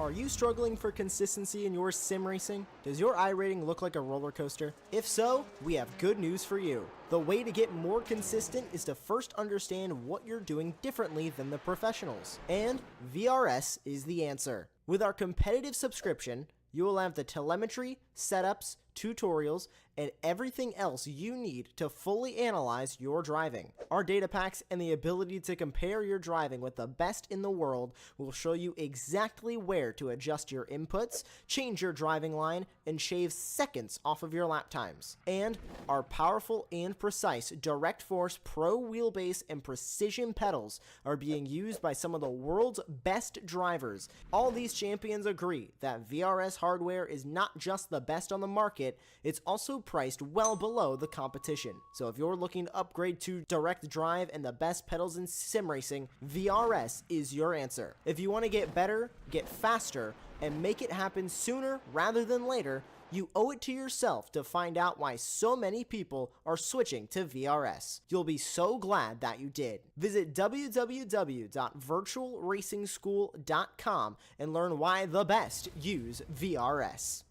Are you struggling for consistency in your sim racing? Does your iRating look like a roller coaster? If so, we have good news for you. The way to get more consistent is to first understand what you're doing differently than the professionals. And VRS is the answer. With our competitive subscription, you will have the telemetry, setups, tutorials, and everything else you need to fully analyze your driving. Our data packs and the ability to compare your driving with the best in the world will show you exactly where to adjust your inputs, change your driving line, and shave seconds off of your lap times. And our powerful and precise Direct Force Pro wheelbase and precision pedals are being used by some of the world's best drivers. All these champions agree that VRS hardware is not just the best on the market, it's also priced well below the competition. So if you're looking to upgrade to direct drive and the best pedals in sim racing, VRS is your answer. If you want to get better, get faster, and make it happen sooner rather than later, you owe it to yourself to find out why so many people are switching to VRS. You'll be so glad that you did. Visit www.virtualracingschool.com and learn why the best use VRS.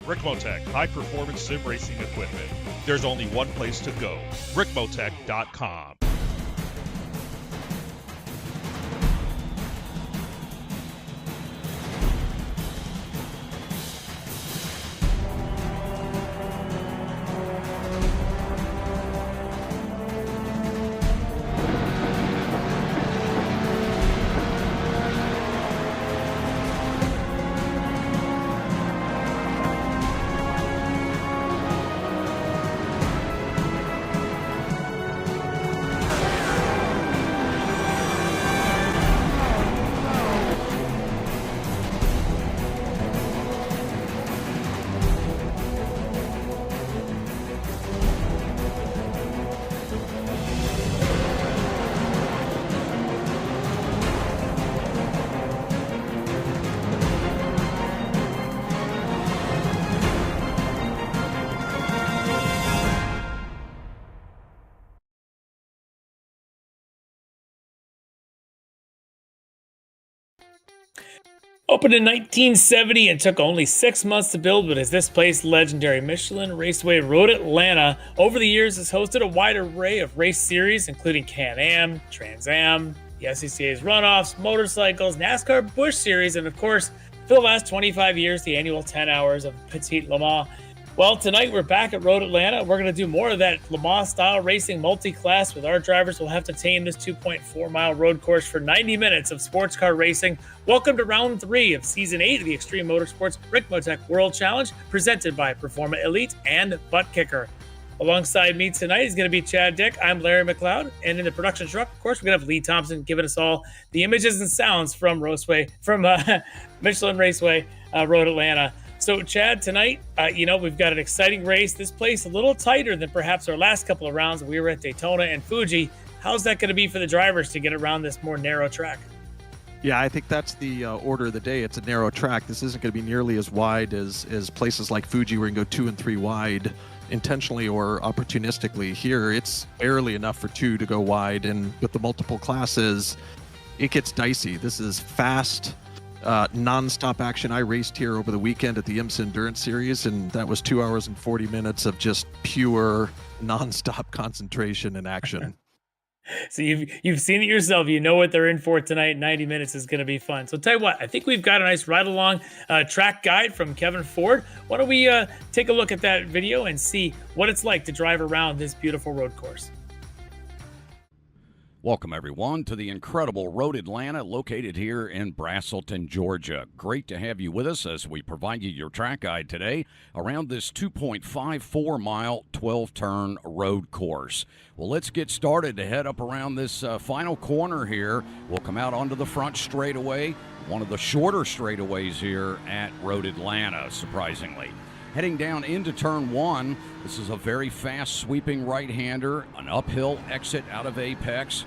Ricmotech, high-performance sim racing equipment. There's only one place to go, ricmotech.com. Opened in 1970 and took only 6 months to build, but is this place legendary? Michelin Raceway Road Atlanta over the years has hosted a wide array of race series, including Can-Am, Trans Am, the SCCA's runoffs, motorcycles, NASCAR Busch Series, and of course, for the last 25 years, the annual 10 hours of Petite Le Mans. Well, tonight we're back at Road Atlanta. We're going to do more of that Le Mans-style racing multi-class with our drivers. We'll have to tame this 2.4-mile road course for 90 minutes of sports car racing. Welcome to round 3 of Season 8 of the Extreme Motorsports Ricmotech World Challenge, presented by Performa Elite and Buttkicker. Alongside me tonight is going to be Chad Dick. I'm Larry McLeod, and in the production truck, of course, we're going to have Lee Thompson giving us all the images and sounds from Michelin Raceway Road Atlanta. So, Chad, tonight, we've got an exciting race. This place a little tighter than perhaps our last couple of rounds. We were at Daytona and Fuji. How's that going to be for the drivers to get around this more narrow track? Yeah, I think that's the order of the day. It's a narrow track. This isn't going to be nearly as wide as places like Fuji where you can go 2 and 3 wide intentionally or opportunistically. Here, it's barely enough for 2 to go wide, and with the multiple classes, it gets dicey. This is fast, non-stop action. I raced here over the weekend at the IMSA Endurance Series, and that was 2 hours and 40 minutes of just pure non-stop concentration and action. So you've seen it yourself. You know what they're in for tonight. 90 minutes is going to be fun. So tell you what, I think we've got a nice ride-along track guide from Kevin Ford. Why don't we take a look at that video and see what it's like to drive around this beautiful road course. Welcome, everyone, to the incredible Road Atlanta located here in Braselton, Georgia. Great to have you with us as we provide you your track guide today around this 2.54-mile, 12-turn road course. Well, let's get started to head up around this final corner here. We'll come out onto the front straightaway, one of the shorter straightaways here at Road Atlanta, surprisingly. Heading down into turn one, this is a very fast sweeping right-hander, an uphill exit out of apex.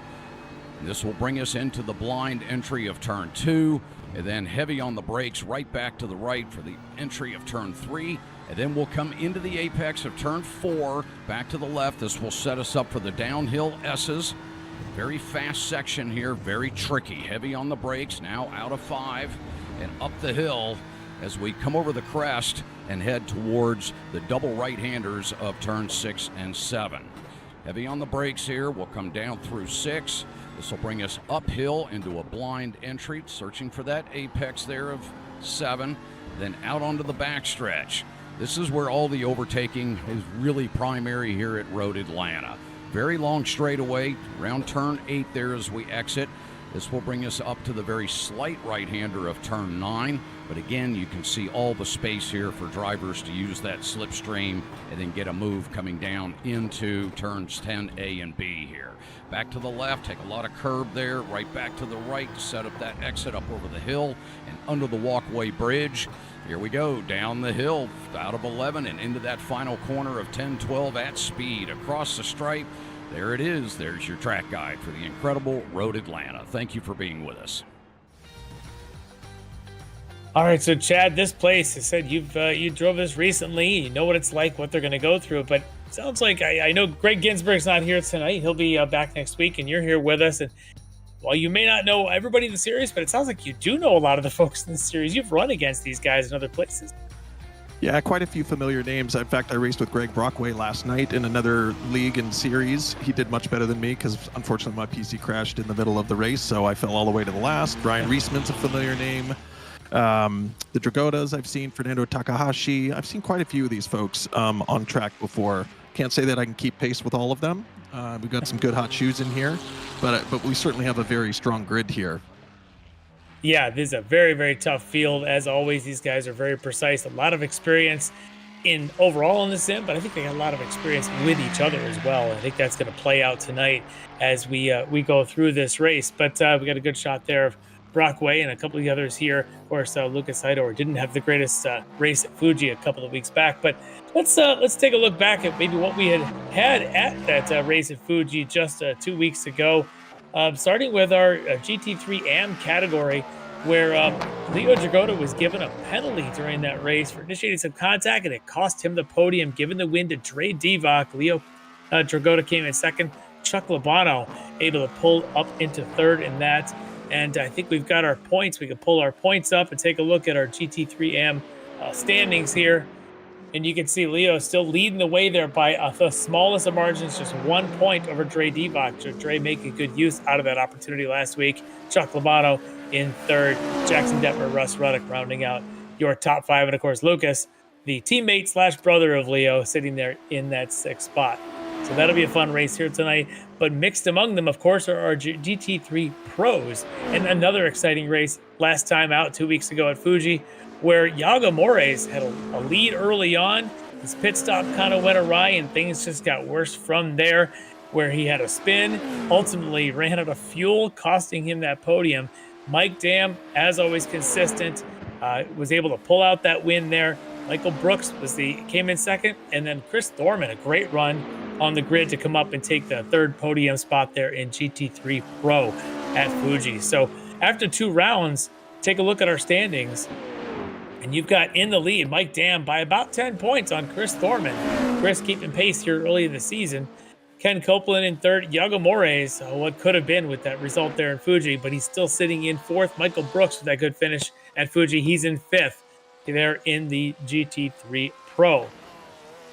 This will bring us into the blind entry of turn two, and then heavy on the brakes right back to the right for the entry of turn three, and then we'll come into the apex of turn four, back to the left. This will set us up for the downhill S's. Very fast section here, very tricky. Heavy on the brakes, now out of five, and up the hill as we come over the crest and head towards the double right-handers of turn 6 and 7. Heavy on the brakes here. We'll come down through 6. This will bring us uphill into a blind entry, searching for that apex there of 7, then out onto the backstretch. This is where all the overtaking is really primary here at Road Atlanta. Very long straightaway, around turn 8 there as we exit. This will bring us up to the very slight right-hander of turn 9. But again, you can see all the space here for drivers to use that slipstream and then get a move coming down into turns 10A and B here. Back to the left, take a lot of curb there, right back to the right to set up that exit up over the hill and under the walkway bridge. Here we go, down the hill, out of 11 and into that final corner of 10-12 at speed, across the stripe. There it is. There's your track guide for the incredible Road Atlanta. Thank you for being with us. All right, so Chad, this place, I said you drove this recently. You know what it's like, what they're going to go through. But it sounds like I know Greg Ginsburg's not here tonight. He'll be back next week, and you're here with us. And while you may not know everybody in the series, but it sounds like you do know a lot of the folks in the series. You've run against these guys in other places. Yeah, quite a few familiar names. In fact, I raced with Greg Brockway last night in another league and series. He did much better than me because, unfortunately, my PC crashed in the middle of the race, so I fell all the way to the last. Brian Reisman's a familiar name. The Dragotas I've seen, Fernando Takahashi. I've seen quite a few of these folks on track before. Can't say that I can keep pace with all of them. We've got some good hot shoes in here, but we certainly have a very strong grid here. Yeah, this is a very, very tough field. As always, these guys are very precise. A lot of experience in overall in the sim, but I think they got a lot of experience with each other as well. I think that's going to play out tonight as we go through this race. But we got a good shot there of Brockway and a couple of the others here. Of course, Lucas Hydor didn't have the greatest race at Fuji a couple of weeks back. But let's take a look back at maybe what we had at that race at Fuji just 2 weeks ago. Starting with our GT3 AM category, where Leo Dragota was given a penalty during that race for initiating some contact, and it cost him the podium, giving the win to Dre Divock. Leo Dragota came in second. Chuck Labano able to pull up into third in that. And I think we've got our points. We can pull our points up and take a look at our GT3 AM standings here. And you can see Leo still leading the way there by the smallest of margins, just 1 point over Dre Divock. So Dre making good use out of that opportunity last week. Chuck Labano in third. Jackson Detmer, Russ Ruddock rounding out your top 5. And of course, Lucas, the teammate / brother of Leo, sitting there in that 6th spot. So that'll be a fun race here tonight. But mixed among them, of course, are our GT3 pros. And another exciting race last time out 2 weeks ago at Fuji, where Yago Mores had a lead early on. His pit stop kind of went awry, and things just got worse from there, where he had a spin, ultimately ran out of fuel, costing him that podium. Mike Dam, as always, consistent, was able to pull out that win there. Michael Brooks came in second, and then Chris Thorman, a great run on the grid to come up and take the third podium spot there in GT3 Pro at Fuji. So after 2 rounds, take a look at our standings. And you've got in the lead Mike Dam by about 10 points on Chris Thorman. Chris keeping pace here early in the season. Ken Copeland in third. Yago Mores, what could have been with that result there in Fuji, but he's still sitting in fourth. Michael Brooks with that good finish at Fuji. He's in fifth there in the GT3 Pro.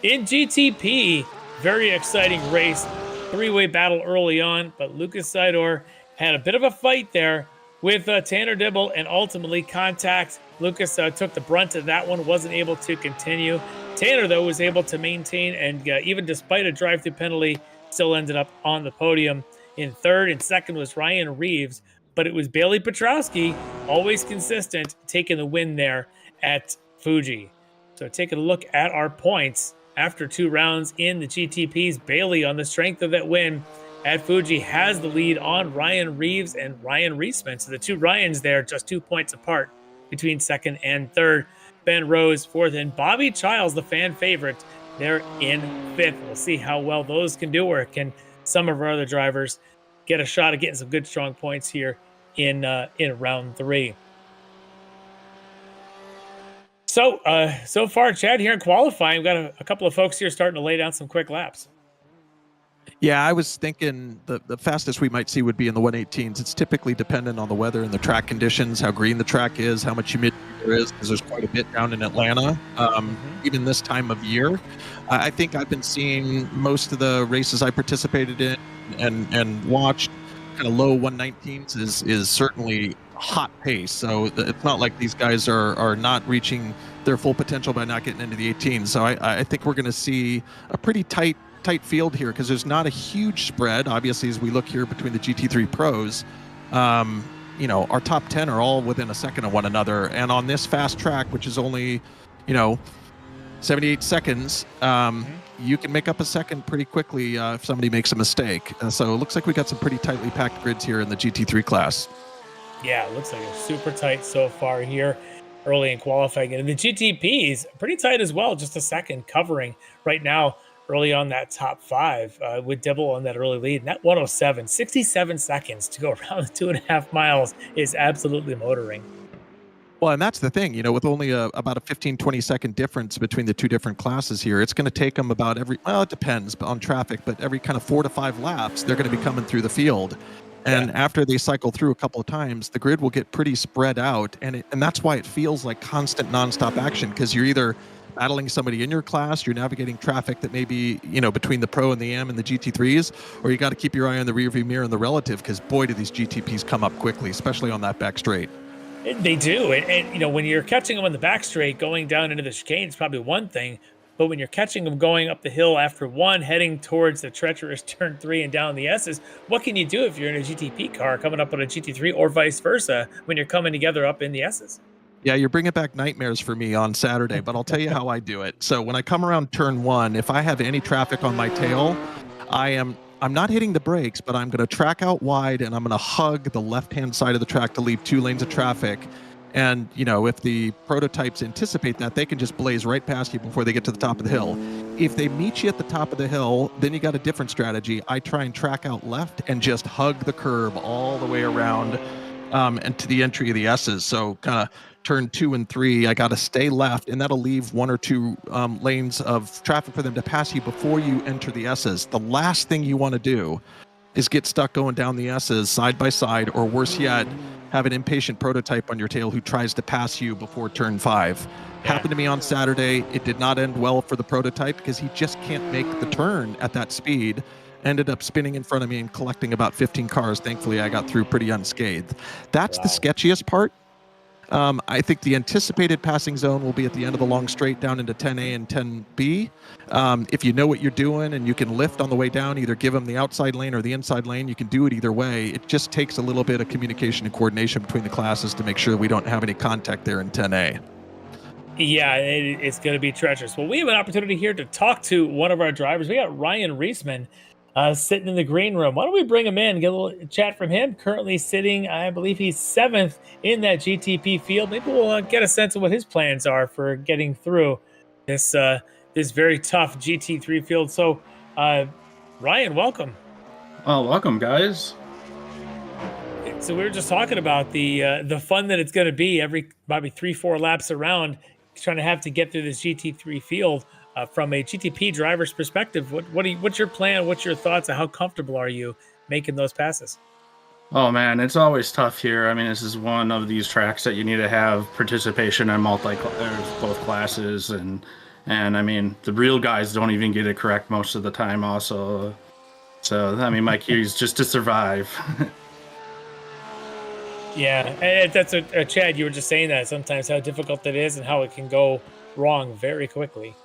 In GTP, very exciting race. 3-way battle early on, but Lucas Sidor had a bit of a fight there with Tanner Dibble, and ultimately contact. Lucas took the brunt of that one, wasn't able to continue. Tanner, though, was able to maintain, and even despite a drive-through penalty, still ended up on the podium in third, and second was Ryan Reeves. But it was Bailey Petrowski, always consistent, taking the win there at Fuji. So taking a look at our points after 2 rounds in the GTPs, Bailey, on the strength of that win at Fuji, has the lead on Ryan Reeves and Ryan Reisman. So the 2 Ryans there, just 2 points apart between second and third. Ben Rose fourth, and Bobby Childs, the fan favorite, they're in fifth. We'll see how well those can do, or can some of our other drivers get a shot at getting some good strong points here in round 3. So so far, Chad, here in qualifying, we've got a couple of folks here starting to lay down some quick laps. Yeah, I was thinking the fastest we might see would be in the 118s. It's typically dependent on the weather and the track conditions, how green the track is, how much humidity there is, because there's quite a bit down in Atlanta, even this time of year. I think I've been seeing most of the races I participated in and watched, kind of low 119s is certainly hot pace. So it's not like these guys are not reaching their full potential by not getting into the 18s. So I think we're going to see a pretty tight field here, because there's not a huge spread. Obviously, as we look here between the GT3 pros, our top 10 are all within a second of one another. And on this fast track, which is only, 78 seconds, you can make up a second pretty quickly if somebody makes a mistake. So it looks like we got some pretty tightly packed grids here in the GT3 class. Yeah, it looks like it's super tight so far here early in qualifying. And the GTPs, pretty tight as well, just a second covering right now early on that top 5 with Dibble on that early lead. And that 107, 67 seconds to go around the 2.5 miles is absolutely motoring. Well, and that's the thing, with only about a 15, 20-second difference between the 2 different classes here, it's going to take them about it depends on traffic, but every kind of 4 to 5 laps, they're going to be coming through the field. And after they cycle through a couple of times, the grid will get pretty spread out. And that's why it feels like constant nonstop action, because you're either battling somebody in your class, you're navigating traffic that may be, between the Pro and the M and the GT3s, or you got to keep your eye on the rearview mirror and the relative, because boy, do these GTPs come up quickly, especially on that back straight. They do. And when you're catching them on the back straight, going down into the chicane is probably one thing. But when you're catching them going up the hill after 1, heading towards the treacherous turn 3 and down the S's, what can you do if you're in a GTP car coming up on a GT3, or vice versa when you're coming together up in the S's? Yeah, you're bringing back nightmares for me on Saturday, but I'll tell you how I do it. So when I come around turn 1, if I have any traffic on my tail, I'm not hitting the brakes, but I'm going to track out wide, and I'm going to hug the left-hand side of the track to leave 2 lanes of traffic. And, if the prototypes anticipate that, they can just blaze right past you before they get to the top of the hill. If they meet you at the top of the hill, then you got a different strategy. I try and track out left and just hug the curb all the way around and to the entry of the S's. So kind of turn 2 and 3, I got to stay left, and that'll leave 1 or 2 lanes of traffic for them to pass you before you enter the S's. The last thing you want to do is get stuck going down the S's side by side, or worse yet, have an impatient prototype on your tail who tries to pass you before turn 5. Happened to me on Saturday. It did not end well for the prototype, because he just can't make the turn at that speed. Ended up spinning in front of me and collecting about 15 cars. Thankfully, I got through pretty unscathed. That's the sketchiest part. I think the anticipated passing zone will be at the end of the long straight down into 10A and 10B. If you know what you're doing and you can lift on the way down, either give them the outside lane or the inside lane, you can do it either way. It just takes a little bit of communication and coordination between the classes to make sure we don't have any contact there in 10A. Yeah, it's going to be treacherous. Well, we have an opportunity here to talk to one of our drivers. We got Ryan Reisman sitting in the green room. Why don't we bring him in, get a little chat from him? Currently sitting, I believe he's 7th in that GTP field. Maybe we'll get a sense of what his plans are for getting through this very tough GT3 field. So, Ryan, welcome. Well, welcome, guys. So we were just talking about the fun that it's going to be every probably 3-4 laps around, trying to have to get through this GT3 field. From a GTP driver's perspective, what's your plan? What's your thoughts? How comfortable are you making those passes? Oh man, it's always tough here. I mean, this is one of these tracks that you need to have participation in both classes, and I mean, the real guys don't even get it correct most of the time. Also, so I mean, my key is just to survive. Yeah, and that's Chad. You were just saying that sometimes how difficult it is and how it can go wrong very quickly.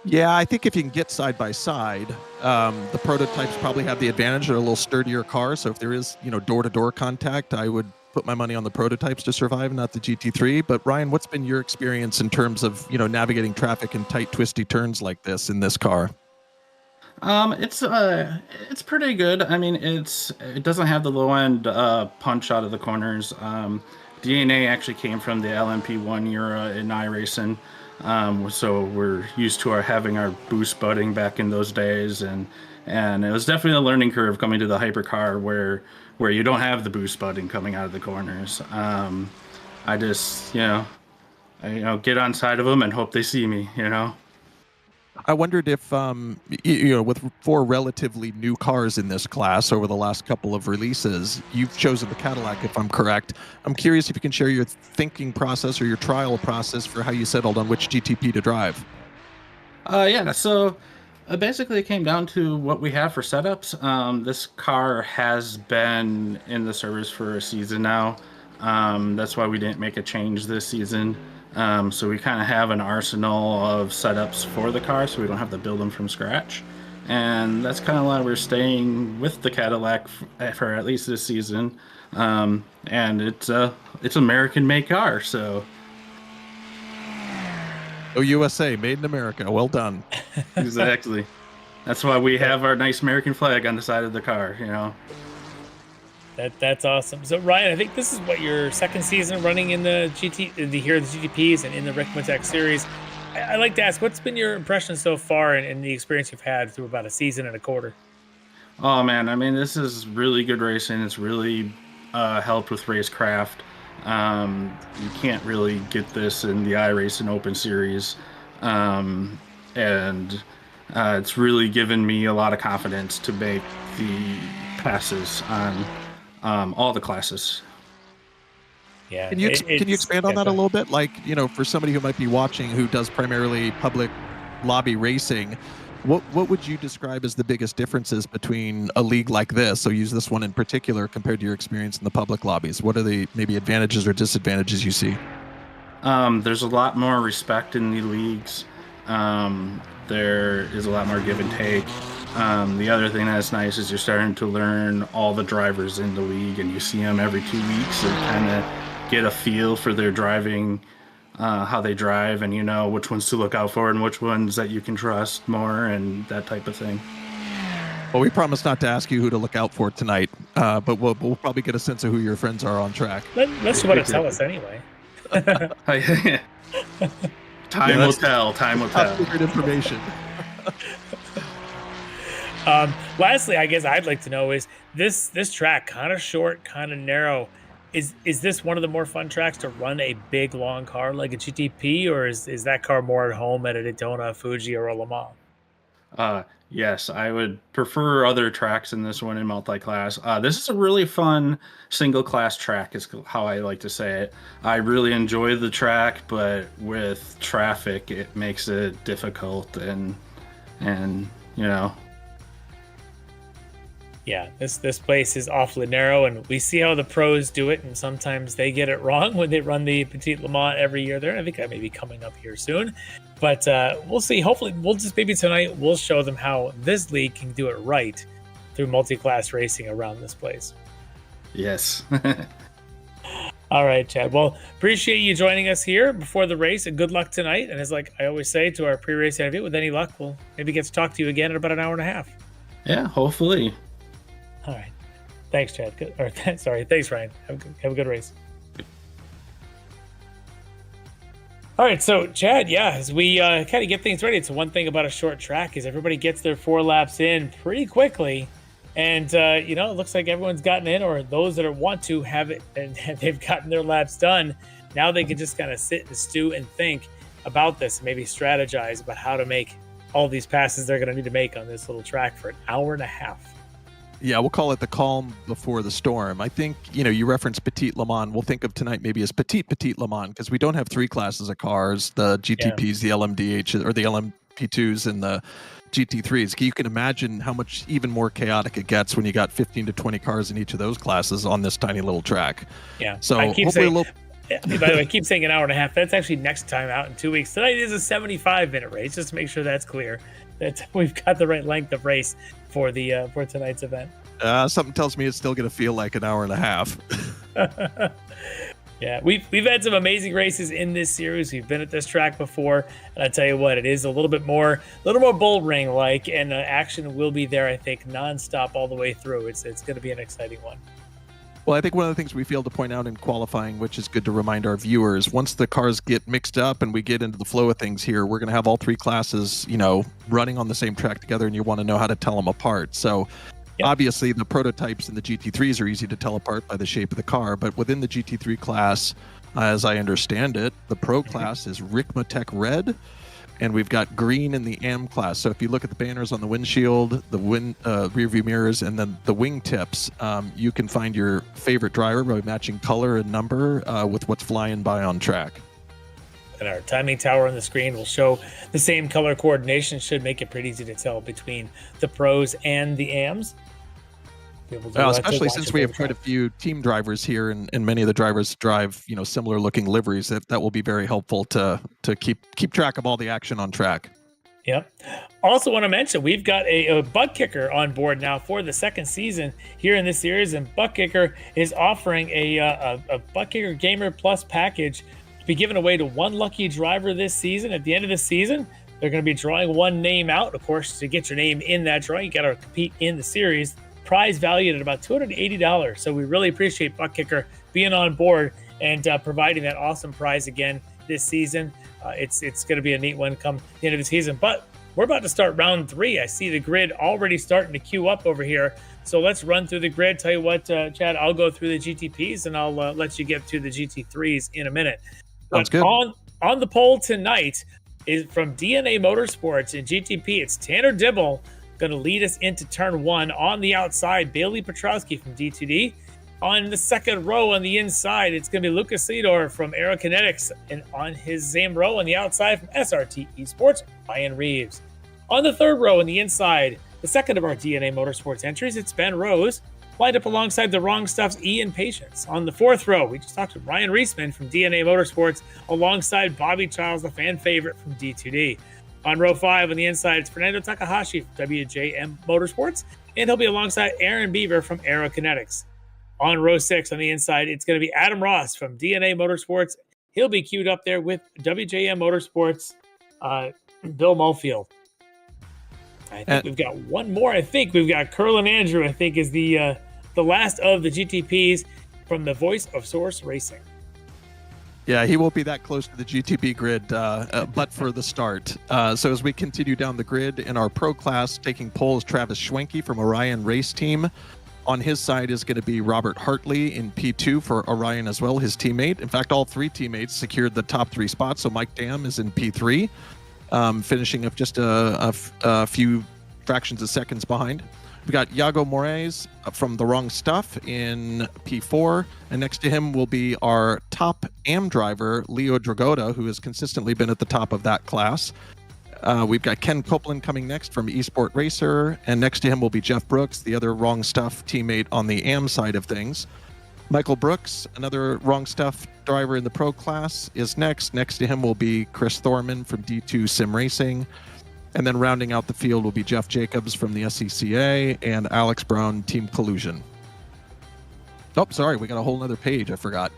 Yeah, I think if you can get side by side, the prototypes probably have the advantage. They're a little sturdier car, so if there is, door-to-door contact, I would put my money on the prototypes to survive, not the GT3. But Ryan, what's been your experience in terms of, navigating traffic in tight, twisty turns like this in this car? It's pretty good. I mean, it doesn't have the low end punch out of the corners. DNA actually came from the LMP1 era in iRacing. So we're used to having our boost butting back in those days, and it was definitely a learning curve coming to the hypercar where you don't have the boost butting coming out of the corners. I just get on side of them and hope they see me. I wondered if, with 4 relatively new cars in this class over the last couple of releases, you've chosen the Cadillac, if I'm correct. I'm curious if you can share your thinking process or your trial process for how you settled on which GTP to drive. Yeah, so basically it came down to what we have for setups. This car has been in the service for a season now. That's why we didn't make a change this season. So we kind of have an arsenal of setups for the car, so we don't have to build them from scratch. And that's kind of why we're staying with the Cadillac for at least this season. And it's American-made car, so. Oh, USA, made in America. Well done. Exactly. That's why we have our nice American flag on the side of the car, That's awesome. So Ryan, I think this is what your second season running in the GTPs and in the Ricmotech series. I like to ask, what's been your impression so far and the experience you've had through about a season and a quarter? Oh man, I mean, this is really good racing. It's really helped with racecraft. You can't really get this in the iRacing Open Series, and it's really given me a lot of confidence to make the passes on all the classes. Yeah. Can you expand on that a little bit? Like, for somebody who might be watching who does primarily public lobby racing, what would you describe as the biggest differences between a league like this? So use this one in particular compared to your experience in the public lobbies. What are the maybe advantages or disadvantages you see? There's a lot more respect in the leagues. There is a lot more give and take. The other thing that's nice is you're starting to learn all the drivers in the league, and you see them every 2 weeks and kind of get a feel for their driving, how they drive, and which ones to look out for and which ones that you can trust more and that type of thing. Well, we promise not to ask you who to look out for tonight, but we'll probably get a sense of who your friends are on track. Unless you want to tell us anyway. Time will tell. Time will tell. Secret information. Lastly, I guess I'd like to know is this track kind of short, kind of narrow. Is this one of the more fun tracks to run a big, long car like a GTP, or is that car more at home at a Daytona, Fuji, or a Le Mans? Yes, I would prefer other tracks in this one in multi-class. This is a really fun single-class track is how I like to say it. I really enjoy the track, but with traffic, it makes it difficult and Yeah, this place is awfully narrow, and we see how the pros do it, and sometimes they get it wrong when they run the Petite Le Mans every year there. I think that may be coming up here soon, but we'll see. Hopefully, maybe tonight we'll show them how this league can do it right through multi-class racing around this place. Yes. All right, Chad. Well, appreciate you joining us here before the race, and good luck tonight. And as like I always say to our pre-race interview, with any luck, we'll maybe get to talk to you again in about an hour and a half. Yeah, hopefully. All right. Thanks, Chad. Thanks, Ryan. Have a good race. All right, so Chad, as we kind of get things ready, it's one thing about a short track is everybody gets their 4 laps in pretty quickly, and it looks like everyone's gotten in, or those that want to have it, and they've gotten their laps done. Now they can just kind of sit and stew and think about this, and maybe strategize about how to make all these passes they're going to need to make on this little track for an hour and a half. Yeah, we'll call it the calm before the storm. I think, you referenced Petite Le Mans. We'll think of tonight maybe as Petite Le Mans, because we don't have 3 classes of cars, the GTPs, the LMDH, or the LMP2s, and the GT3s. You can imagine how much even more chaotic it gets when you got 15 to 20 cars in each of those classes on this tiny little track. Yeah, so I keep hopefully saying, By the way, I keep saying an hour and a half. That's actually next time out in 2 weeks. Tonight is a 75-minute race, just to make sure that's clear. That we've got the right length of race for the for tonight's event. Something tells me it's still going to feel like an hour and a half. Yeah, we've had some amazing races in this series. We've been at this track before, and I tell you what, it is a little more bull ring like, and action will be there. I think nonstop all the way through. It's going to be an exciting one. Well, I think one of the things we failed to point out in qualifying, which is good to remind our viewers, once the cars get mixed up and we get into the flow of things here, we're going to have all three classes, running on the same track together, and you want to know how to tell them apart. So obviously the prototypes and the GT3s are easy to tell apart by the shape of the car, but within the GT3 class, as I understand it, the Pro class is Ricmotech red, and we've got green in the AM class. So if you look at the banners on the windshield, the rear view mirrors, and then the wing tips, you can find your favorite driver by matching color and number with what's flying by on track. And our timing tower on the screen will show the same color coordination. Should make it pretty easy to tell between the pros and the AMs. Especially since we have quite a few team drivers here, and many of the drivers drive, similar looking liveries. That will be very helpful to keep track of all the action on track. Yep. Also want to mention, we've got a Buttkicker on board now for the second season here in this series, and Buttkicker is offering a Buttkicker Gamer Plus package to be given away to one lucky driver this season. At the end of the season, they're going to be drawing one name out. Of course, to get your name in that drawing, you got to compete in the series. Prize valued at about $280. So we really appreciate Buttkicker being on board and providing that awesome prize again this season. It's going to be a neat one come the end of the season. But we're about to start round 3. I see the grid already starting to queue up over here. So let's run through the grid. Tell you what, Chad, I'll go through the GTPs and I'll let you get to the GT3s in a minute. Sounds good. On the pole tonight is from DNA Motorsports in GTP. It's Tanner Dibble going to lead us into turn 1. On the outside, Bailey Petrowski from D2D. On the second row on the inside, it's going to be Lucas Sidor from Aerokinetics. And on his same row on the outside from SRT Esports, Ryan Reeves. On the third row on the inside, the second of our DNA Motorsports entries, it's Ben Rose, lined up alongside the Wrong Stuff's Ian Patience. On the fourth row, we just talked to Ryan Reisman from DNA Motorsports alongside Bobby Childs, the fan favorite from D2D. On row 5 on the inside, it's Fernando Takahashi from WJM Motorsports, and he'll be alongside Aaron Beaver from Aerokinetics. On row 6 on the inside, it's going to be Adam Ross from DNA Motorsports. He'll be queued up there with WJM Motorsports, Bill Mulfield. I think we've got one more. I think we've got Curlin Andrew, I think, is the last of the GTPs from the Voice of Source Racing. Yeah, he won't be that close to the GTP grid, but for the start. So as we continue down the grid in our pro class, taking pole is Travis Schwenke from Orion Race Team. On his side is going to be Robert Hartley in P2 for Orion as well, his teammate. In fact, all three teammates secured the top 3 spots. So Mike Dam is in P3, finishing up just a few fractions of seconds behind. We got Iago Moraes from The Wrong Stuff in P4, and next to him will be our top AM driver, Leo Dragotta, who has consistently been at the top of that class. We've got Ken Copeland coming next from Esport Racer, and next to him will be Jeff Brooks, the other Wrong Stuff teammate on the AM side of things. Michael Brooks, another Wrong Stuff driver in the pro class, is next. Next to him will be Chris Thorman from D2 Sim Racing. And then rounding out the field will be Jeff Jacobs from the SCCA and Alex Brown, Team Collusion. Oh, sorry, we got a whole other page. I forgot.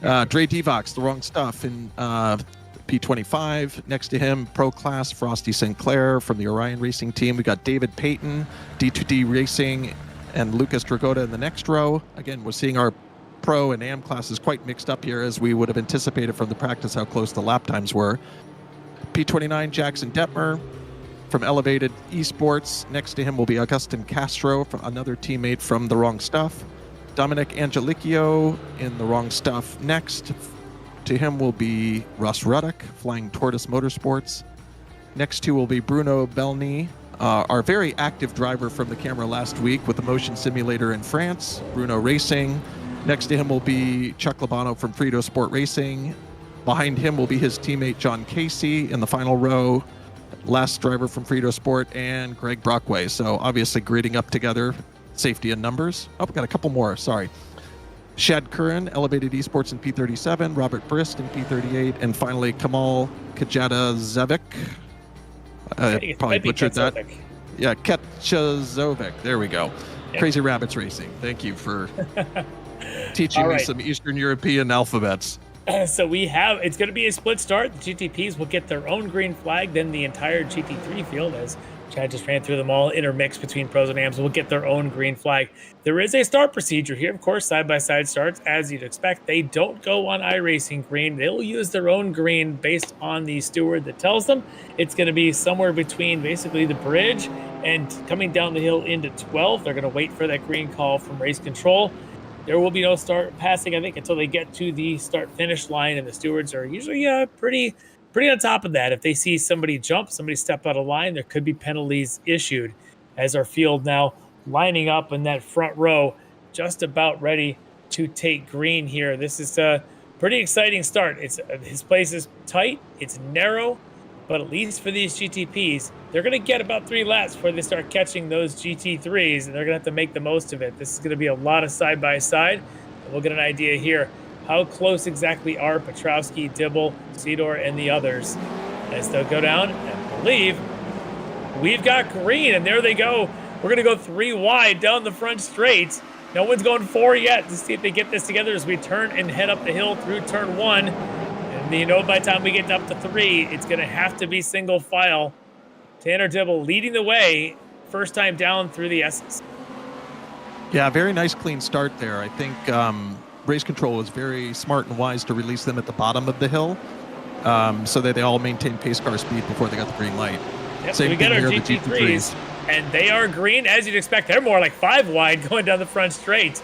Dre Devox, The Wrong Stuff in P25. Next to him, Pro Class, Frosty Sinclair from the Orion Racing Team. We got David Payton, D2D Racing, and Lucas Dragotta in the next row. Again, we're seeing our Pro and AM classes quite mixed up here, as we would have anticipated from the practice how close the lap times were. P29, Jackson Detmer from Elevated Esports. Next to him will be Augustin Castro, another teammate from The Wrong Stuff. Dominic Angelicchio in The Wrong Stuff next. To him will be Russ Ruddock, Flying Tortoise Motorsports. Next to will be Bruno Belny, our very active driver from the camera last week with the Motion Simulator in France, Bruno Racing. Next to him will be Chuck Labano from Frito Sport Racing. Behind him will be his teammate John Casey in the final row. Last driver from Frito Sport, and Greg Brockway. So obviously grading up together, safety in numbers. Oh, we got a couple more, sorry. Shad Curran, Elevated Esports in P37, Robert Brist in P38, and finally Kamal Kajadazevic. Probably butchered that. Yeah, Ketchazovic. There we go. Yep. Crazy Rabbits Racing. Thank you for teaching me some Eastern European alphabets. So it's going to be a split start. The GTPs will get their own green flag, then the entire GT3 field, as Chad just ran through them all, intermixed between pros and AMs, will get their own green flag. There is a start procedure here, of course, side-by-side starts, as you'd expect. They don't go on iRacing green. They'll use their own green based on the steward that tells them. It's going to be somewhere between basically the bridge and coming down the hill into 12. They're going to wait for that green call from race control. There will be no start passing, I think, until they get to the start-finish line, and the stewards are usually pretty on top of that. If they see somebody jump, somebody step out of line, there could be penalties issued, as our field now lining up in that front row, just about ready to take green here. This is a pretty exciting start. His place is tight, it's narrow, but at least for these GTPs, they're going to get about 3 laps before they start catching those GT3s, and they're going to have to make the most of it. This is going to be a lot of side-by-side, and we'll get an idea here. How close exactly are Petrowski, Dibble, Cedar, and the others as they'll go down? And believe we've got green, and there they go. We're going to go 3 wide down the front straight. No one's going 4 yet to see if they get this together as we turn and head up the hill through turn 1. And by the time we get up to 3, it's going to have to be single file. Tanner Dibble leading the way, first time down through the S's. Yeah, very nice clean start there. I think race control was very smart and wise to release them at the bottom of the hill so that they all maintain pace car speed before they got the green light. Yep, so we got our GT3s, and they are green, as you'd expect. They're more like 5 wide going down the front straight.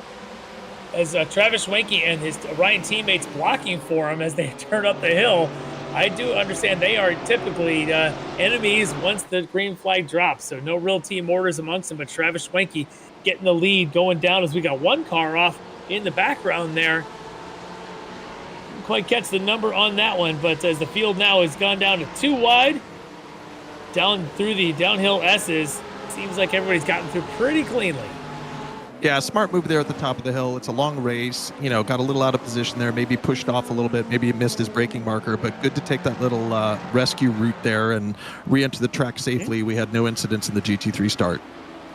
As Travis Schwenke and his Ryan teammates blocking for him as they turn up the hill. I do understand they are typically enemies once the green flag drops, so no real team orders amongst them, but Travis Schwenke getting the lead going down as we got 1 car off in the background there. Didn't quite catch the number on that one, but as the field now has gone down to 2 wide, down through the downhill S's, seems like everybody's gotten through pretty cleanly. Yeah, smart move there at the top of the hill. It's a long race, got a little out of position there, maybe pushed off a little bit, maybe he missed his braking marker, but good to take that little rescue route there and re-enter the track safely. We had no incidents in the GT3 start.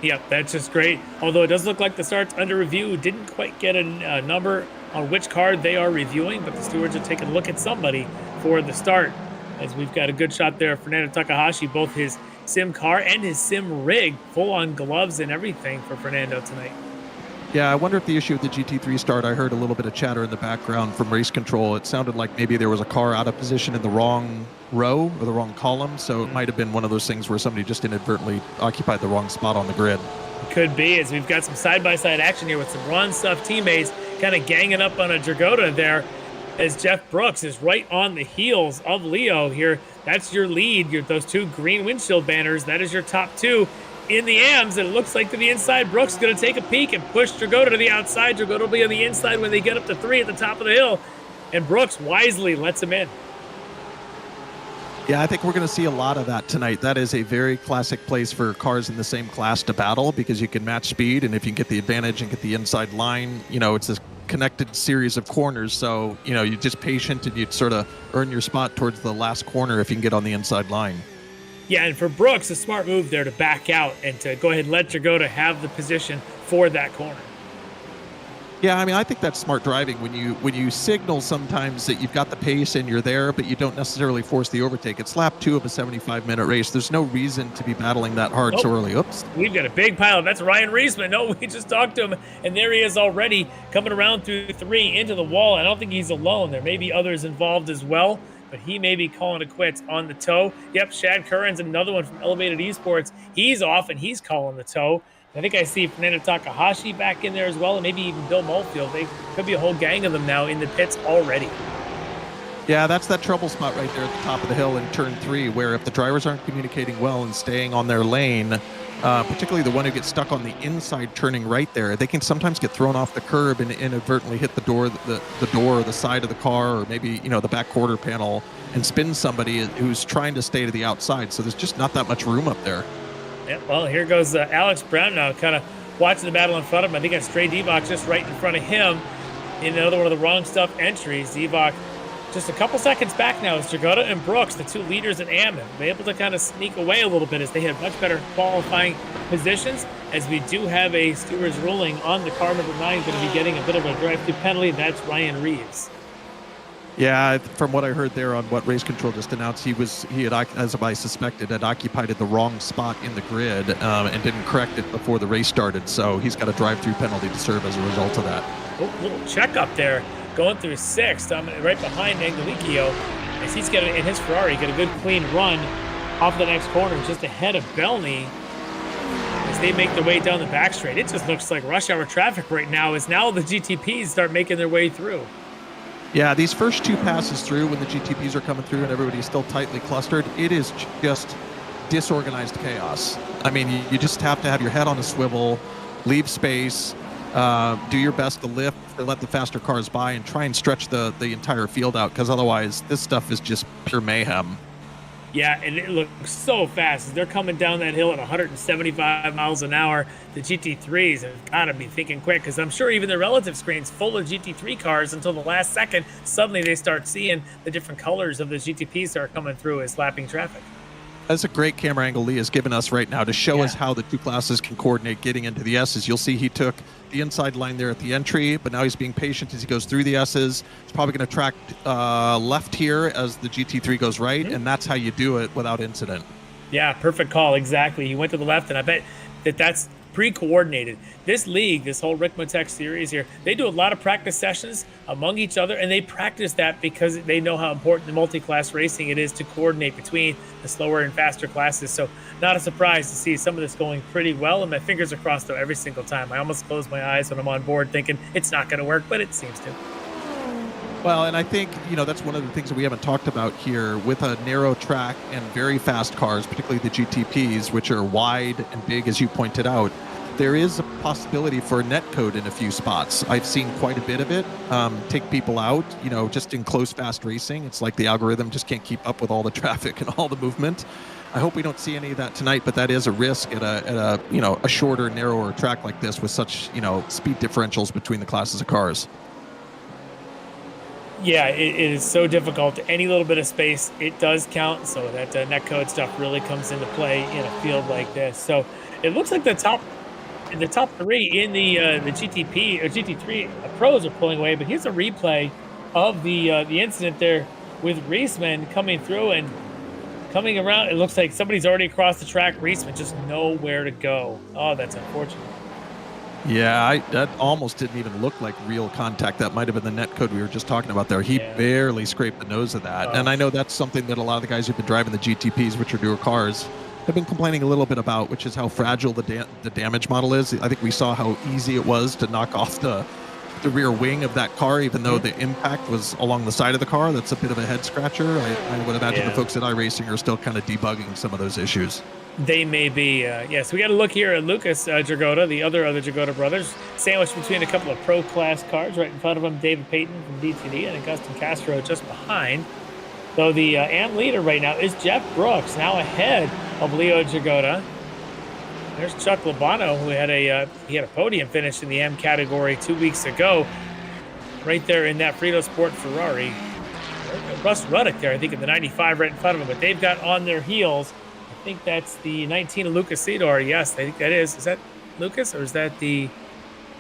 Yep, that's just great. Although it does look like the start's under review. Didn't quite get a number on which car they are reviewing, but the stewards are taking a look at somebody for the start. As we've got a good shot there of Fernando Takahashi, both his sim car and his sim rig, full on gloves and everything for Fernando tonight. Yeah, I wonder if the issue with the GT3 start, I heard a little bit of chatter in the background from race control. It sounded like maybe there was a car out of position in the wrong row or the wrong column, so it might have been one of those things where somebody just inadvertently occupied the wrong spot on the grid. Could be, as we've got some side-by-side action here with some Ron Stuff teammates kind of ganging up on a Dragotta there, as Jeff Brooks is right on the heels of Leo here. That's your lead, those 2 green windshield banners. That is your top 2. In the AMs, and it looks like to the inside, Brooks is going to take a peek and push Dragotta to the outside. Dragotta will be on the inside when they get up to 3 at the top of the hill, and Brooks wisely lets him in. Yeah, I think we're going to see a lot of that tonight. That is a very classic place for cars in the same class to battle because you can match speed, and if you can get the advantage and get the inside line, it's a connected series of corners. So, you're just patient and you'd sort of earn your spot towards the last corner if you can get on the inside line. Yeah, and for Brooks, a smart move there to back out and to go ahead and let Dragotta have the position for that corner. Yeah, I think that's smart driving when you signal sometimes that you've got the pace and you're there, but you don't necessarily force the overtake. It's lap 2 of a 75-minute race. There's no reason to be battling that hard so early. Oops. We've got a big pile. That's Ryan Reisman. No, we just talked to him, and there he is already coming around through 3 into the wall. I don't think he's alone. There may be others involved as well, but he may be calling it quits on the toe. Yep, Shad Curran's another one from Elevated Esports. He's off, and he's calling the toe. I think I see Fernando Takahashi back in there as well, and maybe even Bill Molefield. They could be a whole gang of them now in the pits already. Yeah, that's that trouble spot right there at the top of the hill in turn 3, where if the drivers aren't communicating well and staying on their lane, particularly the one who gets stuck on the inside turning right there, they can sometimes get thrown off the curb and inadvertently hit the door or the side of the car, or maybe the back quarter panel, and spin somebody who's trying to stay to the outside. So there's just not that much room up there. Yeah, well, here goes Alex Brown now, kind of watching the battle in front of him. I think a stray D-box just right in front of him. in another one of the wrong stuff entries. Zevok just a couple seconds back now as Jagoda and Brooks, the two leaders in AM, have been able to kind of sneak away a little bit as they had much better qualifying positions, as we do have a stewards ruling on the car number 9 going to be getting a bit of a drive-through penalty. That's Ryan Reeves. Yeah, from what I heard there on what Race Control just announced, he had, as I suspected, had occupied the wrong spot in the grid and didn't correct it before the race started. So he's got a drive-through penalty to serve as a result of that. Oh, little check up there, going through 6th, right behind Angelicchio, as he's getting in his Ferrari, get a good clean run off the next corner, just ahead of Belny. As they make their way down the back straight, it just looks like rush hour traffic right now, as now the GTPs start making their way through. Yeah, these first 2 passes through when the GTPs are coming through and everybody's still tightly clustered, it is just disorganized chaos. I mean, you just have to have your head on a swivel, leave space, do your best to lift, to let the faster cars by, and try and stretch the entire field out, because otherwise this stuff is just pure mayhem. Yeah, and it looks so fast. As they're coming down that hill at 175 miles an hour, the GT3s have got to be thinking quick, because I'm sure even the relative screen's full of GT3 cars until the last second. Suddenly they start seeing the different colors of the GTPs that are coming through as lapping traffic. That's a great camera angle Lee has given us right now to show us how the 2 classes can coordinate getting into the S's. You'll see he took the inside line there at the entry, but now he's being patient as he goes through the S's. He's probably going to track left here as the GT3 goes right, and that's how you do it without incident. Yeah, perfect call. Exactly. He went to the left, and I bet that's pre-coordinated. This league, this whole Ricmotech series here, they do a lot of practice sessions among each other, and they practice that because they know how important the multi-class racing it is to coordinate between the slower and faster classes. So not a surprise to see some of this going pretty well, and my fingers are crossed though every single time. I almost close my eyes when I'm on board thinking it's not going to work, but it seems to. Well, and I think, that's one of the things that we haven't talked about here with a narrow track and very fast cars, particularly the GTPs, which are wide and big, as you pointed out. There is a possibility for netcode in a few spots. I've seen quite a bit of it take people out, just in close, fast racing. It's like the algorithm just can't keep up with all the traffic and all the movement. I hope we don't see any of that tonight, but that is a risk at a shorter, narrower track like this with such, speed differentials between the classes of cars. Yeah, it is so difficult. Any little bit of space, it does count. So that netcode stuff really comes into play in a field like this. So it looks like the top 3 in the GTP or GT3 pros are pulling away. But here's a replay of the incident there with Reisman coming through and coming around. It looks like somebody's already across the track. Reisman just nowhere to go. Oh, that's unfortunate. Yeah, that almost didn't even look like real contact. That might have been the netcode we were just talking about there. He barely scraped the nose of that. And I know that's something that a lot of the guys who've been driving the GTPs, which are newer cars, have been complaining a little bit about, which is how fragile the damage model is. I think we saw how easy it was to knock off the rear wing of that car, even though the impact was along the side of the car. That's a bit of a head scratcher. I would imagine the folks at iRacing are still kind of debugging some of those issues. They may be. Yes, we got to look here at Lucas Jagoda, the other Jagoda brothers, sandwiched between a couple of pro-class cars. Right in front of him, David Payton from DTD and Augustin Castro just behind. Though the AM leader right now is Jeff Brooks, now ahead of Leo Jagoda. There's Chuck Labano, who had a podium finish in the M category 2 weeks ago, right there in that Frito Sport Ferrari. Russ Ruddock there, I think, in the 95 right in front of him, but they've got on their heels. I think that's the 19 of Lucas Sidor. Yes, I think that is. Is that Lucas or is that the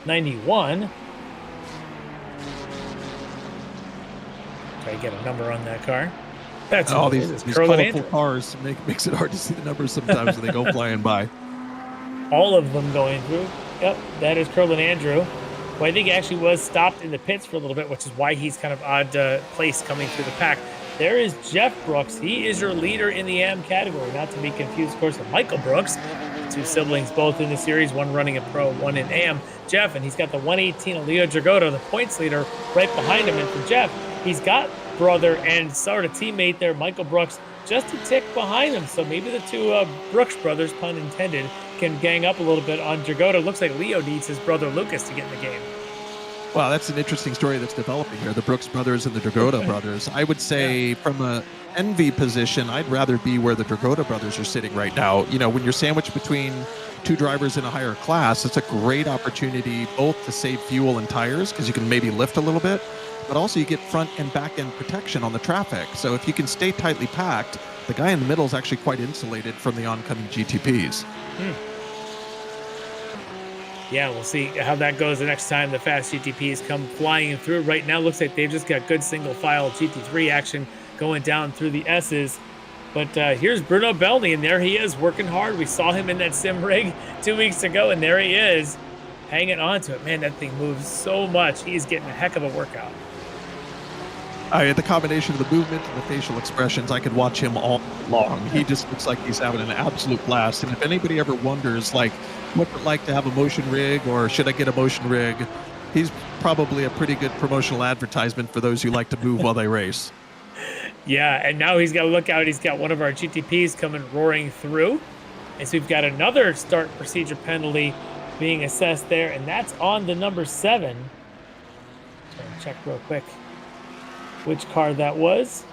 91? Try to get a number on that car. That's these colorful cars makes it hard to see the numbers sometimes when they go flying by. All of them going through. Yep, that is Curlin Andrew, who I think actually was stopped in the pits for a little bit, which is why he's kind of odd place coming through the pack. There is Jeff Brooks. He is your leader in the AM category, not to be confused, of course, with Michael Brooks. Two siblings, both in the series, one running a pro, one in AM. Jeff, and he's got the 118 of Leo Dragoto, the points leader, right behind him. And for Jeff, he's got brother and sort of teammate there, Michael Brooks, just a tick behind him. So maybe the two Brooks brothers, pun intended, can gang up a little bit on Dragoto. Looks like Leo needs his brother Lucas to get in the game. Well, that's an interesting story that's developing here, the Brooks brothers and the Dragotta brothers. I would say from a envy position, I'd rather be where the Dragotta brothers are sitting right now. You know, when you're sandwiched between two drivers in a higher class, it's a great opportunity both to save fuel and tires because you can maybe lift a little bit, but also you get front and back end protection on the traffic. So if you can stay tightly packed, the guy in the middle is actually quite insulated from the oncoming GTPs. Yeah, we'll see how that goes the next time the fast GTPs come flying through. Right now, looks like they've just got good single file GT3 action going down through the S's. But here's Bruno Belny, and there he is working hard. We saw him in that sim rig 2 weeks ago, and there he is hanging on to it. Man, that thing moves so much. He's getting a heck of a workout. The combination of the movement and the facial expressions, I could watch him all long. He just looks like he's having an absolute blast. And if anybody ever wonders, like, what's it like to have a motion rig, or should I get a motion rig, he's probably a pretty good promotional advertisement for those who like to move while they race. Yeah, and now he's got to look out. He's got one of our GTPs coming roaring through. And so we've got another start procedure penalty being assessed there, and that's on the number 7. Trying to check real quick which car that was.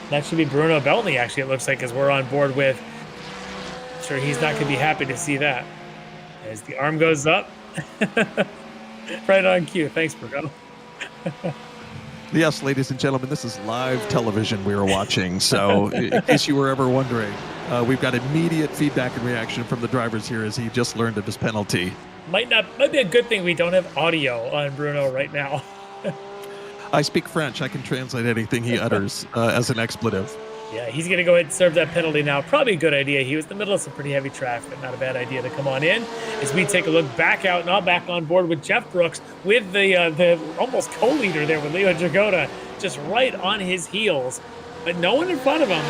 That should be Bruno Belny, actually, it looks like, as we're on board with. I'm sure he's not going to be happy to see that. As the arm goes up. Right on cue. Thanks, Bruno. Yes, ladies and gentlemen, this is live television we are watching. So in case you were ever wondering, we've got immediate feedback and reaction from the drivers here as he just learned of his penalty. Might be a good thing we don't have audio on Bruno right now. I speak French. I can translate anything he utters as an expletive. Yeah, he's going to go ahead and serve that penalty now. Probably a good idea. He was in the middle of some pretty heavy traffic. Not a bad idea to come on in as we take a look back out, now back on board with Jeff Brooks with the almost co-leader there with Leo Dragota just right on his heels. But no one in front of him.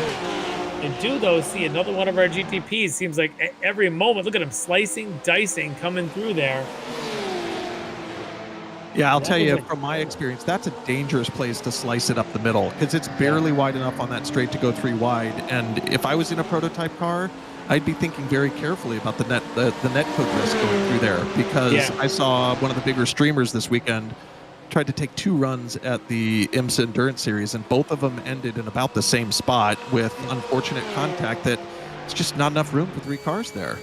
And do, though, see another one of our GTPs. Seems like every moment. Look at him slicing, dicing, coming through there. Yeah, I'll tell you, from my experience, that's a dangerous place to slice it up the middle because it's barely wide enough on that straight to go 3 wide. And if I was in a prototype car, I'd be thinking very carefully about the net code risk going through there because I saw one of the bigger streamers this weekend tried to take 2 runs at the IMSA Endurance Series, and both of them ended in about the same spot with unfortunate contact that it's just not enough room for 3 cars there.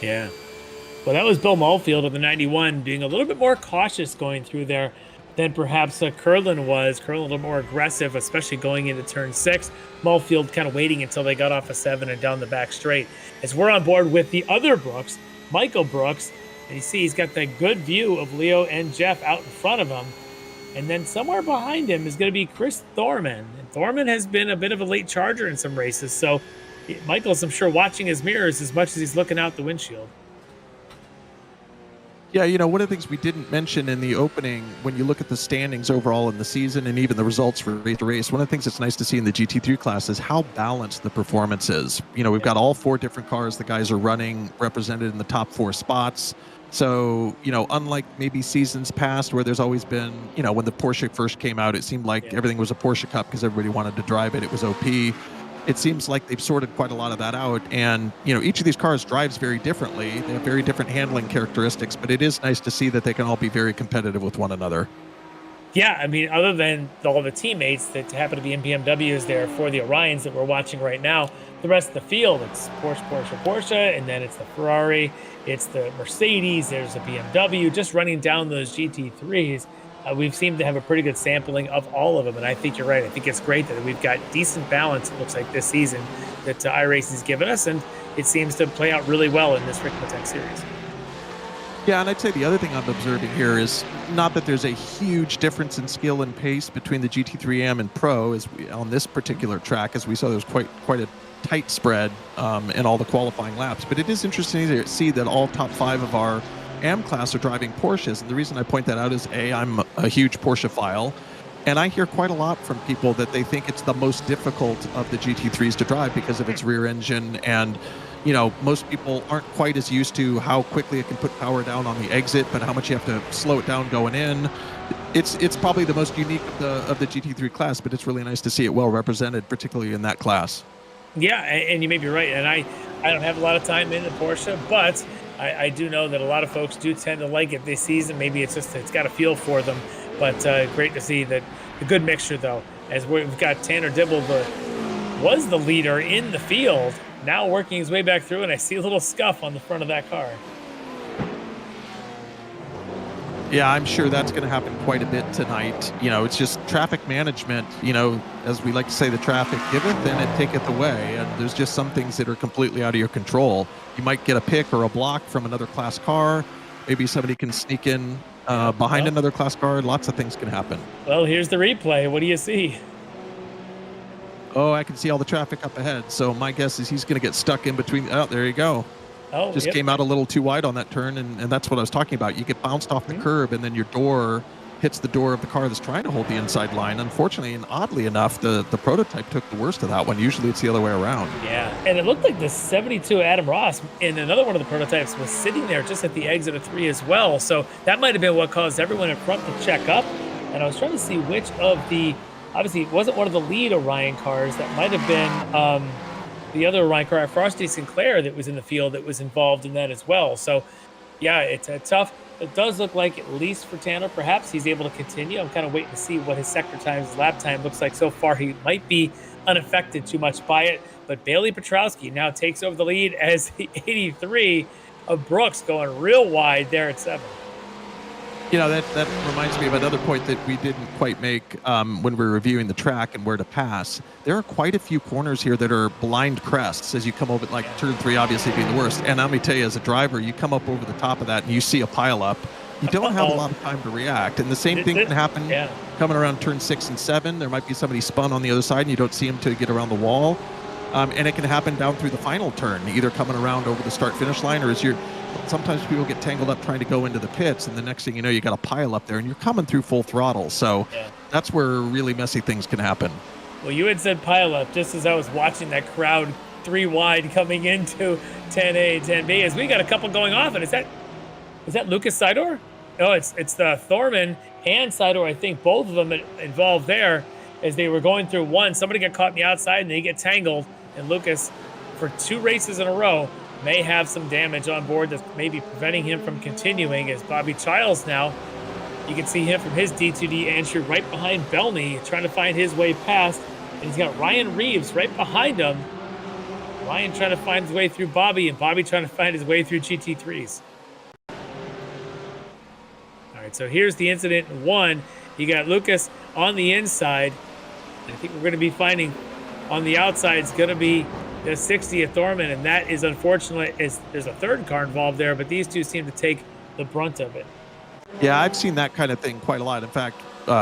Yeah. Well, that was Bill Mulfield of the 91 being a little bit more cautious going through there than perhaps Curlin was. Curlin a little more aggressive, especially going into turn 6. Mulfield kind of waiting until they got off a 7 and down the back straight. As we're on board with the other Brooks, Michael Brooks, and you see he's got that good view of Leo and Jeff out in front of him. And then somewhere behind him is going to be Chris Thorman. And Thorman has been a bit of a late charger in some races. So Michael's, I'm sure, watching his mirrors as much as he's looking out the windshield. Yeah, you know, one of the things we didn't mention in the opening, when you look at the standings overall in the season and even the results for race to race, one of the things that's nice to see in the GT3 class is how balanced the performance is. You know, we've got all 4 different cars the guys are running represented in the top 4 spots. So, you know, unlike maybe seasons past where there's always been, you know, when the Porsche first came out, it seemed like everything was a Porsche Cup because everybody wanted to drive it. It was OP. It seems like they've sorted quite a lot of that out. And, you know, each of these cars drives very differently. They have very different handling characteristics, but it is nice to see that they can all be very competitive with one another. Yeah, I mean, other than all the teammates that happen to be in BMWs there for the Orions that we're watching right now, the rest of the field, it's Porsche, and then it's the Ferrari, it's the Mercedes, there's a BMW, just running down those GT3s. We've seemed to have a pretty good sampling of all of them, and I think you're right. I think it's great that we've got decent balance, it looks like, this season that iRacing's given us, and it seems to play out really well in this Ricmotech series. Yeah, and I'd say the other thing I'm observing here is not that there's a huge difference in skill and pace between the GT3M and Pro on this particular track, as we saw there's quite a tight spread in all the qualifying laps, but it is interesting to see that all top 5 of our AM class are driving Porsches, and the reason I point that out is I'm a huge Porsche file, and I hear quite a lot from people that they think it's the most difficult of the GT3s to drive because of its rear engine, and you know, most people aren't quite as used to how quickly it can put power down on the exit, but how much you have to slow it down going in. It's probably the most unique of the GT3 class, but it's really nice to see it well represented, particularly in that class. Yeah, and you may be right, and I don't have a lot of time in the Porsche, but I do know that a lot of folks do tend to like it this season. Maybe it's got a feel for them, but great to see that the good mixture, though, as we've got Tanner Dibble was the leader in the field. now working his way back through, and I see a little scuff on the front of that car. Yeah, I'm sure that's going to happen quite a bit tonight. It's just traffic management. As we like to say, the traffic giveth and it taketh away. And there's just some things that are completely out of your control. You might get a pick or a block from another class car. Maybe somebody can sneak in behind another class car. Lots of things can happen. Well, here's the replay. What do you see? Oh, I can see all the traffic up ahead. So my guess is he's going to get stuck in between. Oh, there you go. Oh, just came out a little too wide on that turn, and that's what I was talking about. You get bounced off the curb, and then your door hits the door of the car that's trying to hold the inside line. Unfortunately, and oddly enough, the prototype took the worst of that one. Usually it's the other way around. Yeah, and it looked like the 72 Adam Ross in another one of the prototypes was sitting there just at the exit of 3 as well. So that might have been what caused everyone in front to check up. And I was trying to see which of the, obviously it wasn't one of the lead Orion cars. That might have been the other Orion car, Frosty Sinclair, that was in the field that was involved in that as well. So yeah, it's a tough. It does look like, at least for Tanner, perhaps he's able to continue. I'm kind of waiting to see what his sector time, his lap time looks like. So far, he might be unaffected too much by it. But Bailey Petrowski now takes over the lead as the 83 of Brooks, going real wide there at 7. That reminds me of another point that we didn't quite make when we were reviewing the track and where to pass. There are quite a few corners here that are blind crests as you come over, like turn 3 obviously being the worst. And let me tell you, as a driver, you come up over the top of that and you see a pileup. You don't have a lot of time to react. And the same thing can happen coming around turn 6 and 7. There might be somebody spun on the other side and you don't see him to get around the wall. And it can happen down through the final turn, either coming around over the start-finish line, or sometimes people get tangled up trying to go into the pits, and the next thing you know, you got a pile up there, and you're coming through full throttle. So that's where really messy things can happen. Well, you had said pile up just as I was watching that crowd 3 wide coming into 10A, 10B, as we got a couple going off. And is that Lucas Sidor? No, it's the Thorman and Sidor. I think both of them involved there as they were going through one. Somebody got caught in the outside and they get tangled. And Lucas, for 2 races in a row, may have some damage on board that's maybe preventing him from continuing. As Bobby Childs now, you can see him from his D2D entry right behind Belney, trying to find his way past. And he's got Ryan Reeves right behind him. Ryan trying to find his way through Bobby, and Bobby trying to find his way through GT3s. All right, so here's the incident in 1. You got Lucas on the inside. I think we're going to be finding on the outside is going to be the 60th Thorman, and that is unfortunate. There's a third car involved there, but these two seem to take the brunt of it. Yeah, I've seen that kind of thing quite a lot. In fact,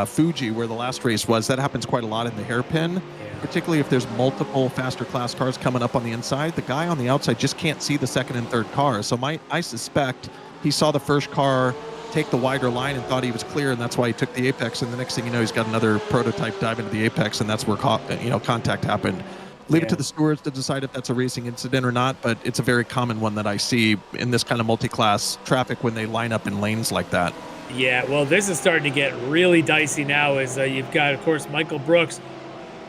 Fuji, where the last race was, that happens quite a lot in the hairpin, particularly if there's multiple faster class cars coming up on the inside. The guy on the outside just can't see the second and third car. So I suspect he saw the first car take the wider line and thought he was clear, and that's why he took the apex. And the next thing you know, he's got another prototype dive into the apex, and that's where contact happened. Leave it to the stewards to decide if that's a racing incident or not, but it's a very common one that I see in this kind of multi-class traffic when they line up in lanes like that. Yeah, well, this is starting to get really dicey now as you've got, of course, Michael Brooks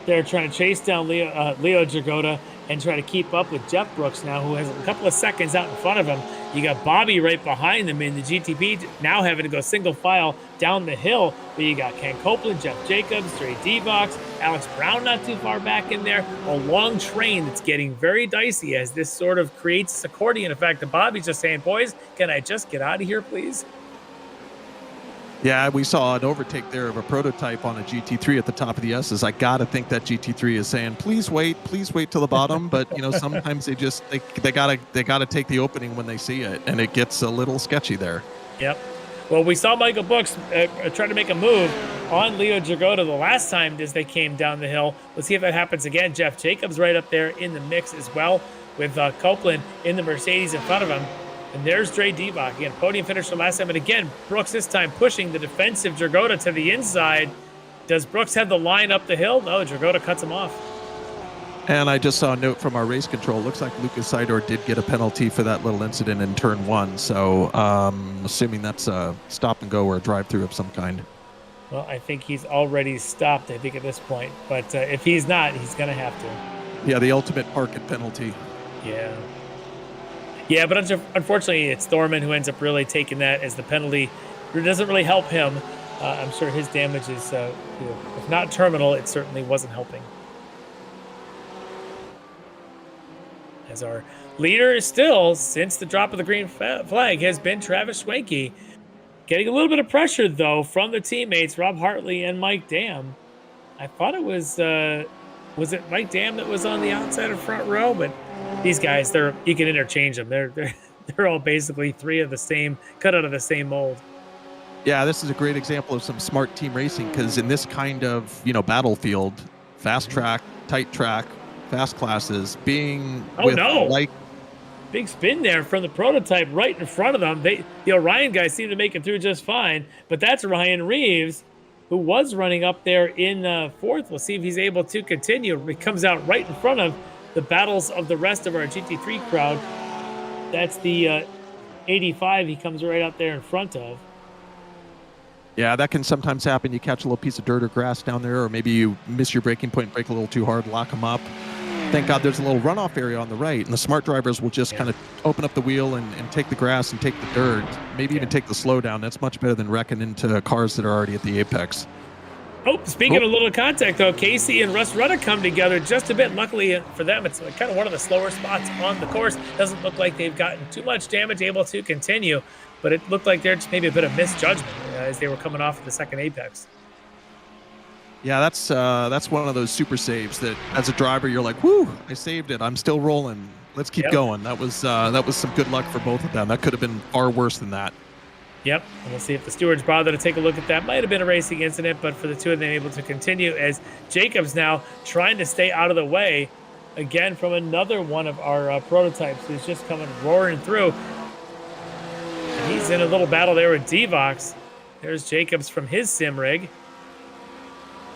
there trying to chase down Leo Jagoda and try to keep up with Jeff Brooks now, who has a couple of seconds out in front of him. You got Bobby right behind them in the GTP, now having to go single file down the hill. But you got Ken Copeland, Jeff Jacobs, Dre Devox, Alex Brown not too far back in there. A long train that's getting very dicey as this sort of creates this accordion effect. And Bobby's just saying, boys, can I just get out of here, please? Yeah, we saw an overtake there of a prototype on a GT3 at the top of the S's. I got to think that GT3 is saying, please wait till the bottom. But, sometimes they gotta take the opening when they see it, and it gets a little sketchy there. Yep. Well, we saw Michael Brooks try to make a move on Leo Jagoda the last time as they came down the hill. Let's see if that happens again. Jeff Jacobs right up there in the mix as well, with Copeland in the Mercedes in front of him. And there's Dre Devock, again, podium finisher last time. And again, Brooks this time pushing the defensive Jagoda to the inside. Does Brooks have the line up the hill? No, Jagoda cuts him off. And I just saw a note from our race control. Looks like Lucas Sidor did get a penalty for that little incident in turn 1. So assuming that's a stop and go or a drive through of some kind. Well, I think he's already stopped, I think, at this point. But if he's not, he's going to have to. Yeah, the ultimate parking penalty. Yeah. Yeah, but unfortunately, it's Thorman who ends up really taking that as the penalty. It doesn't really help him. I'm sure his damage is, if not terminal, it certainly wasn't helping. as our leader is still, since the drop of the green flag, has been Travis Schwenke. Getting a little bit of pressure, though, from the teammates, Rob Hartley and Mike Dam. I thought it was it Mike Dam that was on the outside of front row? But these guys, you can interchange them. They're all basically three of the same, cut out of the same mold. Yeah, this is a great example of some smart team racing, because in this kind of, battlefield, fast track, tight track, fast classes, being big spin there from the prototype right in front of them. The Orion guys seem to make it through just fine, but that's Ryan Reeves, who was running up there in fourth. We'll see if he's able to continue. He comes out right in front of the battles of the rest of our GT3 crowd. That's the 85 he comes right out there in front of. Yeah, that can sometimes happen. You catch a little piece of dirt or grass down there, or maybe you miss your braking point, brake a little too hard, lock them up. Thank God there's a little runoff area on the right, and the smart drivers will just kind of open up the wheel and take the grass and take the dirt, maybe even take the slow down. That's much better than wrecking into cars that are already at the apex. Oh, speaking of a little contact, though, Casey and Russ Rudda come together just a bit. Luckily for them, it's kind of one of the slower spots on the course. Doesn't look like they've gotten too much damage, able to continue, but it looked like there's maybe a bit of misjudgment as they were coming off of the second apex. Yeah, that's one of those super saves that, as a driver, you're like, "Whoo! I saved it. I'm still rolling. Let's keep going." That was some good luck for both of them. That could have been far worse than that. Yep, and we'll see if the stewards bother to take a look at that. Might have been a racing incident, but for the two of them able to continue, as Jacobs now trying to stay out of the way again from another one of our prototypes who's just coming roaring through. And he's in a little battle there with Devox. There's Jacobs from his sim rig.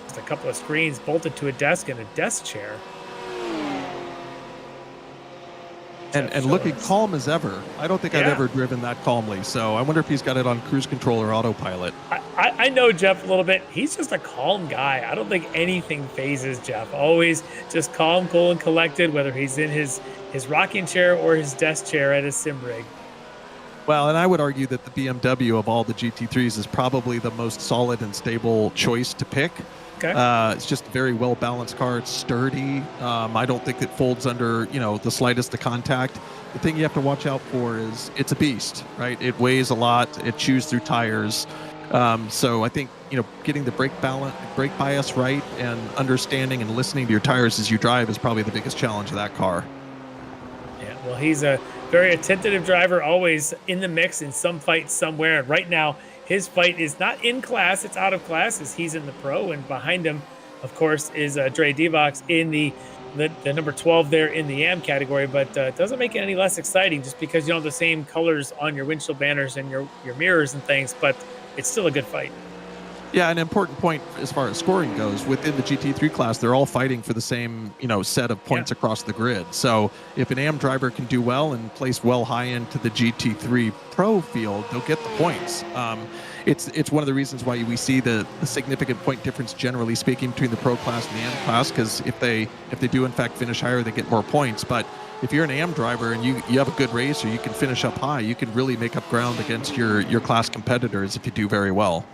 Just a couple of screens bolted to a desk and a desk chair. And looking calm as ever. I don't think I've ever driven that calmly. So I wonder if he's got it on cruise control or autopilot. I know Jeff a little bit. He's just a calm guy. I don't think anything phases Jeff. Always just calm, cool, and collected, whether he's in his rocking chair or his desk chair at his sim rig. Well, and I would argue that the BMW of all the GT3s is probably the most solid and stable choice to pick. Okay. It's just a very well-balanced car. It's sturdy. I don't think it folds under, the slightest of contact. The thing you have to watch out for is it's a beast, right? It weighs a lot. It chews through tires. So I think, getting the brake bias right and understanding and listening to your tires as you drive is probably the biggest challenge of that car. Yeah, well, he's a very attentive driver, always in the mix in some fight somewhere. And right now, his fight is not in class, it's out of class as he's in the pro, and behind him, of course, is Dre Devox in the number 12 there in the AM category, but it doesn't make it any less exciting just because you don't have the same colors on your windshield banners and your mirrors and things, but it's still a good fight. Yeah, an important point as far as scoring goes, within the GT3 class, they're all fighting for the same, set of points across the grid. So if an AM driver can do well and place well high into the GT3 Pro field, they'll get the points. It's one of the reasons why we see the significant point difference, generally speaking, between the Pro class and the AM class, because if they do in fact finish higher, they get more points. But if you're an AM driver and you have a good race or you can finish up high, you can really make up ground against your class competitors if you do very well.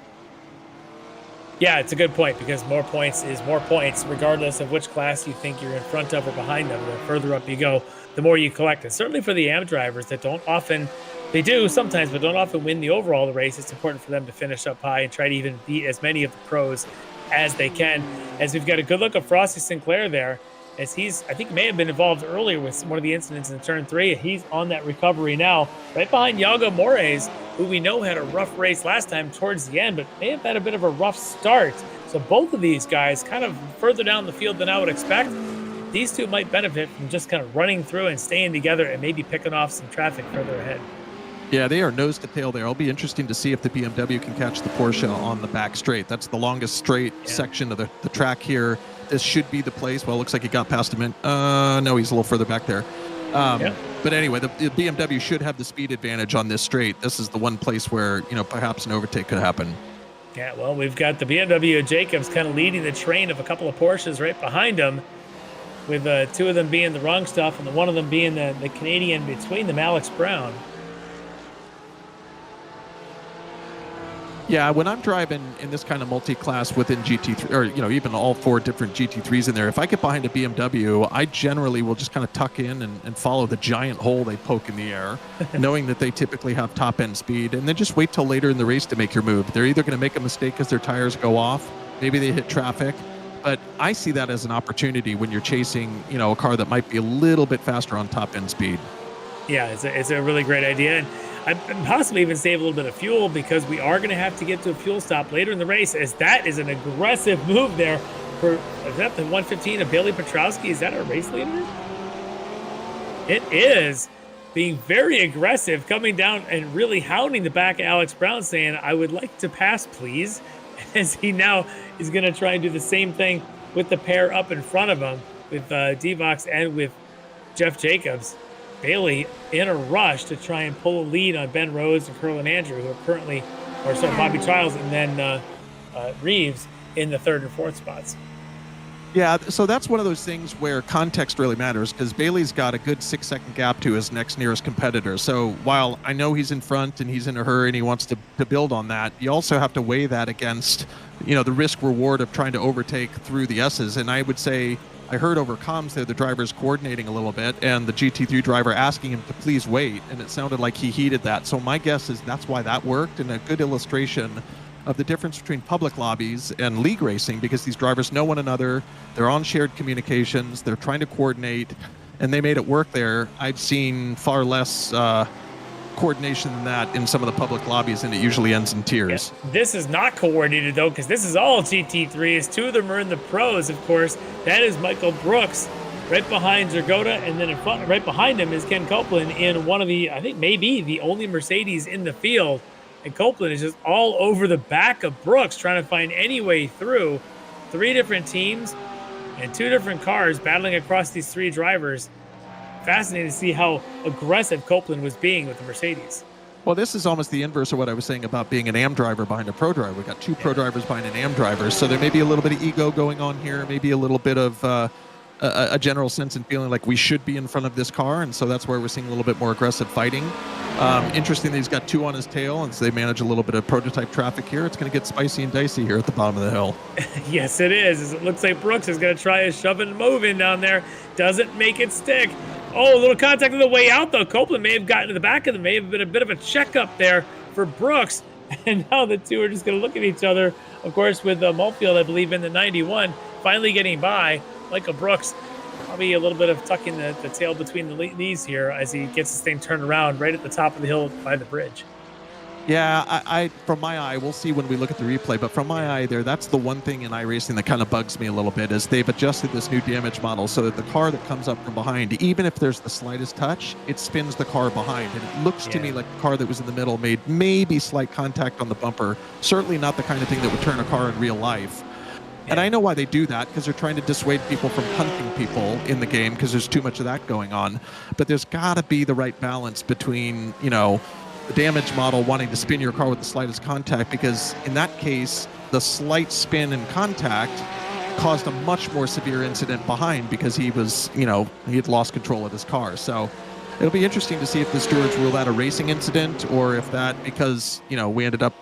Yeah, it's a good point because more points is more points, regardless of which class you think you're in front of or behind them. The further up you go, the more you collect. And certainly for the AM drivers that they do sometimes, but don't often win the overall of the race, it's important for them to finish up high and try to even beat as many of the pros as they can. As we've got a good look at Frosty Sinclair there, as I think may have been involved earlier with one of the incidents in turn 3. He's on that recovery now, right behind Yago Mores, who we know had a rough race last time towards the end, but may have had a bit of a rough start. So both of these guys kind of further down the field than I would expect. These two might benefit from just kind of running through and staying together and maybe picking off some traffic further ahead. Yeah, they are nose to tail there. It'll be interesting to see if the BMW can catch the Porsche on the back straight. That's the longest straight section of the track here. This should be the place. Well, it looks like he got past him. No, he's a little further back there. But anyway, the BMW should have the speed advantage on this straight. This is the one place where, perhaps an overtake could happen. Yeah, well, we've got the BMW Jacobs kind of leading the train of a couple of Porsches right behind him, with two of them being the wrong stuff and the one of them being the Canadian between them, Alex Brown. Yeah, when I'm driving in this kind of multi-class within GT3, or even all 4 different GT3s in there, if I get behind a BMW, I generally will just kind of tuck in and follow the giant hole they poke in the air, knowing that they typically have top-end speed, and then just wait till later in the race to make your move. They're either going to make a mistake as their tires go off, maybe they hit traffic, but I see that as an opportunity when you're chasing, a car that might be a little bit faster on top-end speed. Yeah, it's a really great idea. And possibly even save a little bit of fuel, because we are going to have to get to a fuel stop later in the race, as that is an aggressive move there for, is that the 115 of Bailey Petrowski? Is that our race leader? It is, being very aggressive, coming down and really hounding the back of Alex Brown, saying, I would like to pass, please, as he now is going to try and do the same thing with the pair up in front of him, with Devox and with Jeff Jacobs. Bailey in a rush to try and pull a lead on Ben Rhodes and Curlin Andrew, who are currently, Bobby Trials, and then Reeves in the 3rd and 4th spots. Yeah, so that's one of those things where context really matters, because Bailey's got a good 6-second gap to his next nearest competitor. So while I know he's in front and he's in a hurry and he wants to build on that, you also have to weigh that against, the risk reward of trying to overtake through the S's. And I would say, I heard over comms there the drivers coordinating a little bit, and the GT3 driver asking him to please wait, and it sounded like he heeded that. So my guess is that's why that worked, and a good illustration of the difference between public lobbies and league racing, because these drivers know one another, they're on shared communications, they're trying to coordinate, and they made it work there. I've seen far less coordination than that in some of the public lobbies, and it usually ends in tears. Yeah. This is not coordinated, though, because this is all GT3s. 2 of them are in the pros, of course. That is Michael Brooks right behind Dragotta, and then in front, right behind him is Ken Copeland in one of the, I think maybe the only Mercedes in the field. And Copeland is just all over the back of Brooks, trying to find any way through. 3 different teams and 2 different cars battling across these 3 drivers. Fascinating to see how aggressive Copeland was being with the Mercedes. Well, this is almost the inverse of what I was saying about being an AM driver behind a pro driver. We've got 2 pro drivers behind an AM driver, so there may be a little bit of ego going on here, maybe a little bit of a general sense and feeling like we should be in front of this car, and so that's where we're seeing a little bit more aggressive fighting. Interesting that he's got 2 on his tail, and so they manage a little bit of prototype traffic here. It's going to get spicy and dicey here at the bottom of the hill. Yes, it is. It looks like Brooks is going to try a shove and move in down there. Doesn't make it stick. Oh, a little contact on the way out, though. Copeland may have gotten to the back of them. May have been a bit of a checkup there for Brooks. And now the 2 are just going to look at each other. Of course, with Maltfield, I believe, in the 91, finally getting by. Michael Brooks, probably a little bit of tucking the tail between the knees here as he gets this thing turned around right at the top of the hill by the bridge. Yeah, I from my eye, we'll see when we look at the replay, but from my eye there, that's the one thing in iRacing that kind of bugs me a little bit, is they've adjusted this new damage model so that the car that comes up from behind, even if there's the slightest touch, it spins the car behind. And it looks to me like the car that was in the middle made maybe slight contact on the bumper, certainly not the kind of thing that would turn a car in real life. And I know why they do that, because they're trying to dissuade people from hunting people in the game, because there's too much of that going on. But there's got to be the right balance between, the damage model wanting to spin your car with the slightest contact, because in that case, the slight spin and contact caused a much more severe incident behind, because he was, he had lost control of his car. So it'll be interesting to see if the stewards rule that a racing incident, or if that, because, we ended up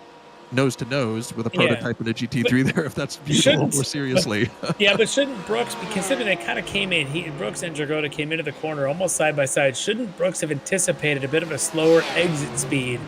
nose to nose with a prototype in a GT3 there, if that's viewed a little more seriously. But shouldn't Brooks, considering they kind of came in, Brooks and Dragotta came into the corner almost side by side, shouldn't Brooks have anticipated a bit of a slower exit speed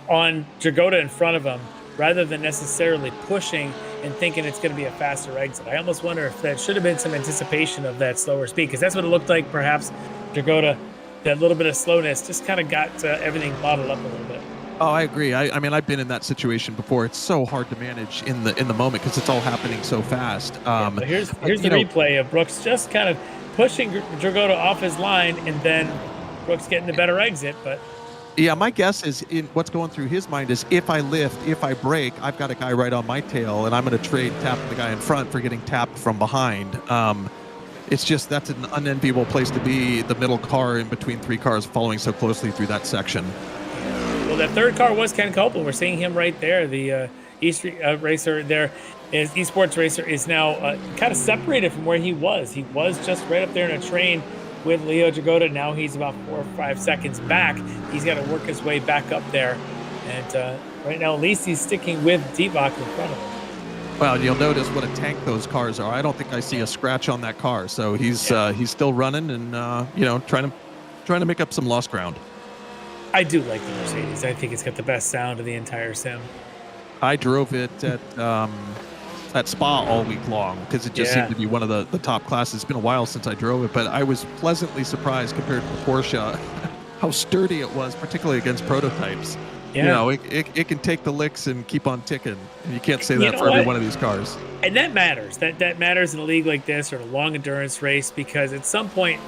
on Dragotta in front of him, rather than necessarily pushing and thinking it's going to be a faster exit? I almost wonder if that should have been some anticipation of that slower speed, because that's what it looked like. Perhaps Dragotta, that little bit of slowness just kind of got everything bottled up a little bit. Oh, I agree. I mean, I've been in that situation before. It's so hard to manage in the moment, because it's all happening so fast. But here's the replay of Brooks just kind of pushing Dragotta off his line, and then Brooks getting the better exit. But yeah, my guess is what's going through his mind is, if I lift, if I brake, I've got a guy right on my tail, and I'm going to trade tapping the guy in front for getting tapped from behind. It's just, that's an unenviable place to be, the middle car in between 3 cars following so closely through that section. Well, that 3rd car was Ken Copeland. We're seeing him right there. The racer there, is esports racer, is now kind of separated from where he was. He was just right up there in a train with Leo Dragotta. Now he's about 4 or 5 seconds back. He's got to work his way back up there. And Right now, at least he's sticking with Divock in front of him. Well, you'll notice what a tank those cars are. I don't think I see a scratch on that car, so he's still running and trying to make up some lost ground. I do like the Mercedes. I think it's got the best sound of the entire sim. I drove it at Spa all week long because it just seemed to be one of the top classes. It's been a while since I drove it, but I was pleasantly surprised compared to the Porsche how sturdy it was, particularly against prototypes. Yeah. It can take the licks and keep on ticking. And you can't say that for every one of these cars. And that matters. That matters in a league like this or a long endurance race, because at some point,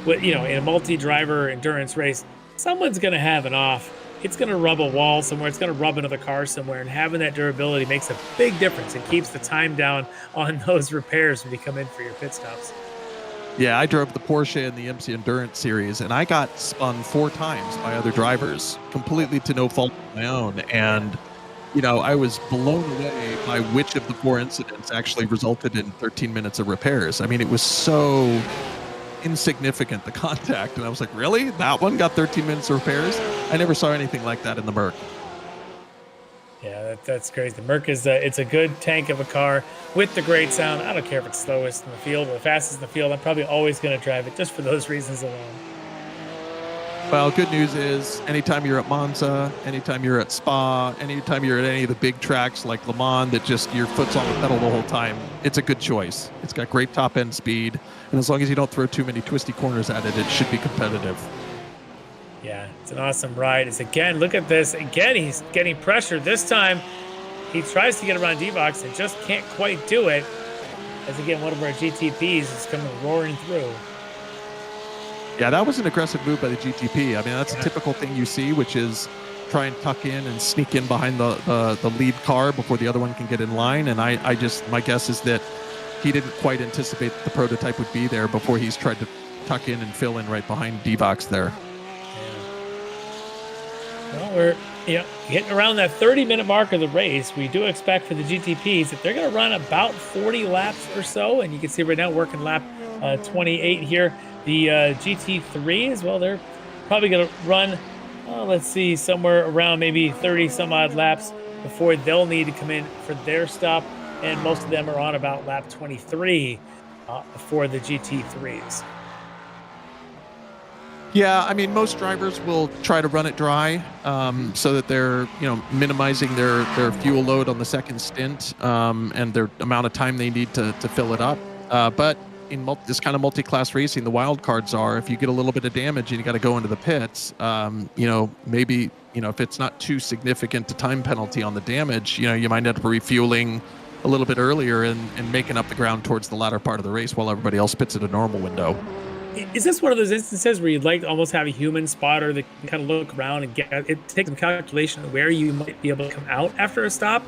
in a multi-driver endurance race, someone's going to have an off. It's going to rub a wall somewhere. It's going to rub another car somewhere. And having that durability makes a big difference. It keeps the time down on those repairs when you come in for your pit stops. Yeah, I drove the Porsche in the MC Endurance Series, and I got spun 4 times by other drivers, completely to no fault of my own. And, I was blown away by which of the 4 incidents actually resulted in 13 minutes of repairs. I mean, it was so insignificant, the contact. And I was like, really? That one got 13 minutes of repairs? I never saw anything like that in the Merc. Yeah, that's crazy. The Merc it's a good tank of a car with the great sound. I don't care if it's slowest in the field or the fastest in the field. I'm probably always going to drive it just for those reasons alone. Well, good news is anytime you're at Monza, anytime you're at Spa, anytime you're at any of the big tracks like Le Mans that just your foot's on the pedal the whole time, it's a good choice. It's got great top end speed, and as long as you don't throw too many twisty corners at it, it should be competitive. Yeah, it's an awesome ride. Look at this. Again, he's getting pressure. This time, he tries to get around Divock and just can't quite do it. As again, one of our GTPs is coming roaring through. Yeah, that was an aggressive move by the GTP. I mean, that's a typical thing you see, which is try and tuck in and sneak in behind the lead car before the other one can get in line. And my guess is that he didn't quite anticipate that the prototype would be there before he's tried to tuck in and fill in right behind Divock there. Well, we're getting around that 30-minute mark of the race. We do expect for the GTPs that they're going to run about 40 laps or so, and you can see right now working lap 28 here. The GT3 well, they're probably going to run, somewhere around maybe 30 some odd laps before they'll need to come in for their stop, and most of them are on about lap 23 for the GT3s. Yeah, I mean, most drivers will try to run it dry so that they're, minimizing their fuel load on the second stint and their amount of time they need to fill it up. But in this kind of multi-class racing, the wild cards are if you get a little bit of damage and you got to go into the pits, maybe, if it's not too significant a time penalty on the damage, you might end up refueling a little bit earlier and making up the ground towards the latter part of the race while everybody else pits at a normal window. Is this one of those instances where you'd like to almost have a human spotter that can kind of look around and take some calculation of where you might be able to come out after a stop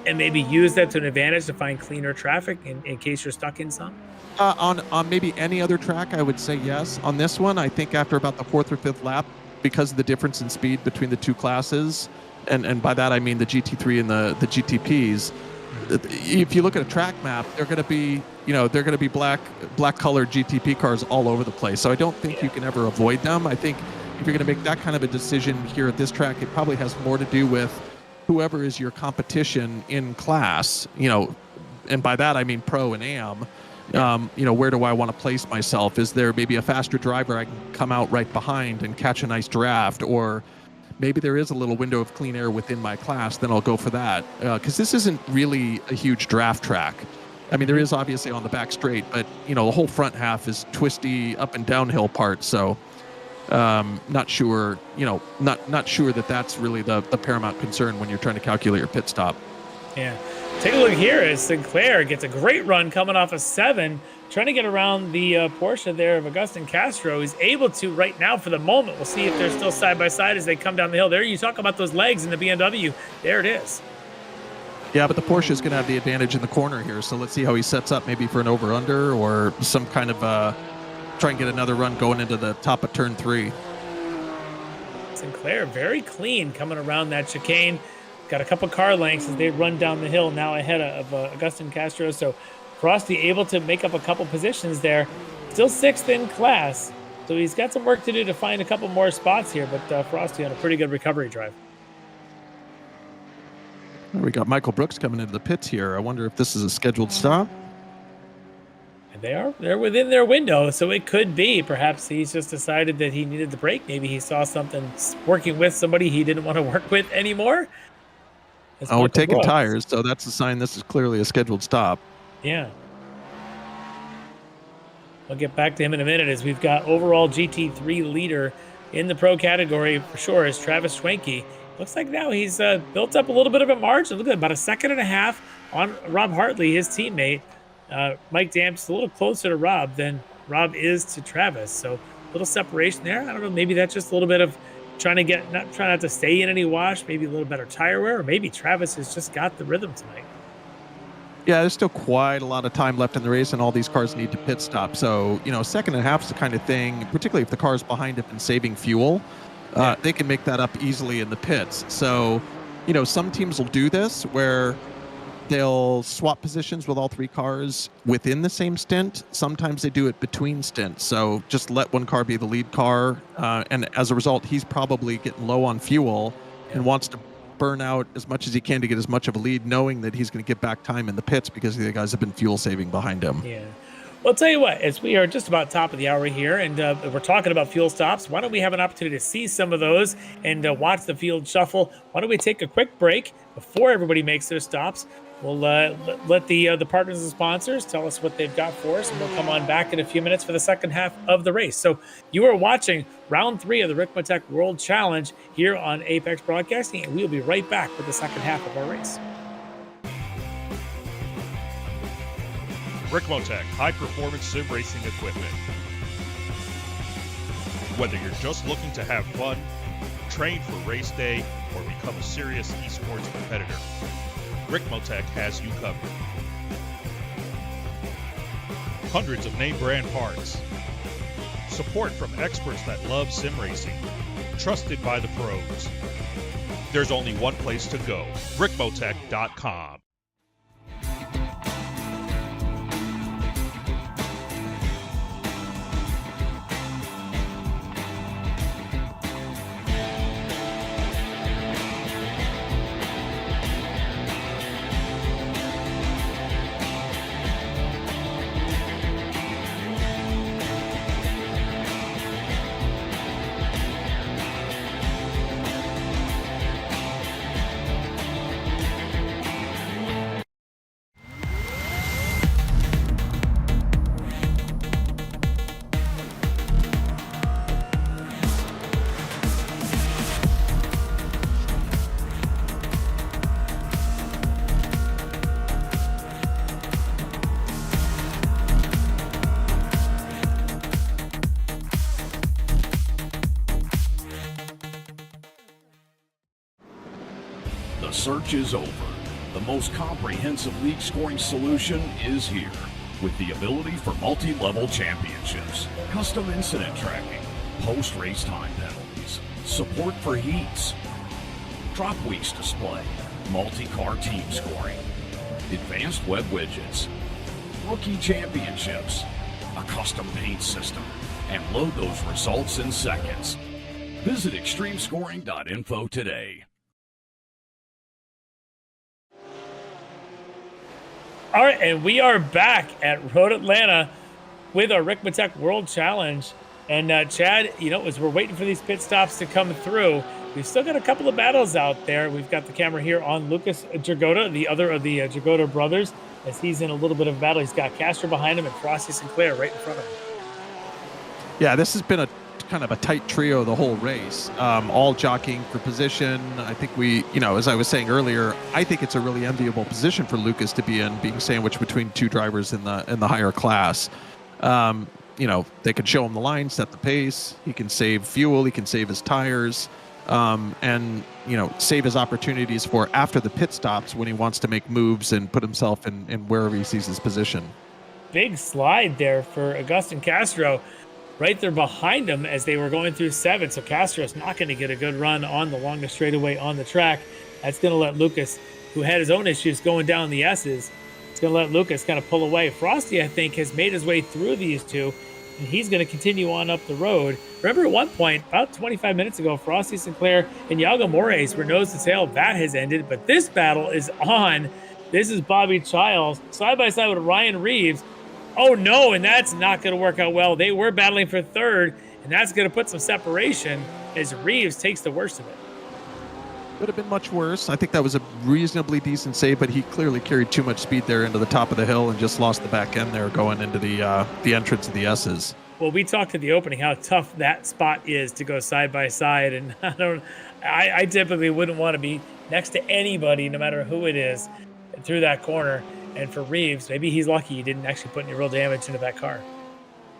and maybe use that to an advantage to find cleaner traffic in case you're stuck in some? On maybe any other track, I would say yes. On this one, I think after about the 4th or 5th lap, because of the difference in speed between the two classes, and by that I mean the GT3 and the GTPs, if you look at a track map, they're going to be black colored GTP cars all over the place. So I don't think you can ever avoid them. I think if you're going to make that kind of a decision here at this track, it probably has more to do with whoever is your competition in class, and by that I mean pro and am. Where do I want to place myself? Is there maybe a faster driver I can come out right behind and catch a nice draft, or maybe there is a little window of clean air within my class, then I'll go for that. Because this isn't really a huge draft track. I mean, there is obviously on the back straight, but, the whole front half is twisty up and downhill parts. So not sure that that's really the paramount concern when you're trying to calculate your pit stop. Yeah. Take a look here as Sinclair gets a great run coming off of 7, trying to get around the Porsche there of Agustin Castro. He's able to right now for the moment. We'll see if they're still side by side as they come down the hill. There you talk about those legs in the BMW. There it is. Yeah, but the Porsche is going to have the advantage in the corner here. So let's see how he sets up maybe for an over-under or some kind of try and get another run going into the top of turn 3. Sinclair very clean coming around that chicane. Got a couple car lengths as they run down the hill now ahead of Agustin Castro. So Frosty able to make up a couple positions there. Still 6th in class. So he's got some work to do to find a couple more spots here, but Frosty on a pretty good recovery drive. We got Michael Brooks coming into the pits here. I wonder if this is a scheduled stop. And they're within their window, so it could be. Perhaps he's just decided that he needed the break. Maybe he saw something working with somebody he didn't want to work with anymore. That's We're Michael taking Brooks. tires, so that's a sign this is clearly a scheduled stop. Yeah. I'll get back to him in a minute as we've got overall GT3 leader in the pro category for sure is Travis Schwenke. Looks like now he's built up a little bit of a margin. Look at about a second and a half on Rob Hartley, his teammate. Mike Damp's a little closer to Rob than Rob is to Travis. So a little separation there. I don't know. Maybe that's just a little bit of trying not to stay in any wash. Maybe a little better tire wear. Or maybe Travis has just got the rhythm tonight. Yeah, there's still quite a lot of time left in the race, and all these cars need to pit stop. So, second and a half is the kind of thing, particularly if the car's behind it and saving fuel, they can make that up easily in the pits. So, some teams will do this where they'll swap positions with all three cars within the same stint. Sometimes they do it between stints. So just let one car be the lead car. And as a result, he's probably getting low on fuel and wants to burn out as much as he can to get as much of a lead, knowing that he's going to get back time in the pits because the guys have been fuel saving behind him. Yeah. Well, I'll tell you what, as we are just about top of the hour here and we're talking about fuel stops, why don't we have an opportunity to see some of those and watch the field shuffle? Why don't we take a quick break before everybody makes their stops? We'll let the partners and sponsors tell us what they've got for us, and we'll come on back in a few minutes for the second half of the race. So you are watching round 3 of the Ricmotech World Challenge here on Apex Broadcasting, and we'll be right back with the second half of our race. Ricmotech high-performance sim racing equipment. Whether you're just looking to have fun, train for race day, or become a serious esports competitor, Ricmotech has you covered. Hundreds of name brand parts. Support from experts that love sim racing. Trusted by the pros. There's only one place to go, ricmotech.com. The search is over. The most comprehensive league scoring solution is here, with the ability for multi-level championships, custom incident tracking, post-race time penalties, support for heats, drop weeks display, multi-car team scoring, advanced web widgets, rookie championships, a custom paint system, and load those results in seconds. Visit extremescoring.info today. All right, and we are back at Road Atlanta with our Ricmotech World Challenge. And Chad, as we're waiting for these pit stops to come through, we've still got a couple of battles out there. We've got the camera here on Lucas Jagoda, the other of the Jagoda brothers, as he's in a little bit of a battle. He's got Castro behind him and Frosty Sinclair right in front of him. Yeah, this has been a kind of a tight trio the whole race, all jockeying for position. I think we, as I was saying earlier, I think it's a really enviable position for Lucas to be in, being sandwiched between two drivers in the higher class. They can show him the line, set the pace. He can save fuel. He can save his tires, and save his opportunities for after the pit stops when he wants to make moves and put himself in wherever he sees his position. Big slide there for Agustin Castro. Right there behind him as they were going through 7. So Castro's not going to get a good run on the longest straightaway on the track. That's going to let Lucas, who had his own issues going down the S's, it's going to let Lucas kind of pull away. Frosty, I think, has made his way through these two. and he's going to continue on up the road. Remember at one point, about 25 minutes ago, Frosty Sinclair and Yago Mores were nose to tail. That has ended, but this battle is on. This is Bobby Childs side by side with Ryan Reeves. Oh no, and that's not going to work out well. They were battling for third, and that's going to put some separation as Reeves takes the worst of it. Could have been much worse. I think that was a reasonably decent save, but he clearly carried too much speed there into the top of the hill and just lost the back end there going into the entrance of the S's. Well, we talked at the opening how tough that spot is to go side by side, and I typically wouldn't want to be next to anybody, no matter who it is, through that corner. And for Reeves, maybe he's lucky he didn't actually put any real damage into that car.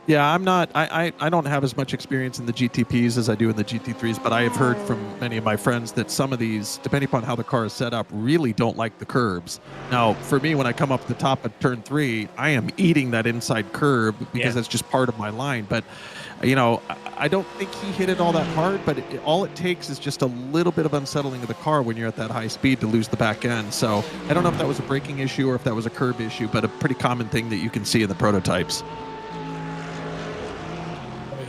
Yeah, I don't have as much experience in the GTPs as I do in the GT3s, but I have heard from many of my friends that some of these, depending upon how the car is set up, really don't like the curbs. Now, for me, when I come up the top of turn 3, I am eating that inside curb because that's just part of my line. But, you know, I don't think he hit it all that hard, but all it takes is just a little bit of unsettling of the car when you're at that high speed to lose the back end. So I don't know if that was a braking issue or if that was a curb issue, but a pretty common thing that you can see in the prototypes.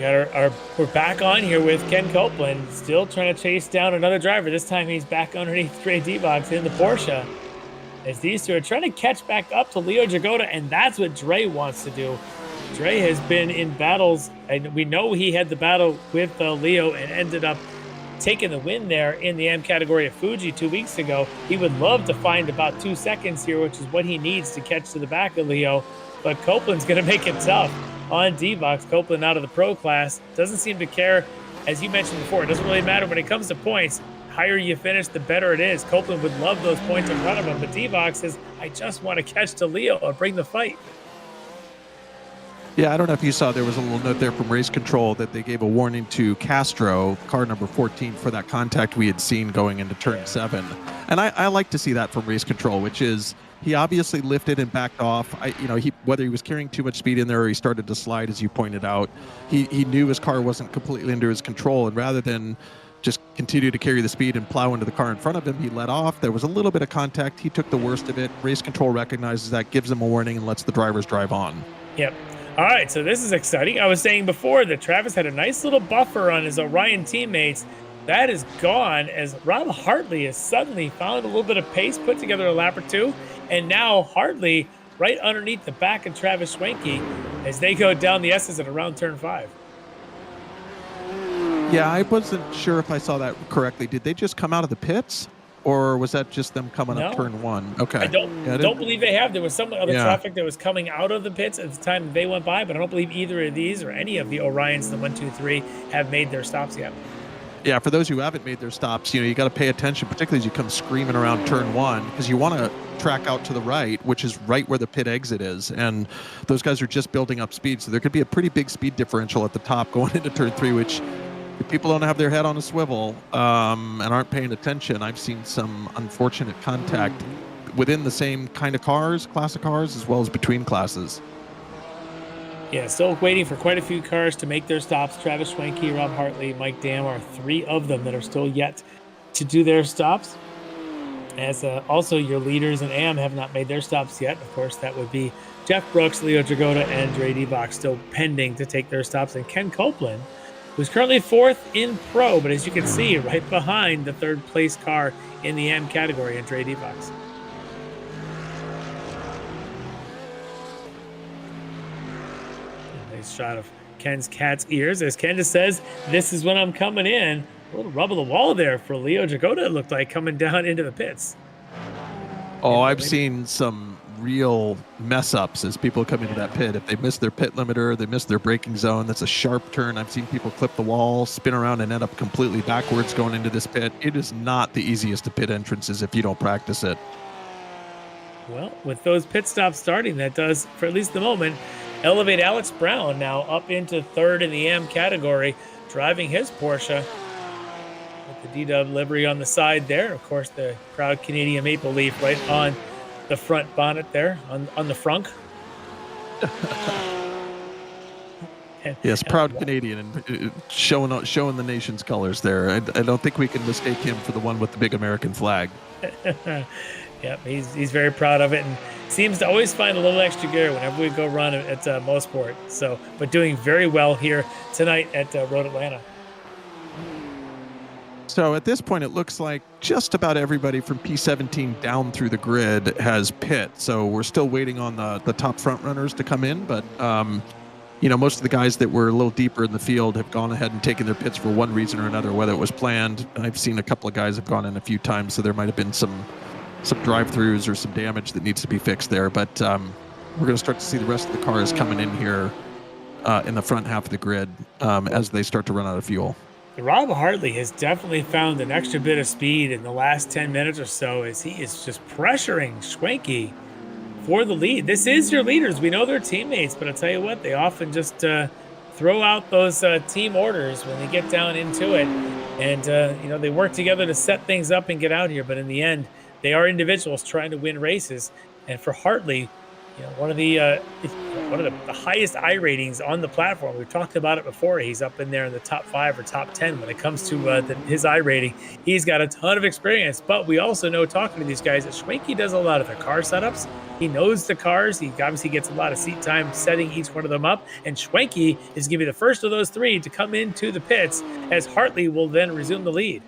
We're back on here with Ken Copeland, still trying to chase down another driver. This time he's back underneath Dre D-Box in the Porsche. As these two are trying to catch back up to Leo Jagoda, and that's what Dre wants to do. Dre has been in battles, and we know he had the battle with Leo and ended up taking the win there in the M category at Fuji 2 weeks ago. He would love to find about 2 seconds here, which is what he needs to catch to the back of Leo, but Copeland's going to make it tough on D-Box. Copeland out of the pro class, doesn't seem to care. As you mentioned before, it doesn't really matter when it comes to points. Higher you finish, the better it is. Copeland would love those points in front of him, but D-Box says, I just want to catch to Leo or bring the fight. Yeah, I don't know if you saw, there was a little note there from Race Control that they gave a warning to Castro, car number 14, for that contact we had seen going into turn 7. And I like to see that from Race Control, which is, he obviously lifted and backed off. Whether he was carrying too much speed in there or he started to slide, as you pointed out, he knew his car wasn't completely under his control, and rather than just continue to carry the speed and plow into the car in front of him, he let off. There was a little bit of contact. He took the worst of it. Race Control recognizes that, gives him a warning, and lets the drivers drive on. Yep. All right, so this is exciting. I was saying before that Travis had a nice little buffer on his Orion teammates. That is gone as Rob Hartley has suddenly found a little bit of pace, put together a lap or two, and now Hartley right underneath the back of Travis Schwenke as they go down the S's at around turn 5. Yeah, I wasn't sure if I saw that correctly. Did they just come out of the pits, or was that just them coming up turn 1? Okay. I don't believe they have. There was some other traffic that was coming out of the pits at the time they went by, but I don't believe either of these or any of the Orions, the 1, 2, 3, have made their stops yet. Yeah, for those who haven't made their stops, you got to pay attention, particularly as you come screaming around turn 1, because you want to track out to the right, which is right where the pit exit is, and those guys are just building up speed, so there could be a pretty big speed differential at the top going into turn 3, which if people don't have their head on a swivel and aren't paying attention, I've seen some unfortunate contact within the same kind of class of cars, as well as between classes. Yeah, still waiting for quite a few cars to make their stops. Travis Schwenke, Rob Hartley, Mike Dam are 3 of them that are still yet to do their stops. As also your leaders in AM have not made their stops yet. Of course, that would be Jeff Brooks, Leo Dragoda, and Dre D-Box still pending to take their stops. And Ken Copeland, who's currently 4th in pro, but as you can see, right behind the 3rd place car in the M category in Dre D-Box. Nice shot of Ken's cat's ears as Ken just says, this is when I'm coming in. A little rub of the wall there for Leo Jagoda, it looked like, coming down into the pits. Oh, I've seen some real mess ups as people come into that pit. If they miss their pit limiter, they miss their braking zone, that's a sharp turn. I've seen people clip the wall, spin around, and end up completely backwards going into this pit. It is not the easiest of pit entrances if you don't practice it. Well, with those pit stops starting, that does, for at least the moment, elevate Alex Brown now up into 3rd in the AM category, driving his Porsche with the D-Dub livery on the side there. Of course, the proud Canadian maple leaf right on the front bonnet there, on the frunk. Yes, proud Canadian, and showing the nation's colors there. I don't think we can mistake him for the one with the big American flag. Yep, he's very proud of it and seems to always find a little extra gear whenever we go run at Mosport. So, but doing very well here tonight at Road Atlanta. So at this point, it looks like just about everybody from P17 down through the grid has pit. So we're still waiting on the top front runners to come in, but most of the guys that were a little deeper in the field have gone ahead and taken their pits for one reason or another, whether it was planned. I've seen a couple of guys have gone in a few times, so there might have been some drive-throughs or some damage that needs to be fixed there. But we're going to start to see the rest of the cars coming in here in the front half of the grid as they start to run out of fuel. Rob Hartley has definitely found an extra bit of speed in the last 10 minutes or so as he is just pressuring Schwenke for the lead. This is your leaders. We know they're teammates, but I'll tell you what, they often just throw out those team orders when they get down into it. And, they work together to set things up and get out here. But in the end, they are individuals trying to win races. And for Hartley, one of the highest I ratings on the platform. We've talked about it before. He's up in there in the top 5 or top 10 when it comes to his I rating. He's got a ton of experience, but we also know, talking to these guys, that Schwenke does a lot of the car setups. He knows the cars. He obviously gets a lot of seat time setting each one of them up. And Schwenke is going to be the first of those 3 to come into the pits, as Hartley will then resume the lead.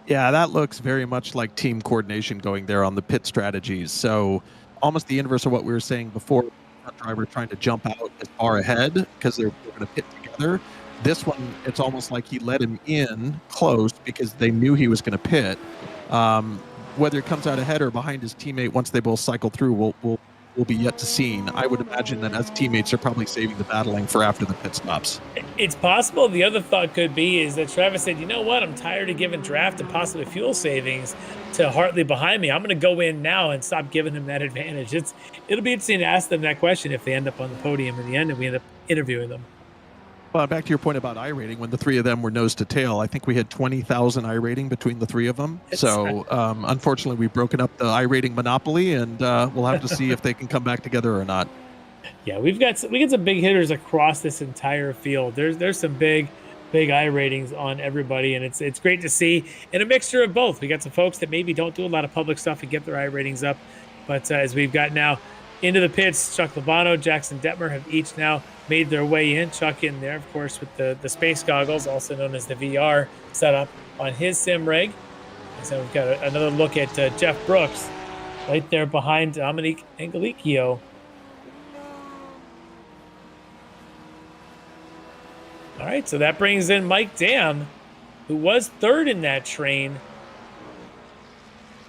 Yeah, that looks very much like team coordination going there on the pit strategies. So almost the inverse of what we were saying before, front driver trying to jump out as far ahead because they're going to pit together. This one, it's almost like he let him in close because they knew he was going to pit. Whether it comes out ahead or behind his teammate once they both cycle through will be yet to seen. I would imagine that as teammates are probably saving the battling for after the pit stops. It's possible. The other thought could be is that Travis said, you know what, I'm tired of giving draft and possibly fuel savings to Hartley behind me. I'm going to go in now and stop giving him that advantage. It'll be interesting to ask them that question if they end up on the podium in the end and we end up interviewing them. Well, back to your point about I rating, when the 3 of them were nose to tail, I think we had 20,000 I rating between the 3 of them. So unfortunately, we've broken up the I rating monopoly, and we'll have to see if they can come back together or not. Yeah, we get some big hitters across this entire field. There's some big I ratings on everybody, and it's great to see, and a mixture of both. We got some folks that maybe don't do a lot of public stuff and get their I ratings up, but as we've got now into the pits, Chuck Labano, Jackson Detmer have each now made their way in. Chuck in there, of course, with the space goggles, also known as the VR setup on his sim rig. And so we've got another look at Jeff Brooks right there behind Dominique Angelicchio. All right, so that brings in Mike Dam, who was 3rd in that train.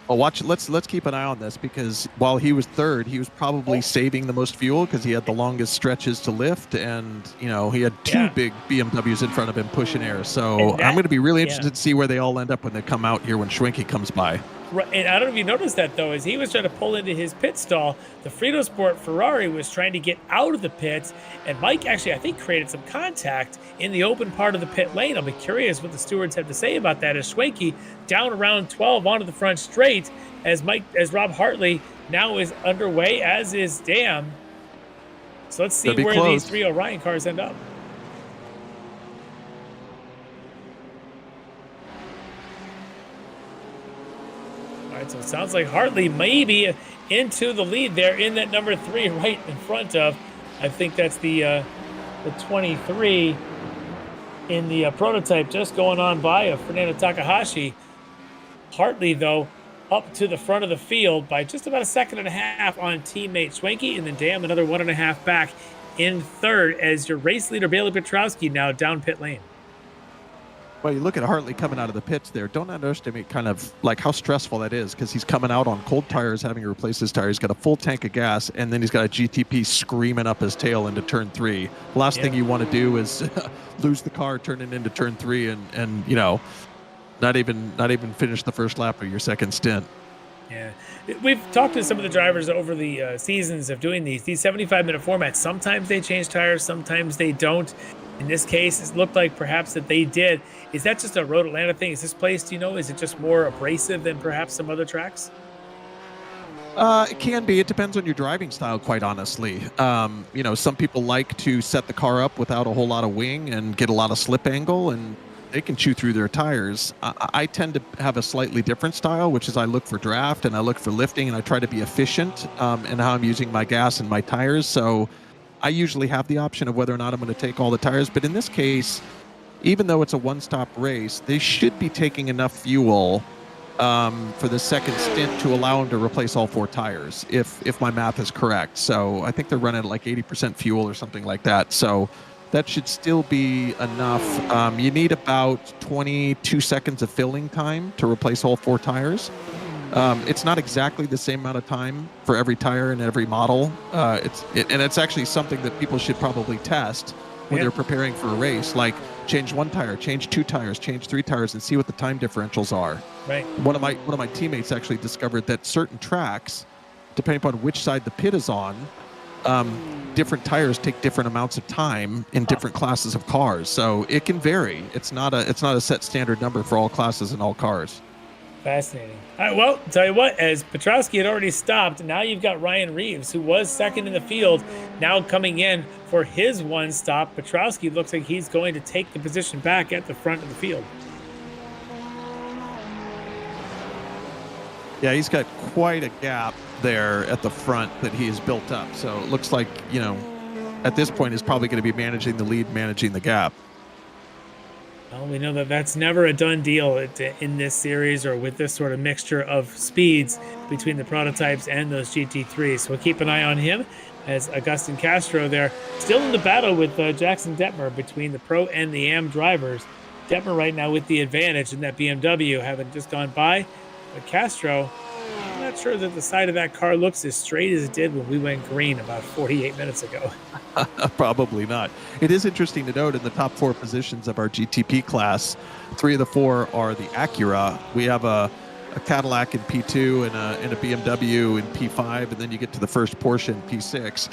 Well, let's keep an eye on this, because while he was 3rd, he was probably saving the most fuel because he had the longest stretches to lift, and he had 2 big BMWs in front of him pushing air. So I'm going to be really interested to see where they all end up when they come out here when Schwenke comes by. Right, and I don't know if you noticed that, though, as he was trying to pull into his pit stall, the Frito Sport Ferrari was trying to get out of the pits, and Mike actually, I think, created some contact in the open part of the pit lane. I'll be curious what the stewards have to say about that, as Schwenke down around 12 onto the front straight, as Rob Hartley now is underway, as is Dam. So let's see where these 3 Orion cars end up. So it sounds like Hartley may be into the lead there in that number 3 right in front of, I think that's the 23 in the prototype, just going on by of Fernando Takahashi. Hartley, though, up to the front of the field by just about 1.5 seconds on teammate Schwenke, and then Dam another 1.5 back in 3rd as your race leader Bailey Petrowski now down pit lane. Well, you look at Hartley coming out of the pits there. Don't underestimate kind of like how stressful that is, because he's coming out on cold tires, having to replace his tire. He's got a full tank of gas, and then he's got a GTP screaming up his tail into turn 3. Last thing you want to do is lose the car turning into turn 3 and not even finish the first lap of your second stint. Yeah, we've talked to some of the drivers over the seasons of doing these 75-minute formats. Sometimes they change tires, sometimes they don't. In this case, it looked like perhaps that they did. Is that just a Road Atlanta thing? Is this place, is it just more abrasive than perhaps some other tracks? It can be. It depends on your driving style, quite honestly. Some people like to set the car up without a whole lot of wing and get a lot of slip angle, and they can chew through their tires. I tend to have a slightly different style, which is I look for draft and I look for lifting, and I try to be efficient in how I'm using my gas and my tires. So I usually have the option of whether or not I'm going to take all the tires. But in this case, even though it's a one-stop race, they should be taking enough fuel for the second stint to allow them to replace all 4 tires, if my math is correct. So I think they're running at like 80% fuel or something like that. So that should still be enough. You need about 22 seconds of filling time to replace all 4 tires. It's not exactly the same amount of time for every tire and every model. And it's actually something that people should probably test when they're preparing for a race. Like, change 1 tire, change 2 tires, change 3 tires, and see what the time differentials are. Right. One of my teammates actually discovered that certain tracks, depending upon which side the pit is on, different tires take different amounts of time in different classes of cars. So it can vary. It's not a set standard number for all classes and all cars. Fascinating. All right, well, tell you what, as Petrowski had already stopped, now you've got Ryan Reeves, who was second in the field, now coming in for his one stop. Petrowski looks like he's going to take the position back at the front of the field. Yeah, he's got quite a gap there at the front that he has built up. So it looks like, at this point, he's probably going to be managing the lead, managing the gap. Well, we know that that's never a done deal in this series or with this sort of mixture of speeds between the prototypes and those GT3s. So we'll keep an eye on him as Agustin Castro there still in the battle with Jackson Detmer between the Pro and the AM drivers. Detmer right now with the advantage in that BMW, having just gone by. But Castro, I'm not sure that the side of that car looks as straight as it did when we went green about 48 minutes ago. Probably not. It is interesting to note in the top 4 positions of our GTP class, 3 of the 4 are the Acura. We have a Cadillac in P2 and a BMW in P5, and then you get to the first Porsche in P6.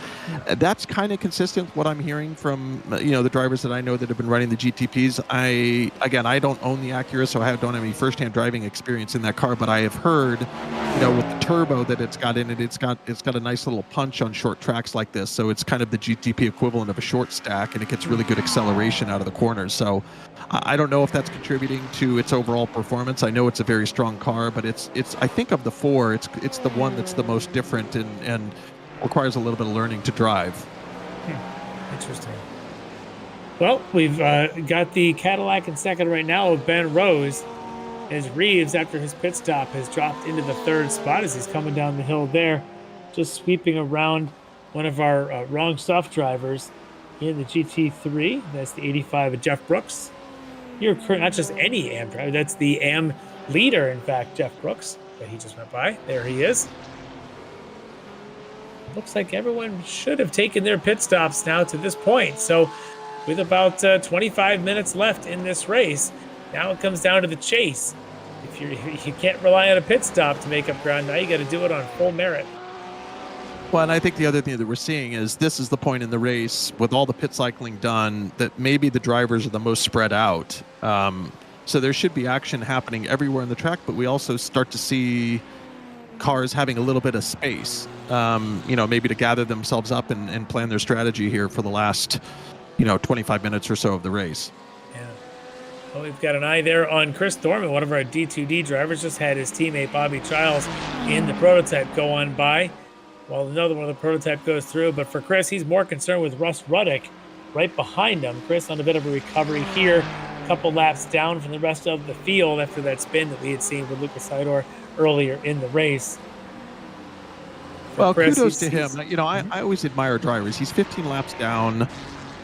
That's kind of consistent with what I'm hearing from the drivers that I know that have been running the GTPs. I don't own the Acura, so I don't have any firsthand driving experience in that car, but I have heard, with the turbo that it's got in it, it's got a nice little punch on short tracks like this. So it's kind of the GTP equivalent of a short stack, and it gets really good acceleration out of the corners. So I don't know if that's contributing to its overall performance. I know it's a very strong car, but it's I think of the 4, it's the one that's the most different and requires a little bit of learning to drive. Interesting. Well, we've got the Cadillac in second right now of Ben Rose, as Reeves, after his pit stop, has dropped into the 3rd spot as he's coming down the hill there, just sweeping around one of our wrong stuff drivers in the GT3. That's the 85 of Jeff Brooks. You're not just any AM driver, that's the AM leader, in fact, Jeff Brooks, that he just went by. There he is. Looks like everyone should have taken their pit stops now to this point. So with about 25 minutes left in this race, now it comes down to the chase. If you can't rely on a pit stop to make up ground, now you got to do it on full merit. Well, and I think the other thing that we're seeing is this is the point in the race with all the pit cycling done that maybe the drivers are the most spread out. So there should be action happening everywhere on the track, but we also start to see cars having a little bit of space, maybe to gather themselves up and plan their strategy here for the last, 25 minutes or so of the race. Yeah. Well, we've got an eye there on Chris Thorman, one of our D2D drivers, just had his teammate Bobby Childs in the prototype go on by, while another one of the prototype goes through. But for Chris, he's more concerned with Russ Ruddick right behind him. Chris on a bit of a recovery here, a couple laps down from the rest of the field after that spin that we had seen with Lucas Sidor earlier in the race. Well, Chris, kudos to him. I always admire drivers. He's 15 laps down.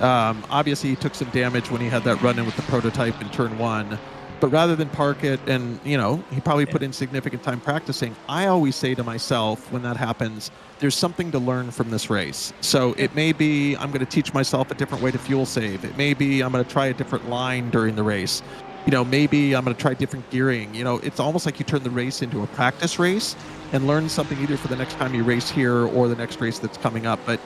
Obviously, he took some damage when he had that run-in with the prototype in turn 1. But rather than park it and, he probably put in significant time practicing, I always say to myself when that happens, there's something to learn from this race. So it may be I'm going to teach myself a different way to fuel save. It may be I'm going to try a different line during the race. Maybe I'm going to try different gearing. It's almost like you turn the race into a practice race and learn something either for the next time you race here or the next race that's coming up. But,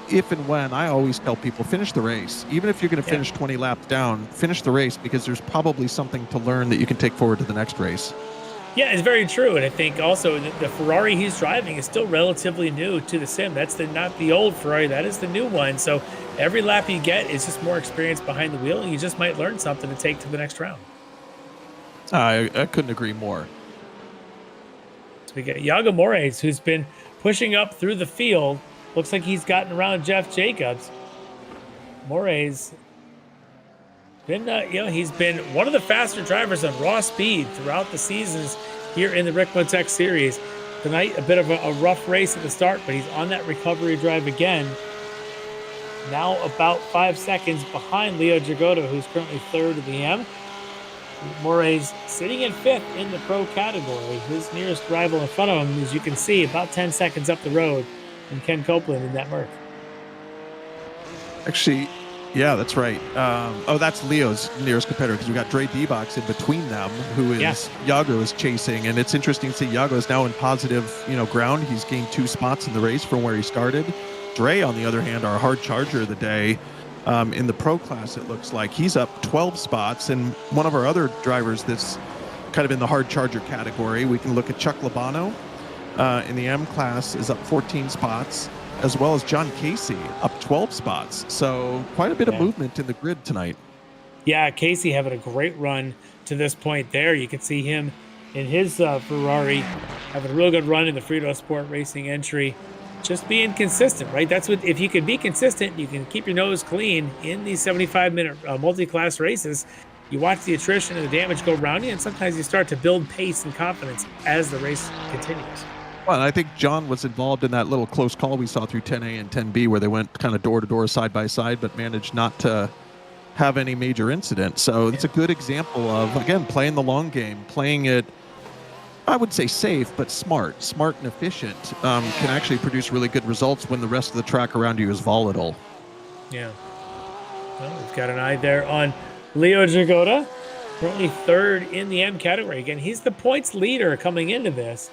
if and when, I always tell people, finish the race. Even if you're going to finish 20 laps down, finish the race, because there's probably something to learn that you can take forward to the next race. Yeah, it's very true. And I think also the Ferrari he's driving is still relatively new to the sim. That's not the old Ferrari. That is the new one. So every lap you get is just more experience behind the wheel, and you just might learn something to take to the next round. I couldn't agree more. So we got Yago Mores, who's been pushing up through the field. Looks like he's gotten around Jeff Jacobs. Mores he's been one of the faster drivers on raw speed throughout the seasons here in the Ricmotech series. Tonight, a bit of a rough race at the start, but he's on that recovery drive again. Now about 5 seconds behind Leo Jagoda, who's currently third in the M. Mores sitting in fifth in the pro category. His nearest rival in front of him, as you can see, about 10 seconds up the road, and Ken Copeland in that Merc. Actually, yeah, that's right. That's Leo's nearest competitor, because we got Dre D-Box in between them, who is Yago is chasing. And it's interesting to see Yago is now in positive, ground. He's gained 2 spots in the race from where he started. Dre, on the other hand, our hard charger of the day, in the pro class, it looks like he's up 12 spots. And one of our other drivers that's kind of in the hard charger category, we can look at Chuck Labano in the M class, is up 14 spots, as well as John Casey up 12 spots. So quite a bit of movement in the grid tonight. Yeah, Casey having a great run to this point there. You can see him in his Ferrari having a real good run in the Frito Sport Racing entry. Just being consistent, right? That's what, if you can be consistent, you can keep your nose clean in these 75-minute multi-class races. You watch the attrition and the damage go around you, and sometimes you start to build pace and confidence as the race continues. Well, I think John was involved in that little close call we saw through 10A and 10B, where they went kind of door to door, side by side, but managed not to have any major incident. So it's a good example of, again, playing the long game, playing it, I would say safe, but smart and efficient, can actually produce really good results when the rest of the track around you is volatile. Yeah. Well, we've got an eye there on Leo Jagoda, currently third in the M category. Again, he's the points leader coming into this.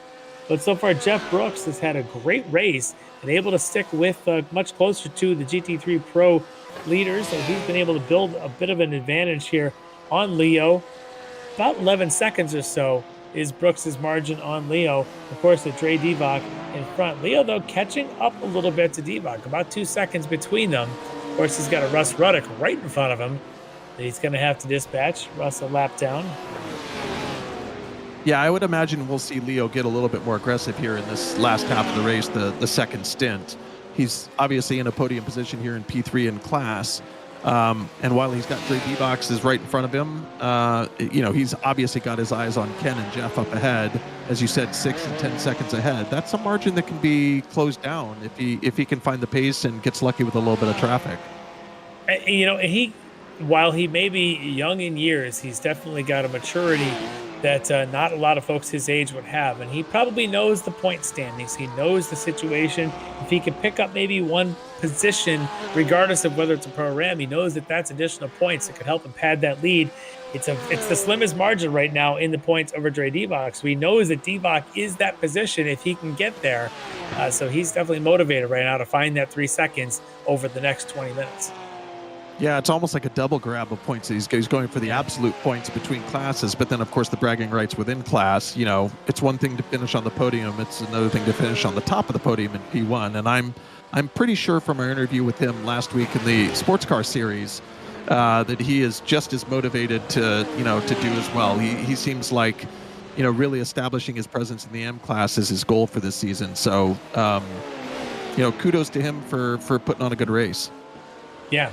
But so far, Jeff Brooks has had a great race and able to stick with much closer to the GT3 Pro leaders. So he's been able to build a bit of an advantage here on Leo. About 11 seconds or so is Brooks's margin on Leo. Of course, the Dre Divock in front. Leo, though, catching up a little bit to Divock, about 2 seconds between them. Of course, he's got a Russ Ruddock right in front of him that he's going to have to dispatch. Russ a lap down. Yeah, I would imagine we'll see Leo get a little bit more aggressive here in this last half of the race, the second stint. He's obviously in a podium position here in P3 in class. And while he's got Dre D-Boxes right in front of him, he's obviously got his eyes on Ken and Jeff up ahead. As you said, 6 and 10 seconds ahead. That's a margin that can be closed down if he can find the pace and gets lucky with a little bit of traffic. While he may be young in years, he's definitely got a maturity that not a lot of folks his age would have. And he probably knows the point standings. He knows the situation. If he can pick up maybe one position, regardless of whether it's a pro or ram, he knows that that's additional points that could help him pad that lead. It's the slimmest margin right now in the points over Dre Divock. So he knows that Divock is that position if he can get there. So he's definitely motivated right now to find that 3 seconds over the next 20 minutes. Yeah, it's almost like a double grab of points. He's going for the absolute points between classes, but then, of course, the bragging rights within class. It's one thing to finish on the podium. It's another thing to finish on the top of the podium in P1. And I'm pretty sure from our interview with him last week in the sports car series that he is just as motivated to do as well. He seems like, really establishing his presence in the M class is his goal for this season. So, kudos to him for putting on a good race. Yeah.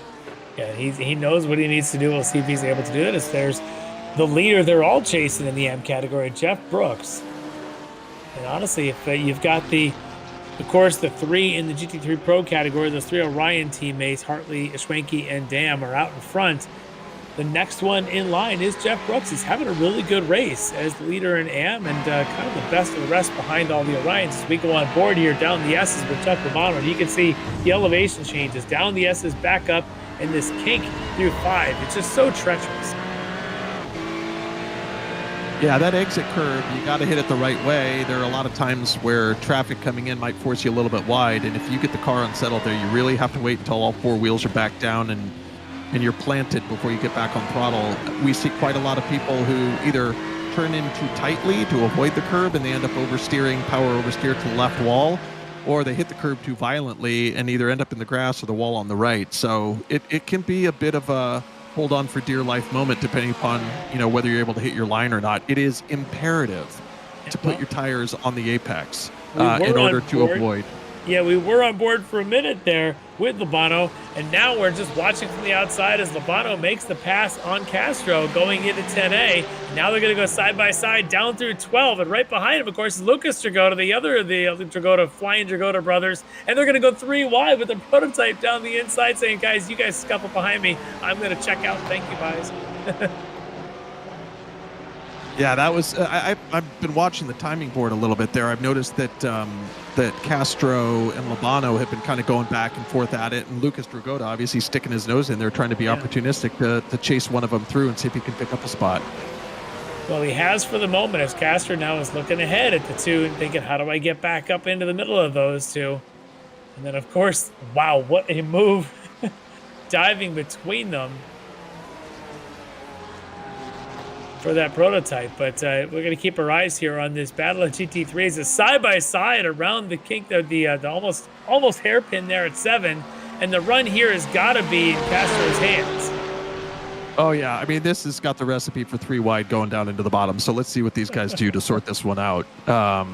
Yeah, he knows what he needs to do. We'll see if he's able to do it. As there's the leader they're all chasing in the M category, Jeff Brooks. And honestly, if you've got the 3 in the GT3 Pro category, those 3 Orion teammates, Hartley, Schwenke, and Dam are out in front. The next one in line is Jeff Brooks. He's having a really good race as the leader in AM and kind of the best of the rest behind all the Orions. As we go on board here, down the S's with Chuck Romano, and you can see the elevation changes. Down the S's, back up, and this kink through 5. It's just so treacherous. Yeah, that exit curve, you got to hit it the right way. There are a lot of times where traffic coming in might force you a little bit wide, and if you get the car unsettled there, you really have to wait until all 4 wheels are back down and you're planted before you get back on throttle. We see quite a lot of people who either turn in too tightly to avoid the curb and they end up oversteering, power oversteer to the left wall, or they hit the curb too violently and either end up in the grass or the wall on the right. So it can be a bit of a hold on for dear life moment depending upon, whether you're able to hit your line or not. It is imperative to put your tires on the apex in order to avoid. Yeah, we were on board for a minute there with Lobano, and now we're just watching from the outside as Lobano makes the pass on Castro going into 10A. Now they're going to go side by side down through 12, and right behind him, of course, is Lucas Dragotta, the other of the Dragotta, Flying Dragotta brothers, and they're going to go 3 wide with the prototype down the inside saying, guys, you guys scuffle behind me. I'm going to check out. Thank you, guys. Yeah, that was. I've been watching the timing board a little bit there. I've noticed that that Castro and Lobano have been kind of going back and forth at it, and Lucas Dragotta obviously sticking his nose in there, trying to be opportunistic to chase one of them through and see if he can pick up a spot. Well, he has for the moment, as Castro now is looking ahead at the 2 and thinking, how do I get back up into the middle of those 2? And then, of course, wow, what a move, diving between them for that prototype. But we're going to keep our eyes here on this battle of GT3s. It's side by side around the kink of the almost hairpin there at 7, and the run here has got to be in Castro's hands. Oh yeah, I mean this has got the recipe for 3 wide going down into the bottom. So let's see what these guys do to sort this one out. Well,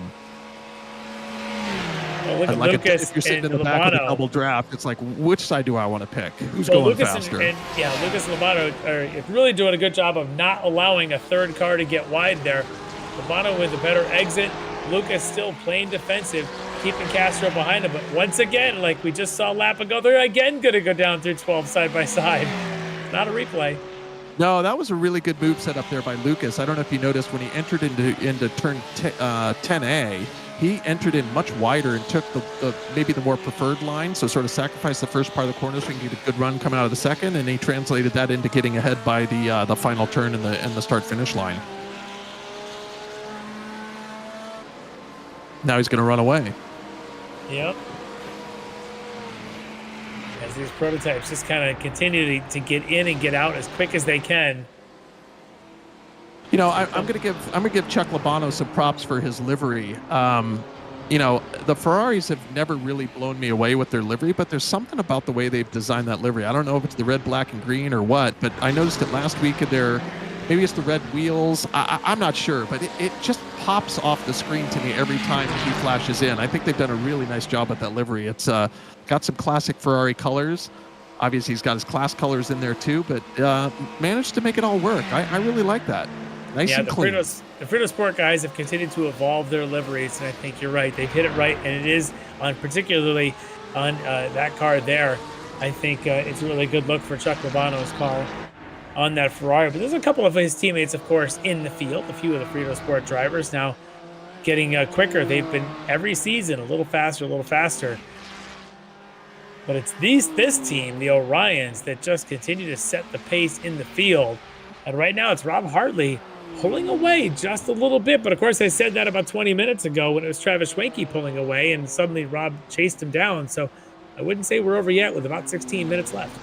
look at like Lucas if you're sitting in the and back of a Lobano. double draft, it's like, which side do I want to pick? Who's going Lucas faster? Lucas and Lobano are really doing a good job of not allowing a third car to get wide there. Lobano with a better exit. Lucas still playing defensive, keeping Castro behind him. But once again, like we just saw a lap ago, they're again going to go down through 12 side by side. Not a replay. No, that was a really good move set up there by Lucas. I don't know if you noticed when he entered into turn 10A, he entered in much wider and took the maybe the more preferred line, so sort of sacrificed the first part of the corner so he can get a good run coming out of the second, and he translated that into getting ahead by the final turn and the start-finish line. Now he's going to run away. Yep. As these prototypes just kind of continue to get in and get out as quick as they can. I'm gonna give Chuck Lobano some props for his livery. The Ferraris have never really blown me away with their livery, but there's something about the way they've designed that livery. I don't know if it's the red, black, and green or what, but I noticed it last week maybe it's the red wheels. I'm not sure, but it just pops off the screen to me every time he flashes in. I think they've done a really nice job with that livery. It's got some classic Ferrari colors. Obviously, he's got his class colors in there too, but managed to make it all work. I really like that. Nice and clean. The Frito Sport guys have continued to evolve their liveries, and I think you're right. They've hit it right, and it is particularly on that car there. I think it's a really good look for Chuck Lobano's car on that Ferrari. But there's a couple of his teammates, of course, in the field. A few of the Frito Sport drivers now getting quicker. They've been every season a little faster. But it's this team, the Orions, that just continue to set the pace in the field. And right now it's Rob Hartley pulling away just a little bit. But of course, I said that about 20 minutes ago when it was Travis Schwenke pulling away, and suddenly Rob chased him down. So I wouldn't say we're over yet with about 16 minutes left.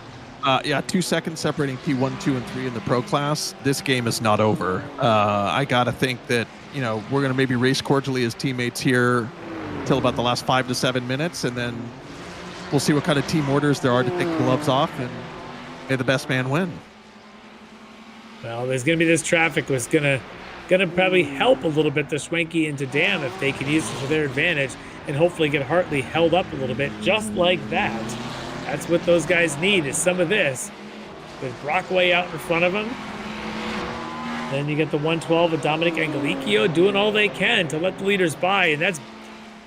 2 seconds separating P1, 2, and 3 in the pro class. This game is not over. I got to think that, we're going to maybe race cordially as teammates here until about the last 5 to 7 minutes, and then we'll see what kind of team orders there are to take gloves off, and may the best man win. Well, there's going to be this traffic was going to probably help a little bit the Schwenke into Dam if they can use it to their advantage and hopefully get Hartley held up a little bit just like that. That's what those guys need, is some of this. With Brockway out in front of him. Then you get the 112 of Dominic Angelicchio doing all they can to let the leaders by, and that's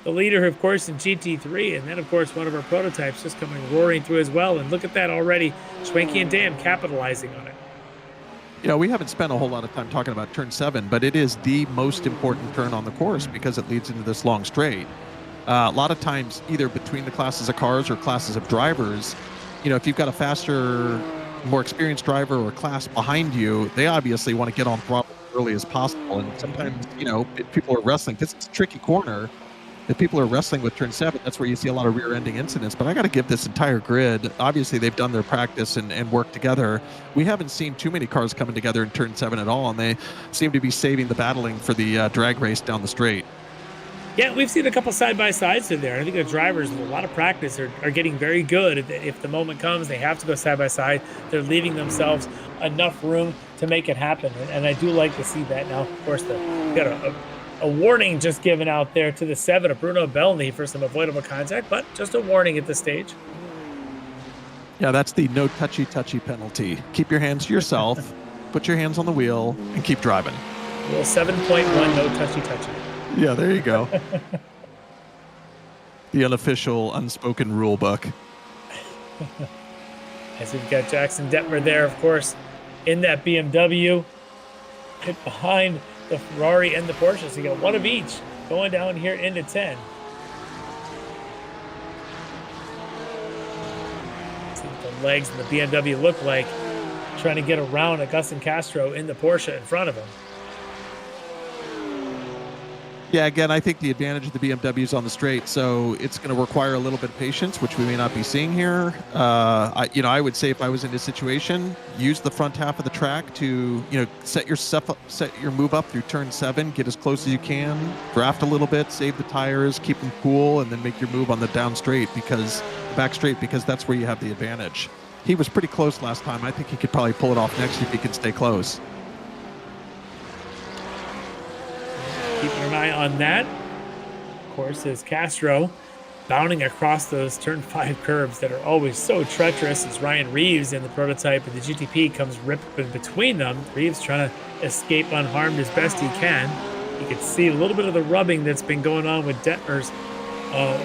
the leader, of course, in GT3, and then, of course, one of our prototypes just coming roaring through as well. And look at that already, Schwenke and Dam capitalizing on it. We haven't spent a whole lot of time talking about turn 7, but it is the most important turn on the course because it leads into this long straight. A lot of times, either between the classes of cars or classes of drivers, if you've got a faster, more experienced driver or class behind you, they obviously want to get on throttle as early as possible. And sometimes, people are wrestling because it's a tricky corner. if people are wrestling with turn 7, that's where you see a lot of rear-ending incidents. But I got to give this entire grid, obviously they've done their practice and worked together. We haven't seen too many cars coming together in turn 7 at all, and they seem to be saving the battling for the drag race down the straight. Yeah, we've seen a couple side-by-sides in there. I think the drivers with a lot of practice are getting very good. If the moment comes, they have to go side-by-side. They're leaving themselves enough room to make it happen. And I do like to see that. Now, of course, we got a warning just given out there to the 7 of Bruno Bellny for some avoidable contact, but just a warning at this stage. Yeah, that's the no touchy penalty. Keep your hands to yourself, put your hands on the wheel, and keep driving. Rule 7.1, no touchy. Yeah, there you go. The unofficial, unspoken rule book. As we've got Jackson Detmer there, of course, in that BMW, right behind the Ferrari and the Porsche. So you got one of each going down here into 10. See what the legs and the BMW look like, trying to get around Augustin Castro in the Porsche in front of him. Yeah, again, I think the advantage of the BMW is on the straight, so it's going to require a little bit of patience, which we may not be seeing here. I would say if I was in this situation, use the front half of the track to, set your move up through turn 7, get as close as you can, draft a little bit, save the tires, keep them cool, and then make your move on the back straight, because that's where you have the advantage. He was pretty close last time. I think he could probably pull it off next if he can stay close. Keeping an eye on that, of course, is Castro bounding across those turn 5 curves that are always so treacherous as Ryan Reeves in the prototype and the GTP comes ripping between them. Reeves trying to escape unharmed as best he can. You can see a little bit of the rubbing that's been going on with Detmer's,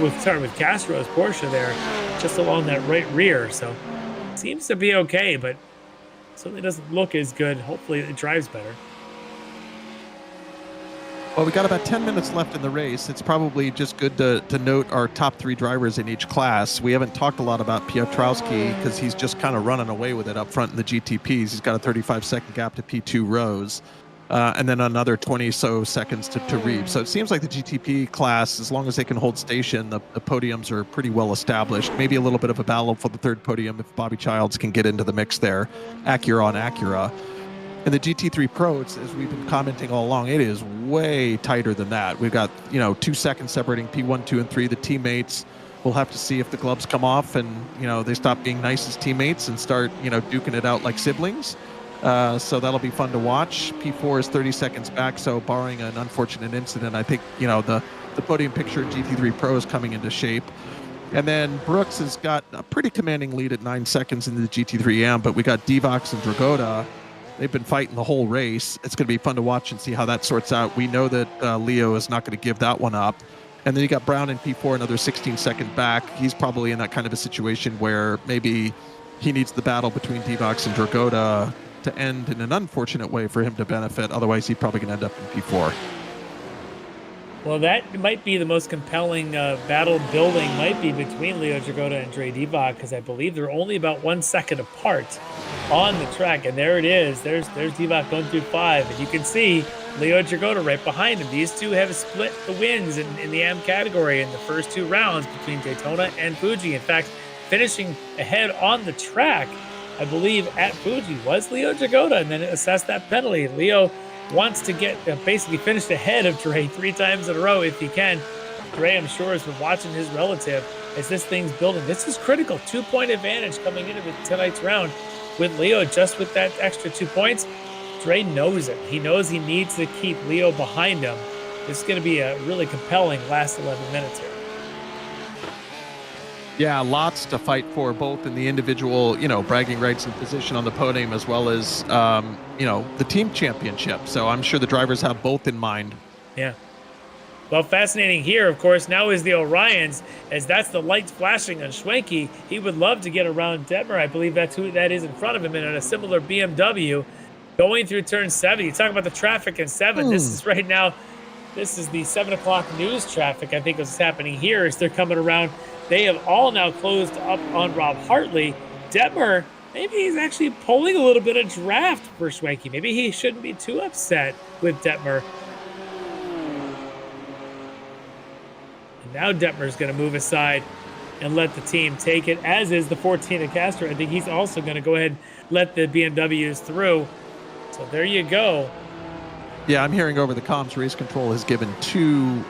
with Castro's Porsche there, just along that right rear. So seems to be okay, but certainly doesn't look as good. Hopefully it drives better. Well, we got about 10 minutes left in the race. It's probably just good to note our top 3 drivers in each class. We haven't talked a lot about Piotrowski because he's just kind of running away with it up front in the GTPs. He's got a 35-second gap to P2 Rose, and then another 20 so seconds to Reeves. So it seems like the GTP class, as long as they can hold station, the podiums are pretty well established. Maybe a little bit of a battle for the 3rd podium if Bobby Childs can get into the mix there. Acura on Acura. And the GT3 Pro, as we've been commenting all along, it is way tighter than that. We've got, 2 seconds separating P1, 2, and 3. The teammates, we'll have to see if the gloves come off and, they stop being nice as teammates and start, duking it out like siblings. So that'll be fun to watch. P4 is 30 seconds back, so barring an unfortunate incident, I think, the podium picture in GT3 Pro is coming into shape. And then Brooks has got a pretty commanding lead at 9 seconds into the GT3M, but we got Divox and Dragoda. They've been fighting the whole race. It's going to be fun to watch and see how that sorts out. We know that Leo is not going to give that one up. And then you got Brown in P4, another 16 second back. He's probably in that kind of a situation where maybe he needs the battle between Divox and Dragoda to end in an unfortunate way for him to benefit. Otherwise, he's probably going to end up in P4. Well, that might be the most compelling battle building might be between Leo Dragoda and Dre Divock, because I believe they're only about 1 second apart on the track. And there it is. There's Divock going through 5. And you can see Leo Dragoda right behind him. These two have split the wins in the AM category in the first 2 rounds between Daytona and Fuji. In fact, finishing ahead on the track, I believe, at Fuji was Leo Dragoda, and then assessed that penalty. Leo wants to get basically finished ahead of Dre 3 times in a row if he can. Dre, I'm sure, has been watching his relative as this thing's building. This is critical. 2-point advantage coming into tonight's round with Leo, just with that extra 2 points. Dre knows it. He knows he needs to keep Leo behind him. This is going to be a really compelling last 11 minutes here. Yeah, lots to fight for, both in the individual, bragging rights and position on the podium, as well as, the team championship. So I'm sure the drivers have both in mind. Yeah. Well, fascinating here, of course, now is the Orions, as that's the lights flashing on Schwenke. He would love to get around Detmer. I believe that's who that is in front of him, and in a similar BMW going through turn 7. You talk about the traffic in 7. This is right now, this is the 7 o'clock news traffic, I think, is happening here as they're coming around. They have all now closed up on Rob Hartley. Detmer, maybe he's actually pulling a little bit of draft for Schwenke. Maybe he shouldn't be too upset with Detmer. Now Detmer's going to move aside and let the team take it, as is the 14 of Castro. I think he's also going to go ahead and let the BMWs through. So there you go. Yeah, I'm hearing over the comms, Race Control has given 2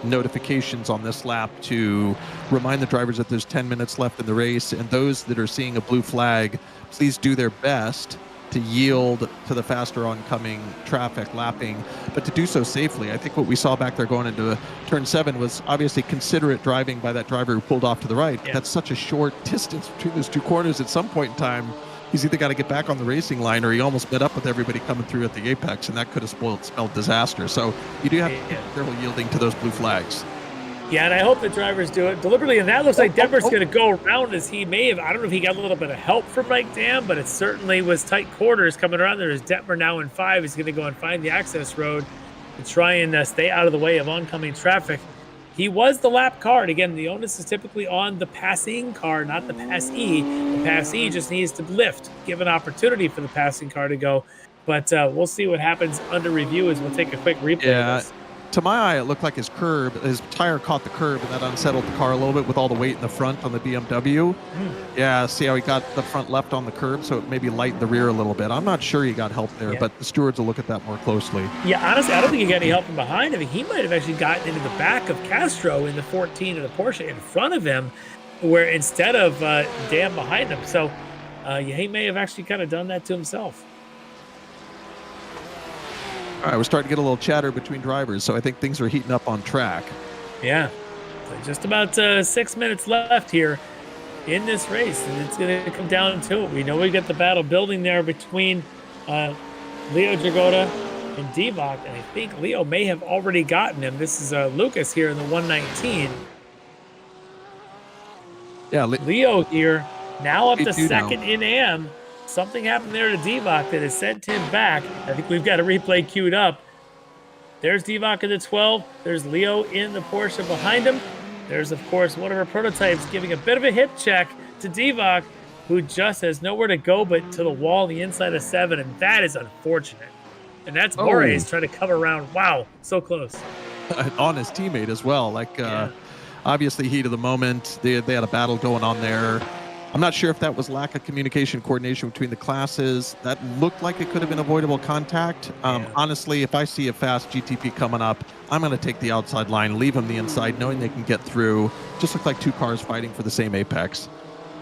notifications on this lap to remind the drivers that there's 10 minutes left in the race, and those that are seeing a blue flag, please do their best to yield to the faster oncoming traffic lapping, but to do so safely. I think what we saw back there going into turn 7 was obviously considerate driving by that driver who pulled off to the right. Yeah. That's such a short distance between those 2 corners. At some point in time, he's either got to get back on the racing line or he almost met up with everybody coming through at the apex, and that could have spelled disaster. So you do have to be careful yielding to those blue flags. Yeah, and I hope the drivers do it deliberately. And that looks like Detmer's going to go around, as he may have. I don't know if he got a little bit of help from Mike Dam, but it certainly was tight quarters coming around. There's Detmer now in 5. He's going to go and find the access road to try and stay out of the way of oncoming traffic. He was the lap car. And again, the onus is typically on the passing car, not the passee. The passee just needs to lift, give an opportunity for the passing car to go. But we'll see what happens under review as we'll take a quick replay of this. To my eye, it looked like his tire caught the curb, and that unsettled the car a little bit with all the weight in the front on the BMW. Yeah, see how he got the front left on the curb, so it maybe lightened the rear a little bit. I'm not sure he got help there, but the stewards will look at that more closely. Yeah, honestly, I don't think he got any help from behind. I mean, he might have actually gotten into the back of Castro in the 14 of the Porsche in front of him, where instead of Dam behind him. So he may have actually kind of done that to himself. All right, we're starting to get a little chatter between drivers, so I think things are heating up on track. Yeah, so just about 6 minutes left here in this race, and it's going to come down to it. We know we got the battle building there between Leo Dragotta and Divock, and I think Leo may have already gotten him. This is Lucas here in the 119. Yeah, Leo here, now up to second now. in AM. Something happened there to Divock that has sent him back. I think we've got a replay queued up. There's Divock in the 12. There's Leo in the Porsche behind him. There's, of course, one of our prototypes giving a bit of a hip check to Divock, who just has nowhere to go but to the wall on the inside of 7, and that is unfortunate. And that's Moraes trying to come around. Wow, so close. On his teammate as well. Obviously, heat of the moment. They had a battle going on there. I'm not sure if that was lack of communication, coordination between the classes. That looked like it could have been avoidable contact. Honestly, if I see a fast GTP coming up, I'm going to take the outside line, leave them the inside, knowing they can get through. Just look like 2 cars fighting for the same apex.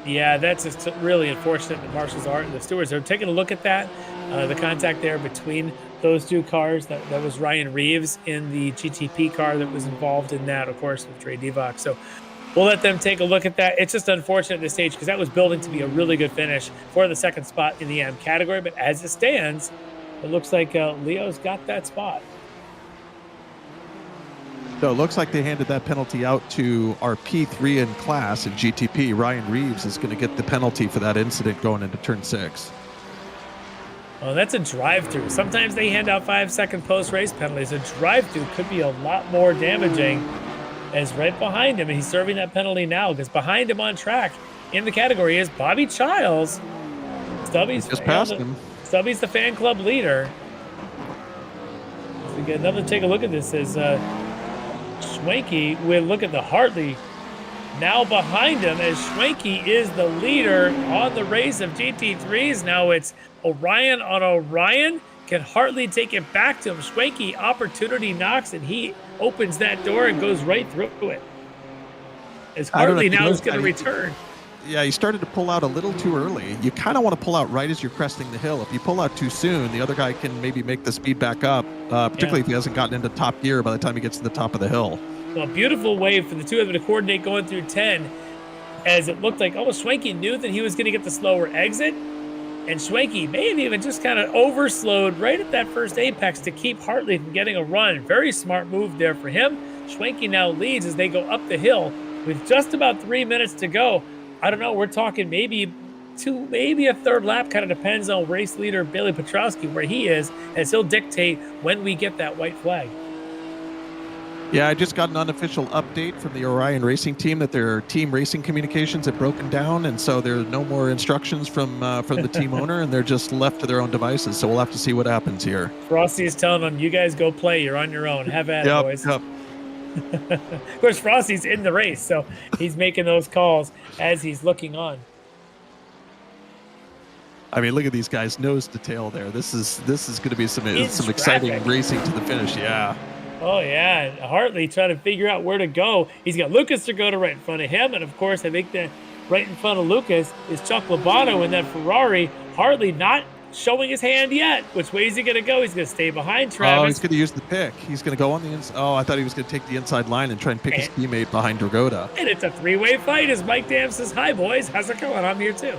Yeah, that's just really unfortunate that Marshall's Art and the stewards are taking a look at that. The contact there between those 2 cars. That was Ryan Reeves in the GTP car that was involved in that, of course, with Trey Divock. So we'll let them take a look at that. It's just unfortunate at this stage because that was building to be a really good finish for the second spot in the AM category. But as it stands, it looks like Leo's got that spot. So it looks like they handed that penalty out to our P3 in class in GTP. Ryan Reeves is going to get the penalty for that incident going into turn 6. Well, that's a drive-through. Sometimes they hand out 5-second post-race penalties. A drive-through could be a lot more damaging. As right behind him, and he's serving that penalty now because behind him on track in the category is Bobby Childs. Stubby's just passed him. Stubby's the fan club leader. So we get another take a look at this as Schwenke will look at the Hartley now behind him as Schwenke is the leader on the race of GT3s. Now it's Orion on Orion. Can Hartley take it back to him? Schwenke opportunity knocks, and he opens that door and goes right through it. As Hartley now is going to return. Yeah, he started to pull out a little too early. You kind of want to pull out right as you're cresting the hill. If you pull out too soon, the other guy can maybe make the speed back up, particularly if he hasn't gotten into top gear by the time he gets to the top of the hill. Well, beautiful way for the 2 of them to coordinate going through 10, as it looked like almost Schwenke knew that he was going to get the slower exit. And Schwenke may have even just kind of overslowed right at that first apex to keep Hartley from getting a run. Very smart move there for him. Schwenke now leads as they go up the hill with just about 3 minutes to go. I don't know, we're talking maybe 2, maybe a third lap. Kind of depends on race leader Bailey Petrowski where he is, as he'll dictate when we get that white flag. Yeah, I just got an unofficial update from the Orion Racing team that their team racing communications have broken down, and so there are no more instructions from the team owner, and they're just left to their own devices. So we'll have to see what happens here. Frosty is telling them, "You guys go play. You're on your own. Have at it, boys." Yep. Of course, Frosty's in the race, so he's making those calls as he's looking on. I mean, look at these guys, nose to tail there. This is going to be some It's exciting traffic. racing to the finish. Yeah. Oh, yeah. And Hartley trying to figure out where to go. He's got Lucas to go to right in front of him. And, of course, I think that right in front of Lucas is Chuck Labano in that Ferrari. Hartley not showing his hand yet. Which way is he going to go? He's going to stay behind Travis. Oh, he's going to use the pick. He's going to go on the inside. Oh, I thought he was going to take the inside line and try and pick his teammate behind Dragoda. And it's a three-way fight as Mike Dam says, hi, boys. How's it going? I'm here, too.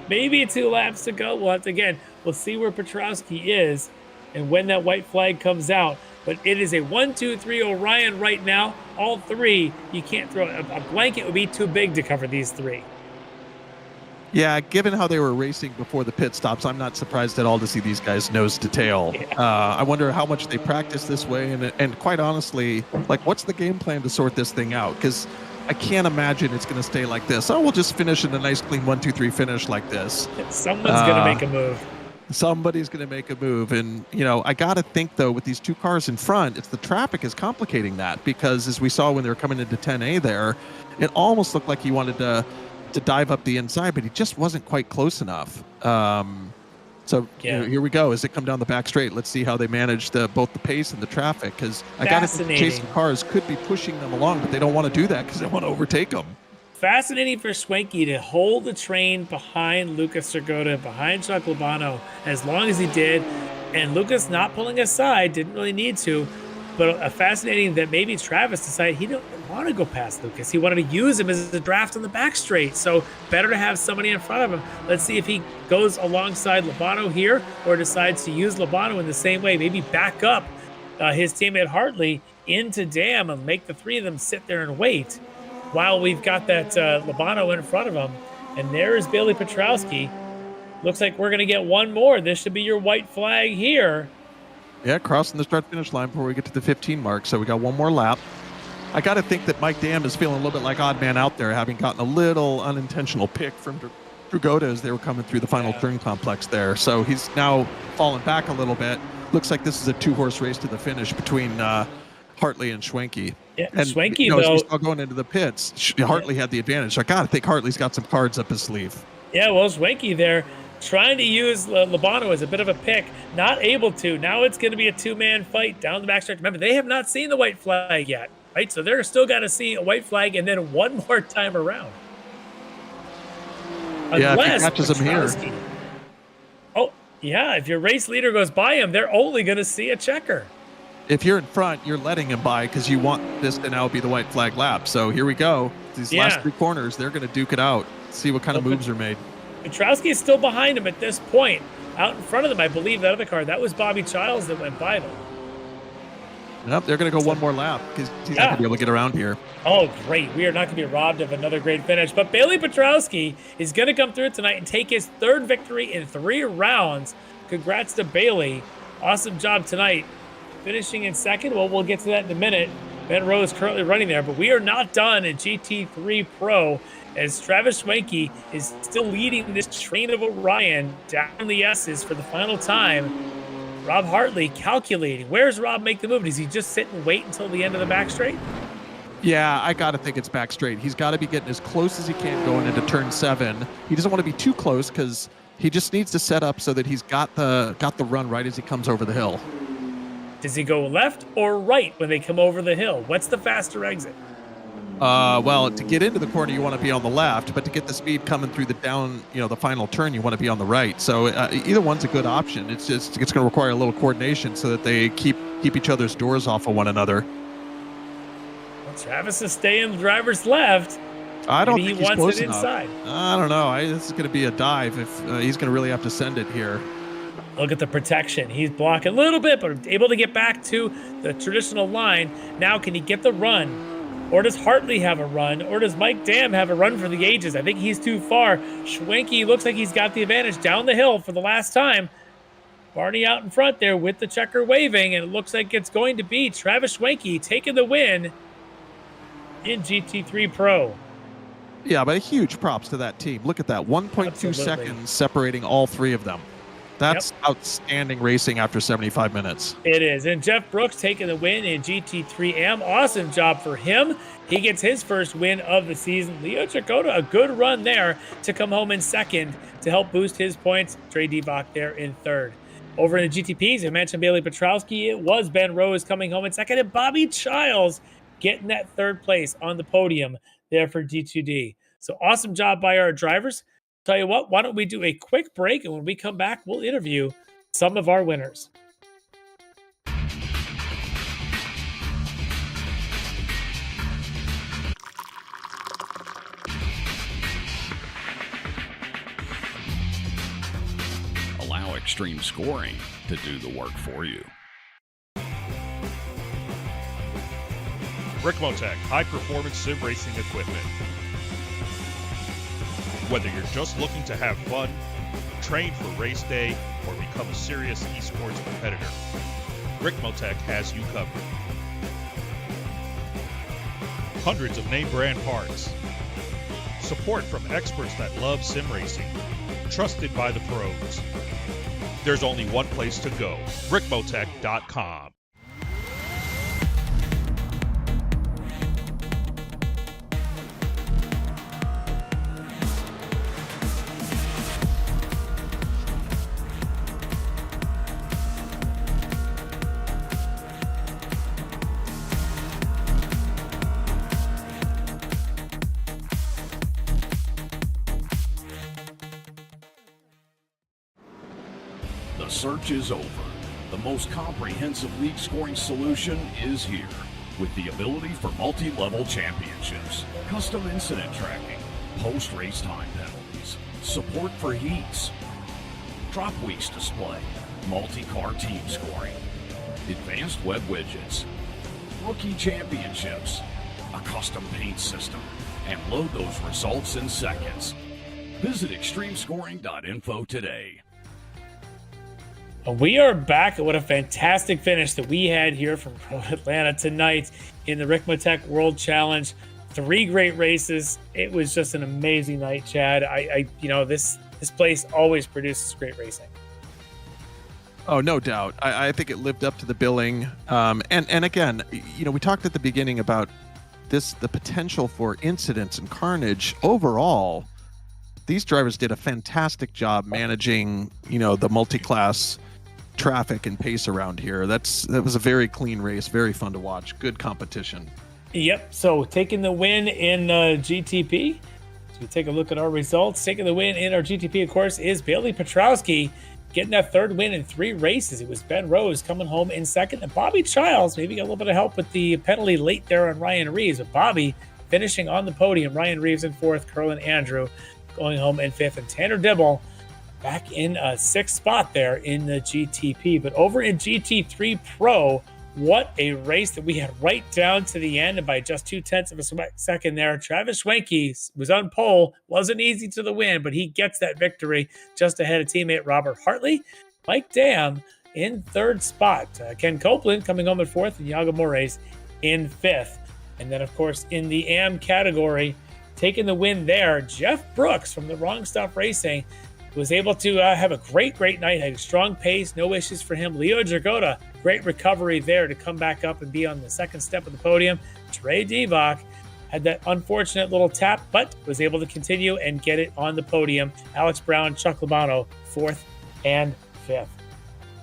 Maybe 2 laps to go. Once again, we'll see where Petrowski is and when that white flag comes out. But it is a 1-2-3 Orion right now. All 3. You can't throw a blanket would be too big to cover these 3. Yeah, given how they were racing before the pit stops, I'm not surprised at all to see these guys nose to tail. Yeah. I wonder how much they practice this way, and quite honestly, like, what's the game plan to sort this thing out? Because I can't imagine it's going to stay like this. Oh, we'll just finish in a nice clean 1-2-3 finish like this. Someone's going to make a move. Somebody's going to make a move. And, you know, I got to think, though, with these 2 cars in front, it's the traffic is complicating that, because as we saw when they were coming into 10A there, it almost looked like he wanted to dive up the inside, but he just wasn't quite close enough. So you know, here we go. As they come down the back straight, let's see how they manage both the pace and the traffic, because I got to think chasing cars could be pushing them along, but they don't want to do that because they want to overtake them. Fascinating for Swanky to hold the train behind Lucas Sergota, behind Chuck Labano, as long as he did. And Lucas not pulling aside, didn't really need to. But fascinating that maybe Travis decided he didn't want to go past Lucas. He wanted to use him as a draft on the back straight. So better to have somebody in front of him. Let's see if he goes alongside Labano here or decides to use Labano in the same way. Maybe back up his teammate Hartley into Dam and make the 3 of them sit there and wait while we've got that Labano in front of him. And there is Bailey Petrowski. Looks like we're going to get one more. This should be your white flag here. Yeah, crossing the start-finish line before we get to the 15 mark. So we got one more lap. I got to think that Mike Dam is feeling a little bit like odd man out there, having gotten a little unintentional pick from Dragoda as they were coming through the final turn complex there. So he's now fallen back a little bit. Looks like this is a 2-horse race to the finish between Hartley and Schwenke. Yeah, and Schwenke, you know, though, as we saw going into the pits, Hartley had the advantage. So I got to think Hartley's got some cards up his sleeve. Yeah, well, Schwenke there trying to use Labano as a bit of a pick, not able to. Now it's going to be a 2-man fight down the backstretch. Remember, they have not seen the white flag yet, right? So they're still got to see a white flag and then one more time around. Yeah, if he catches him here. Oh, yeah, if your race leader goes by him, they're only going to see a checker. If you're in front, you're letting him by because you want this to now be the white flag lap. So here we go. These last 3 corners, they're going to duke it out, see what kind of moves are made. Petrowski is still behind him at this point. Out in front of them, I believe that other car, that was Bobby Childs that went by them. Nope, they're going to go one more lap because he's not going to be able to get around here. Oh, great. We are not going to be robbed of another great finish. But Bailey Petrowski is going to come through tonight and take his 3rd victory in 3 rounds. Congrats to Bailey. Awesome job tonight. Finishing in 2nd. Well, we'll get to that in a minute. Ben Rowe is currently running there, but we are not done in GT3 Pro as Travis Schwenke is still leading this train of Orion down the S's for the final time. Rob Hartley calculating. Where's Rob make the move? Does he just sit and wait until the end of the back straight? Yeah, I got to think it's back straight. He's got to be getting as close as he can going into turn 7. He doesn't want to be too close because he just needs to set up so that he's got the run right as he comes over the hill. Does he go left or right when they come over the hill? What's the faster exit? Well, to get into the corner, you want to be on the left, but to get the speed coming through the down, the final turn, you want to be on the right. So either one's a good option. It's going to require a little coordination so that they keep each other's doors off of one another. Well, Travis is staying the driver's left. I don't Maybe think he he's wants close it enough. inside. I don't know. This is going to be a dive. If he's going to really have to send it here. Look at the protection. He's blocking a little bit, but able to get back to the traditional line. Now, can he get the run? Or does Hartley have a run? Or does Mike Dam have a run for the ages? I think he's too far. Schwenke looks like he's got the advantage down the hill for the last time. Barney out in front there with the checker waving, and it looks like it's going to be Travis Schwenke taking the win in GT3 Pro. Yeah, but huge props to that team. Look at that. 1.2 seconds separating all 3 of them. That's outstanding racing after 75 minutes. It is. And Jeff Brooks taking the win in GT3M. Awesome job for him. He gets his first win of the season. Leo Chakota, a good run there to come home in second to help boost his points. Trey Devok there in third. Over in the GTPs, I mentioned Bailey Petrowski. It was Ben Rose coming home in second, and Bobby Childs getting that third place on the podium there for D2D. So awesome job by our drivers. Tell you what, why don't we do a quick break, and when we come back, we'll interview some of our winners. Allow Extreme Scoring to do the work for you. Ricmotech high-performance sim racing equipment. Whether you're just looking to have fun, train for race day, or become a serious esports competitor, Ricmotech has you covered. Hundreds of name brand parts. Support from experts that love sim racing. Trusted by the pros. There's only one place to go, ricmotech.com. The search is over. The most comprehensive league scoring solution is here, with the ability for multi-level championships, custom incident tracking, post-race time penalties, support for heats, drop weeks display, multi-car team scoring, advanced web widgets, rookie championships, a custom paint system, and load those results in seconds. Visit extremescoring.info today. We are back. What a fantastic finish that we had here from Road Atlanta tonight in the Ricmotech World Challenge. 3 great races. It was just an amazing night, Chad. This place always produces great racing. Oh, no doubt. I think it lived up to the billing. And again, we talked at the beginning about the potential for incidents and carnage. Overall, these drivers did a fantastic job managing, the multi-class traffic and pace around here. That was a very clean race, very fun to watch, good competition. Yep. So taking the win in GTP. So we take a look at our results. Taking the win in our GTP, of course, is Bailey Petrowski getting that third win in 3 races. It was Ben Rose coming home in second, and Bobby Childs maybe got a little bit of help with the penalty late there on Ryan Reeves, but Bobby finishing on the podium. Ryan Reeves in 4th, Curlin Andrew going home in 5th, and Tanner Dibble back in a 6th spot there in the GTP. But over in GT3 Pro, what a race that we had right down to the end, and by just 0.2 of a second there. Travis Schwenke was on pole. Wasn't easy to the win, but he gets that victory just ahead of teammate Robert Hartley. Mike Dam in 3rd spot. Ken Copeland coming home in 4th, and Yago Mores in 5th. And then, of course, in the AM category, taking the win there, Jeff Brooks from the Wrong Stuff Racing was able to have a great night, had a strong pace, no issues for him. Leo Jagoda, great recovery there to come back up and be on the 2nd step of the podium. Trey Devok had that unfortunate little tap, but was able to continue and get it on the podium. Alex Brown, Chuck Labano, 4th and 5th.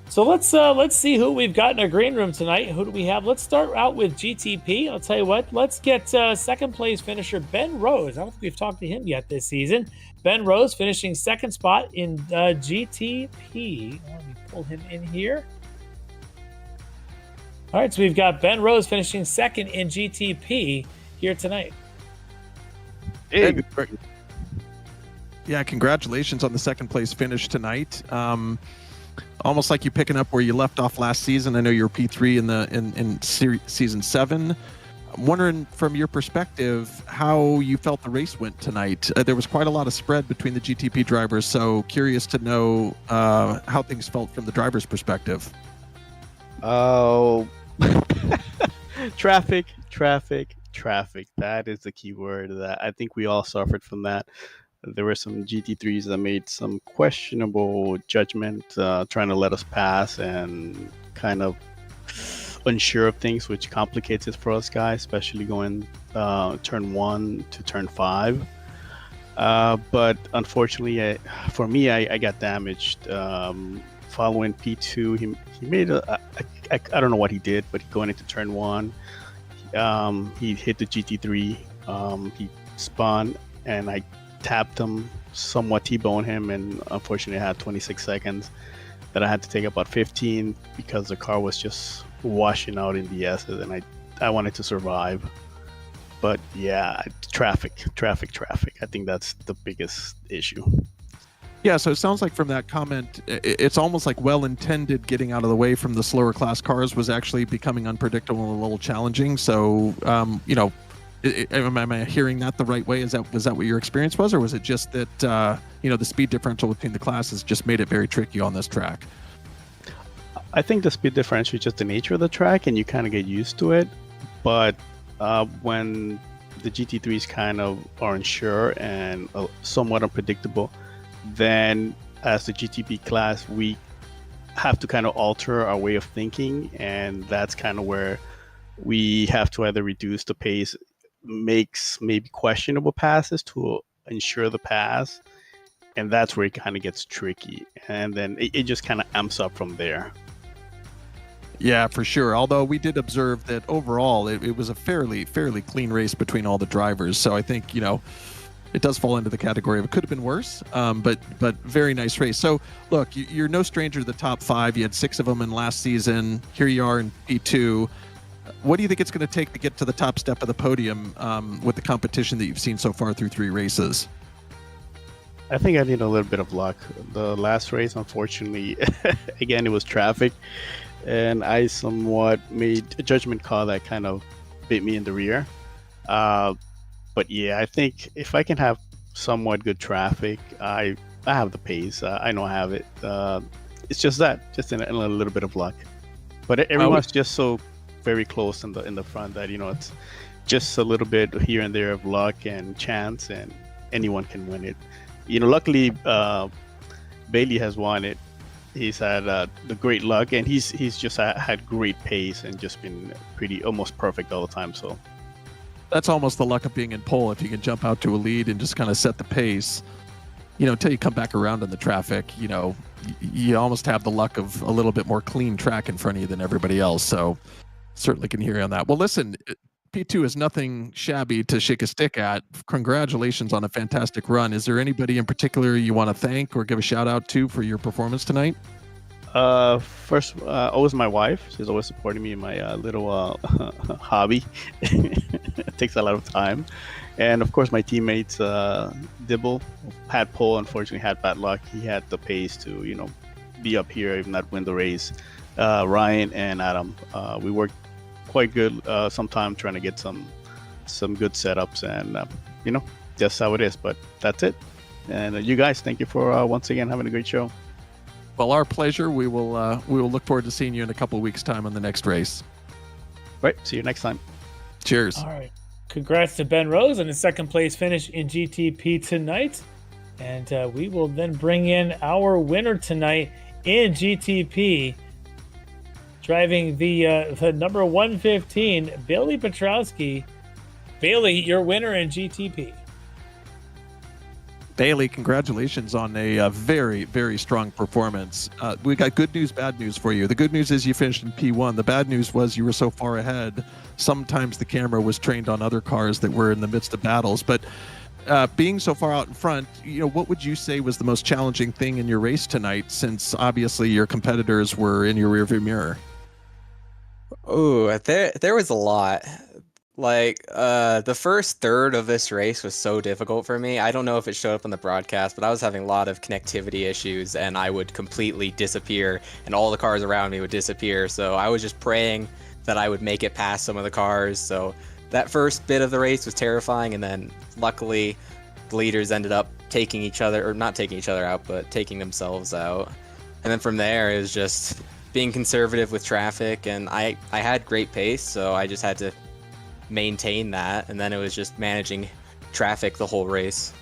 So let's see who we've got in our green room tonight. Who do we have? Let's start out with GTP. I'll tell you what, let's get 2nd place finisher Ben Rose. I don't think we've talked to him yet this season. Ben Rose finishing 2nd spot in GTP. Let me pull him in here. All right, so we've got Ben Rose finishing 2nd in GTP here tonight. Hey. Yeah, congratulations on the 2nd place finish tonight. Almost like you picking up where you left off last season. I know you're P3 in season 7. I'm wondering from your perspective how you felt the race went tonight. There was quite a lot of spread between the GTP drivers, so curious to know how things felt from the driver's perspective. Oh, traffic. That is the key word. That I think we all suffered from that. there were some GT3s that made some questionable judgment, trying to let us pass and kind of unsure of things, which complicates it for us guys, especially going turn 1 to turn 5. But unfortunately, for me, I got damaged. Following P2, he made I don't know what he did, but going into turn 1, he hit the GT3. He spun, and I tapped him, somewhat T-boned him, and unfortunately I had 26 seconds that I had to take about 15 because the car was just washing out in the S's, and I wanted to survive. But yeah, traffic. I think that's the biggest issue. Yeah, so it sounds like from that comment, it's almost like well-intended getting out of the way from the slower class cars was actually becoming unpredictable and a little challenging. So, am I hearing that the right way? Was that what your experience was, or was it just that the speed differential between the classes just made it very tricky on this track? I think the speed differential is just the nature of the track, and you kind of get used to it. But when the GT3s kind of are unsure and somewhat unpredictable, then as the GTP class, we have to kind of alter our way of thinking, and that's kind of where we have to either reduce the pace, makes maybe questionable passes to ensure the pass, and that's where it kind of gets tricky, and then it just kind of amps up from there. Yeah, for sure. Although we did observe that overall it was a fairly clean race between all the drivers. So I think, it does fall into the category of it could have been worse, but very nice race. So look, you're no stranger to the top 5. You had 6 of them in last season. Here you are in P2. What do you think it's going to take to get to the top step of the podium with the competition that you've seen so far through 3 races? I think I need a little bit of luck. The last race, unfortunately, again, it was traffic, and I somewhat made a judgment call that kind of bit me in the rear. But yeah, I think if I can have somewhat good traffic, I have the pace. I know I have it. It's just in a little bit of luck. But everyone's just so very close in the front that it's just a little bit here and there of luck and chance, and anyone can win it. Luckily, Bailey has won it. He's had the great luck, and he's just had great pace and just been almost perfect all the time. So. That's almost the luck of being in pole. If you can jump out to a lead and just kind of set the pace, until you come back around in the traffic, you almost have the luck of a little bit more clean track in front of you than everybody else. So certainly can hear you on that. Well, listen, P2 is nothing shabby to shake a stick at. Congratulations on a fantastic run. Is there anybody in particular you want to thank or give a shout out to for your performance tonight? First, always my wife. She's always supporting me in my little hobby. It takes a lot of time. And of course, my teammates, Dibble had pole, unfortunately had bad luck. He had the pace to, be up here, if not win the race. Ryan and Adam, we worked quite good sometime trying to get some good setups, and just how it is. But that's it. And you guys, thank you for once again having a great show. Well, our pleasure. We will look forward to seeing you in a couple of weeks' time on the next race. Right. See you next time. Cheers. All right. Congrats to Ben Rose on his second place finish in GTP tonight. And we will then bring in our winner tonight in GTP, driving the number 115, Bailey Petrowski. Bailey, your winner in GTP. Bailey, congratulations on a very, very strong performance. We got good news, bad news for you. The good news is you finished in P1. The bad news was you were so far ahead. Sometimes the camera was trained on other cars that were in the midst of battles. But being so far out in front, what would you say was the most challenging thing in your race tonight, since obviously your competitors were in your rearview mirror? Oh, there was a lot. The first third of this race was so difficult for me. I don't know if it showed up on the broadcast, but I was having a lot of connectivity issues, and I would completely disappear, and all the cars around me would disappear. So I was just praying that I would make it past some of the cars. So that first bit of the race was terrifying, and then luckily the leaders ended up taking each other, or not taking each other out, but taking themselves out. And then from there, it was just being conservative with traffic, and I had great pace, so I just had to maintain that, and then it was just managing traffic the whole race.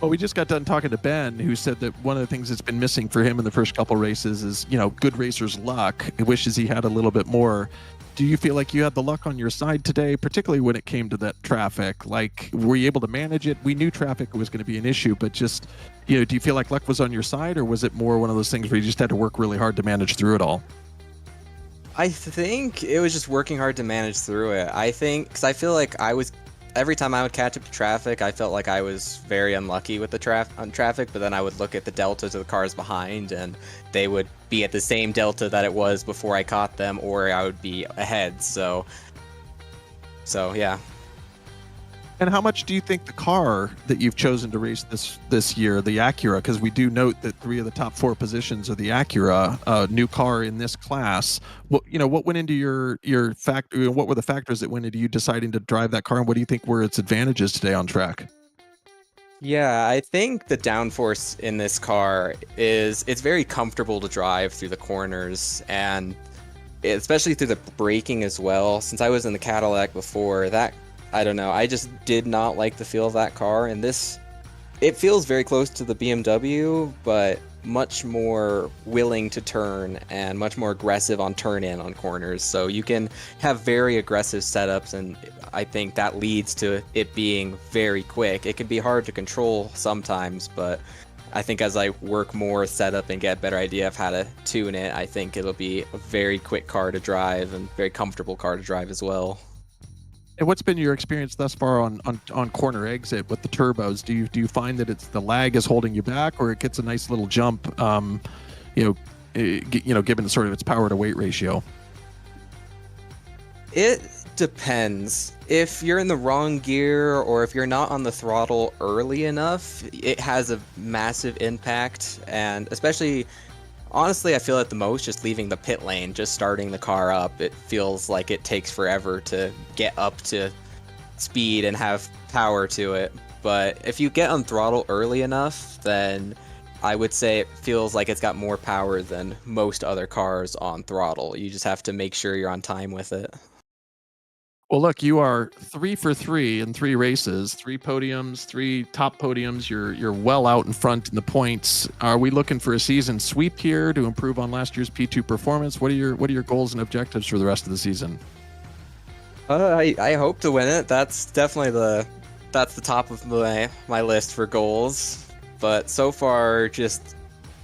Well, we just got done talking to Ben, who said that one of the things that's been missing for him in the first couple races is, good racers' luck. He wishes he had a little bit more. Do you feel like you had the luck on your side today, particularly when it came to that traffic? Like, were you able to manage it? We knew traffic was going to be an issue, but just, do you feel like luck was on your side, or was it more one of those things where you just had to work really hard to manage through it all? I think it was just working hard to manage through it. I think, because I feel like every time I would catch up to traffic, I felt like I was very unlucky with the traffic, but then I would look at the deltas of the cars behind, and they would be at the same delta that it was before I caught them, or I would be ahead. So yeah. And how much do you think the car that you've chosen to race this year, the Acura, because we do note that 3 of the top 4 positions are the Acura, new car in this class. What went into your factor? What were the factors that went into you deciding to drive that car, and what do you think were its advantages today on track? Yeah, I think the downforce in this car it's very comfortable to drive through the corners, and especially through the braking as well. Since I was in the Cadillac before, I don't know, I just did not like the feel of that car, and it feels very close to the BMW, but much more willing to turn and much more aggressive on turn in on corners. So you can have very aggressive setups, and I think that leads to it being very quick. It can be hard to control sometimes, but I think as I work more setup and get a better idea of how to tune it, I think it'll be a very quick car to drive and very comfortable car to drive as well. And what's been your experience thus far on corner exit with the turbos? Do you find that it's the lag is holding you back, or it gets a nice little jump, given sort of its power to weight ratio? It depends. If you're in the wrong gear, or if you're not on the throttle early enough, it has a massive impact. And especially, honestly, I feel it the most just leaving the pit lane, just starting the car up. It feels like it takes forever to get up to speed and have power to it. But if you get on throttle early enough, then I would say it feels like it's got more power than most other cars on throttle. You just have to make sure you're on time with it. Well, look, you are 3 for 3 in 3 races, 3 podiums, 3 top podiums. You're well out in front in the points. Are we looking for a season sweep here to improve on last year's P2 performance? What are your goals and objectives for the rest of the season? I hope to win it. That's definitely the top of my list for goals. But so far, just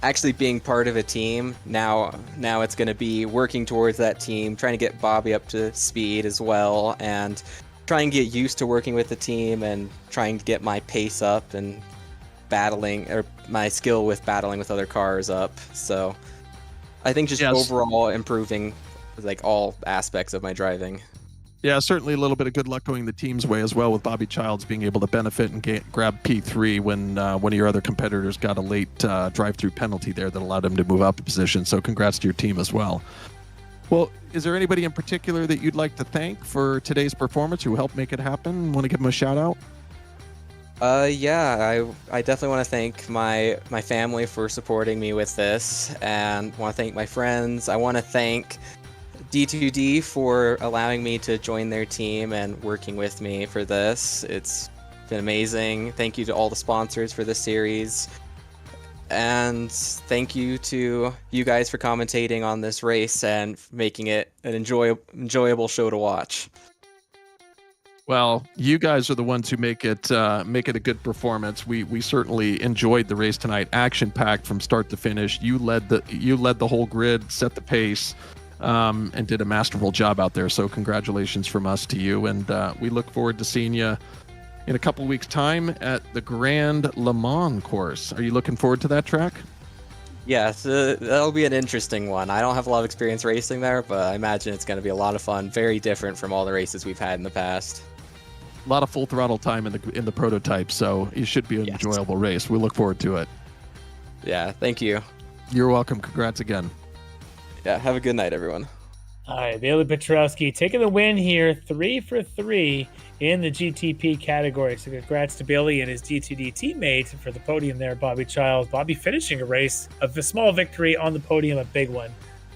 actually being part of a team, now it's going to be working towards that team, trying to get Bobby up to speed as well, and trying to get used to working with the team, and trying to get my pace up and my skill with battling with other cars up. So I think just overall improving like all aspects of my driving. Yeah, certainly a little bit of good luck going the team's way as well, with Bobby Childs being able to benefit and grab P3 when one of your other competitors got a late drive-through penalty there that allowed him to move up a position. So congrats to your team as well. Well, is there anybody in particular that you'd like to thank for today's performance who helped make it happen? Want to give them a shout out? Yeah, I definitely want to thank my family for supporting me with this, and want to thank my friends. I want to thank D2D for allowing me to join their team and working with me for this. It's been amazing. Thank you to all the sponsors for this series. And thank you to you guys for commentating on this race and making it an enjoyable show to watch. Well, you guys are the ones who make it a good performance. We certainly enjoyed the race tonight, action-packed from start to finish. You led the whole grid, set the pace, and did a masterful job out there. So congratulations from us to you, and we look forward to seeing you in a couple weeks' time at the Grand Le Mans course. Are you looking forward to that track? Yes, that'll be an interesting one. I don't have a lot of experience racing there, but I imagine it's going to be a lot of fun. Very different from all the races we've had in the past. A lot of full throttle time in the prototype, so it should be an enjoyable race. We look forward to it. Yeah, thank you. You're welcome. Congrats again. Yeah, have a good night, everyone. All right, Bailey Petrowski taking the win here, 3 for 3 in the GTP category. So congrats to Bailey and his D2D teammate for the podium there, Bobby Childs. Bobby finishing a race of a small victory on the podium, a big one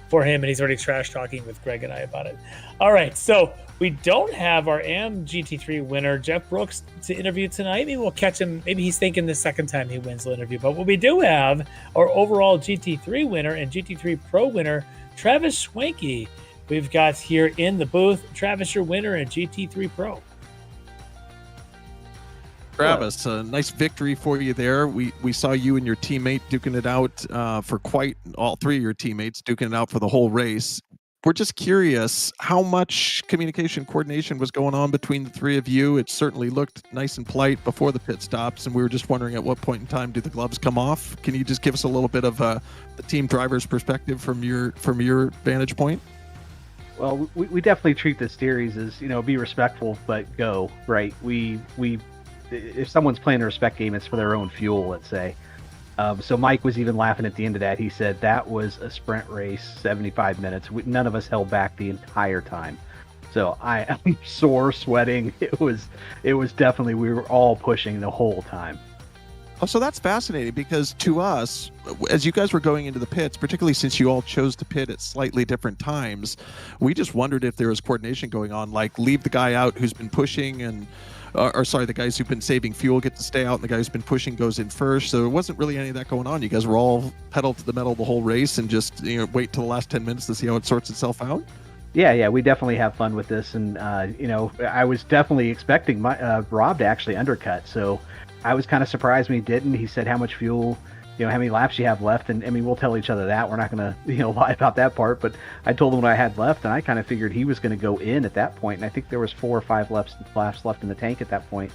for him, and he's already trash talking with Greg and I about it. All right, so We don't have our AM GT3 winner, Jeff Brooks, to interview tonight. Maybe we'll catch him. Maybe he's thinking the second time he wins the interview. But what we do have, our overall GT3 winner and GT3 Pro winner, Travis Schwenke. We've got here in the booth. Travis, your winner in GT3 Pro. Travis, a nice victory for you there. We saw you and your teammate duking it out all three of your teammates duking it out for the whole race. We're just curious how much communication coordination was going on between the three of you. It certainly looked nice and polite before the pit stops, and we were just wondering at what point in time do the gloves come off? Can you just give us a little bit of the team driver's perspective from your vantage point? Well, we definitely treat this series as, be respectful, but go, right? We if someone's playing a respect game, it's for their own fuel, let's say. So Mike was even laughing at the end of that. He said that was a sprint race, 75 minutes. None of us held back the entire time. So I'm sore, sweating. It was definitely, we were all pushing the whole time. Oh, so that's fascinating, because to us, as you guys were going into the pits, particularly since you all chose to pit at slightly different times, we just wondered if there was coordination going on, like leave the guy out who's been pushing and the guys who've been saving fuel get to stay out, and the guy who's been pushing goes in first. So there wasn't really any of that going on. You guys were all pedal to the metal the whole race and just wait till the last 10 minutes to see how it sorts itself out. Yeah, we definitely have fun with this, and I was definitely expecting Rob to actually undercut. So I was kind of surprised when he didn't. He said how much fuel, how many laps you have left, and I mean, we'll tell each other that. We're not going to lie about that part, but I told him what I had left, and I kind of figured he was going to go in at that point, and I think there was 4 or 5 laps left in the tank at that point.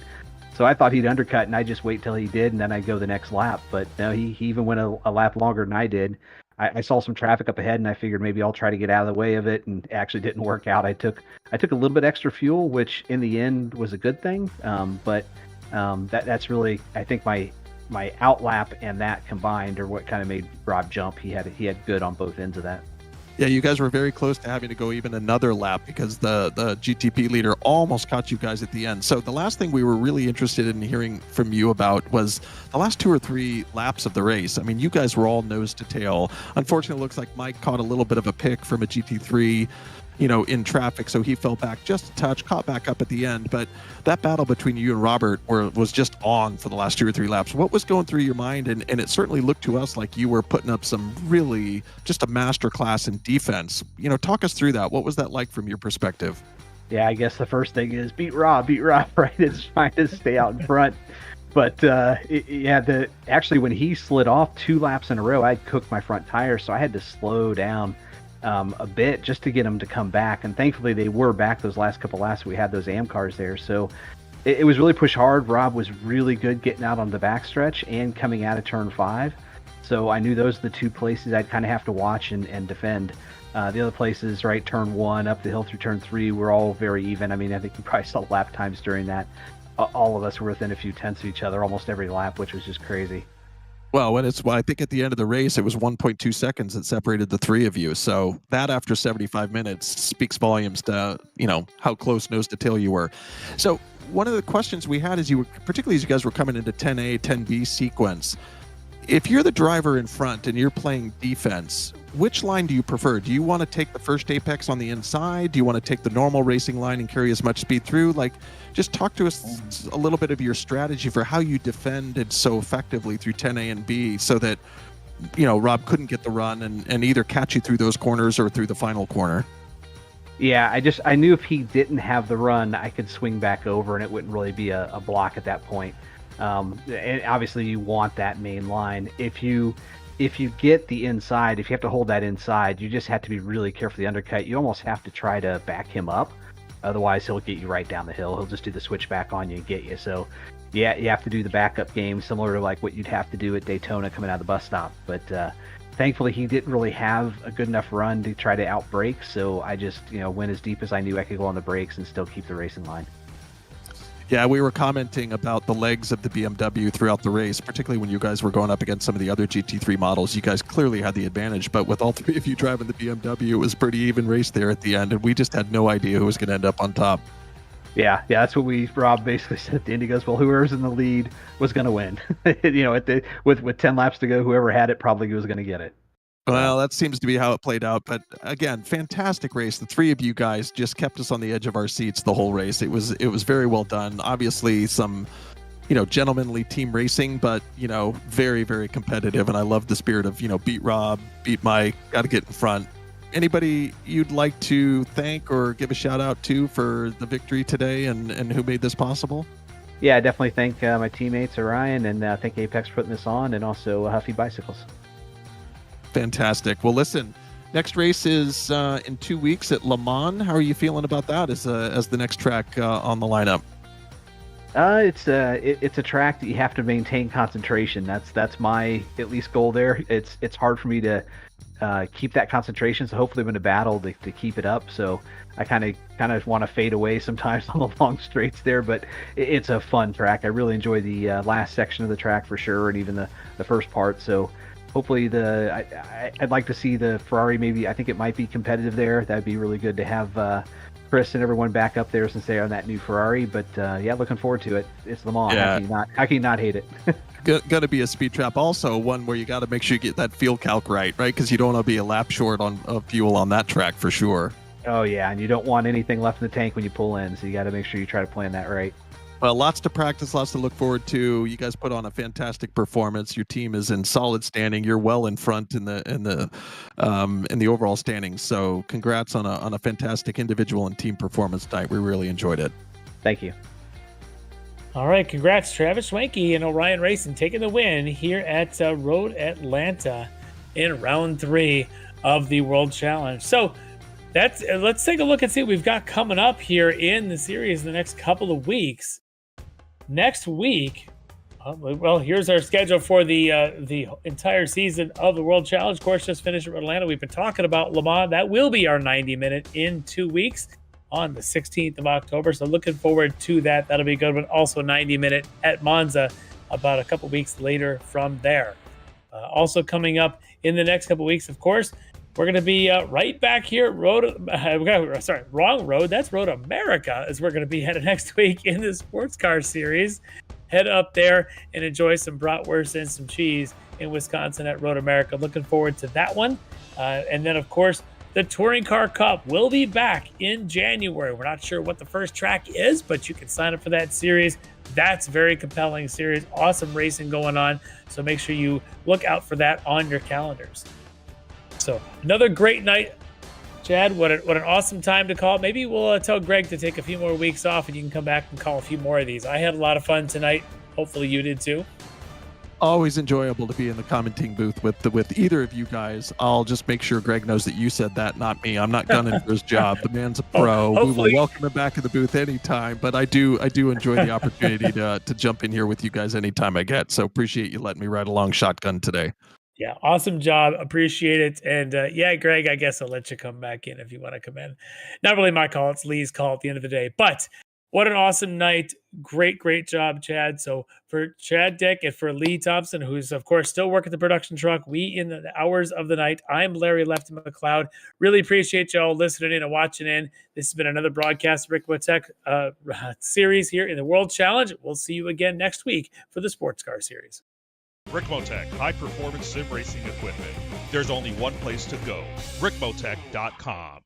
So I thought he'd undercut, and I'd just wait till he did, and then I'd go the next lap. But no, he even went a lap longer than I did. I saw some traffic up ahead, and I figured maybe I'll try to get out of the way of it, and it actually didn't work out. I took a little bit extra fuel, which in the end was a good thing. But that's really, I think my outlap and that combined are what kind of made Rob jump. He had good on both ends of that. Yeah, you guys were very close to having to go even another lap because the GTP leader almost caught you guys at the end. So the last thing we were really interested in hearing from you about was the last 2 or 3 laps of the race. I mean, you guys were all nose to tail. Unfortunately, it looks like Mike caught a little bit of a pick from a GT3, in traffic, so he fell back just a touch, caught back up at the end. But that battle between you and Robert was just on for the last 2 or 3 laps. What was going through your mind? And it certainly looked to us like you were putting up some really just a masterclass in defense. Talk us through that. What was that like from your perspective? Yeah, I guess the first thing is beat Rob, right? It's trying to stay out in front. But actually when he slid off 2 laps in a row, I cooked my front tire, so I had to slow down a bit just to get them to come back, and thankfully they were back those last couple laps. We had those AM cars there, so it was really push hard. Rob was really good getting out on the backstretch and coming out of turn 5, so I knew those are the 2 places I'd kind of have to watch and defend. The other places, right, turn 1 up the hill through turn 3, were all very even. I mean, I think you probably saw lap times during that. All of us were within a few tenths of each other almost every lap, which was just crazy. Well, I think at the end of the race, it was 1.2 seconds that separated the 3 of you. So that after 75 minutes speaks volumes to, how close nose to tail you were. So one of the questions we had is particularly as you guys were coming into 10A, 10B sequence, if you're the driver in front and you're playing defense, which line do you prefer? Do you want to take the first apex on the inside? Do you want to take the normal racing line and carry as much speed through? Just talk to us a little bit of your strategy for how you defended so effectively through 10A and B so that, Rob couldn't get the run and either catch you through those corners or through the final corner. Yeah, I knew if he didn't have the run, I could swing back over and it wouldn't really be a block at that point. And obviously you want that main line. If you get the inside, if you have to hold that inside, you just have to be really careful of the undercut. You almost have to try to back him up. Otherwise, he'll get you right down the hill. He'll just do the switchback on you and get you. So, yeah, you have to do the backup game, similar to like what you'd have to do at Daytona coming out of the bus stop. But thankfully, he didn't really have a good enough run to try to outbrake. So I just, went as deep as I knew I could go on the brakes and still keep the racing line. Yeah, we were commenting about the legs of the BMW throughout the race, particularly when you guys were going up against some of the other GT3 models. You guys clearly had the advantage, but with all 3 of you driving the BMW, it was a pretty even race there at the end, and we just had no idea who was going to end up on top. Yeah, that's what Rob basically said at the end. He goes, well, whoever's in the lead was going to win. With 10 laps to go, whoever had it probably was going to get it. Well, that seems to be how it played out. But again, fantastic race. The three of you guys just kept us on the edge of our seats the whole race. It was very well done. Obviously, some gentlemanly team racing, but very, very competitive. And I love the spirit of beat Rob, beat Mike, got to get in front. Anybody you'd like to thank or give a shout out to for the victory today, and who made this possible? Yeah, I definitely thank my teammates, Orion, and thank Apex for putting this on, and also Huffy Bicycles. Fantastic. Well, listen, next race is in 2 weeks at Le Mans. How are you feeling about that as the next track on the lineup? It's a track that you have to maintain concentration. That's my at least goal there. It's hard for me to keep that concentration. So hopefully I'm in a battle to keep it up. So I kind of want to fade away sometimes on the long straights there, but it's a fun track. I really enjoy the last section of the track for sure, and even the first part. So hopefully I'd like to see the Ferrari. Maybe I think it might be competitive there. That'd be really good to have Chris and everyone back up there since they are on that new Ferrari. But yeah, looking forward to it. It's Le Mans. Yeah. How can you not hate it? Going to be a speed trap. Also one where you got to make sure you get that fuel calc right? Because you don't want to be a lap short on fuel on that track for sure. Oh yeah, and you don't want anything left in the tank when you pull in, so you got to make sure you try to plan that right. Well, lots to practice, lots to look forward to. You guys put on a fantastic performance. Your team is in solid standing. You're well in front in the overall standings. So, congrats on a fantastic individual and team performance tonight. We really enjoyed it. Thank you. All right, congrats, Travis Schwenke and Orion Racing taking the win here at Road Atlanta in round 3 of the World Challenge. So, let's take a look and see what we've got coming up here in the series in the next couple of weeks. Next week, well, here's our schedule for the entire season of the World Challenge. Of course, just finished at Atlanta. We've been talking about Le Mans. That will be our 90-minute in 2 weeks on the 16th of October. So looking forward to that. That'll be a good one. Also 90-minute at Monza about a couple weeks later from there. Also coming up in the next couple weeks, of course, we're going to be right back here at wrong road. That's Road America, as we're going to be headed next week in the sports car series. Head up there and enjoy some bratwurst and some cheese in Wisconsin at Road America. Looking forward to that one. And then, of course, the Touring Car Cup will be back in January. We're not sure what the first track is, but you can sign up for that series. That's a very compelling series. Awesome racing going on. So make sure you look out for that on your calendars. So another great night, Chad. What an awesome time to call. Maybe we'll tell Greg to take a few more weeks off and you can come back and call a few more of these. I had a lot of fun tonight. Hopefully you did too. Always enjoyable to be in the commenting booth with either of you guys. I'll just make sure Greg knows that you said that, not me. I'm not gunning for his job. The man's a pro. We will welcome him back in the booth anytime. But I do enjoy the opportunity to jump in here with you guys anytime I get. So appreciate you letting me ride along shotgun today. Yeah, awesome job. Appreciate it. And yeah, Greg, I guess I'll let you come back in if you want to come in. Not really my call. It's Lee's call at the end of the day. But what an awesome night. Great job, Chad. So for Chad Dick and for Lee Thompson, who's, of course, still working the production truck, we in the hours of the night, I'm Larry Lefty McLeod. Really appreciate y'all listening in and watching in. This has been another broadcast Ricmotech series here in the World Challenge. We'll see you again next week for the Sports Car Series. Ricmotech, high-performance sim racing equipment. There's only one place to go, ricmotech.com.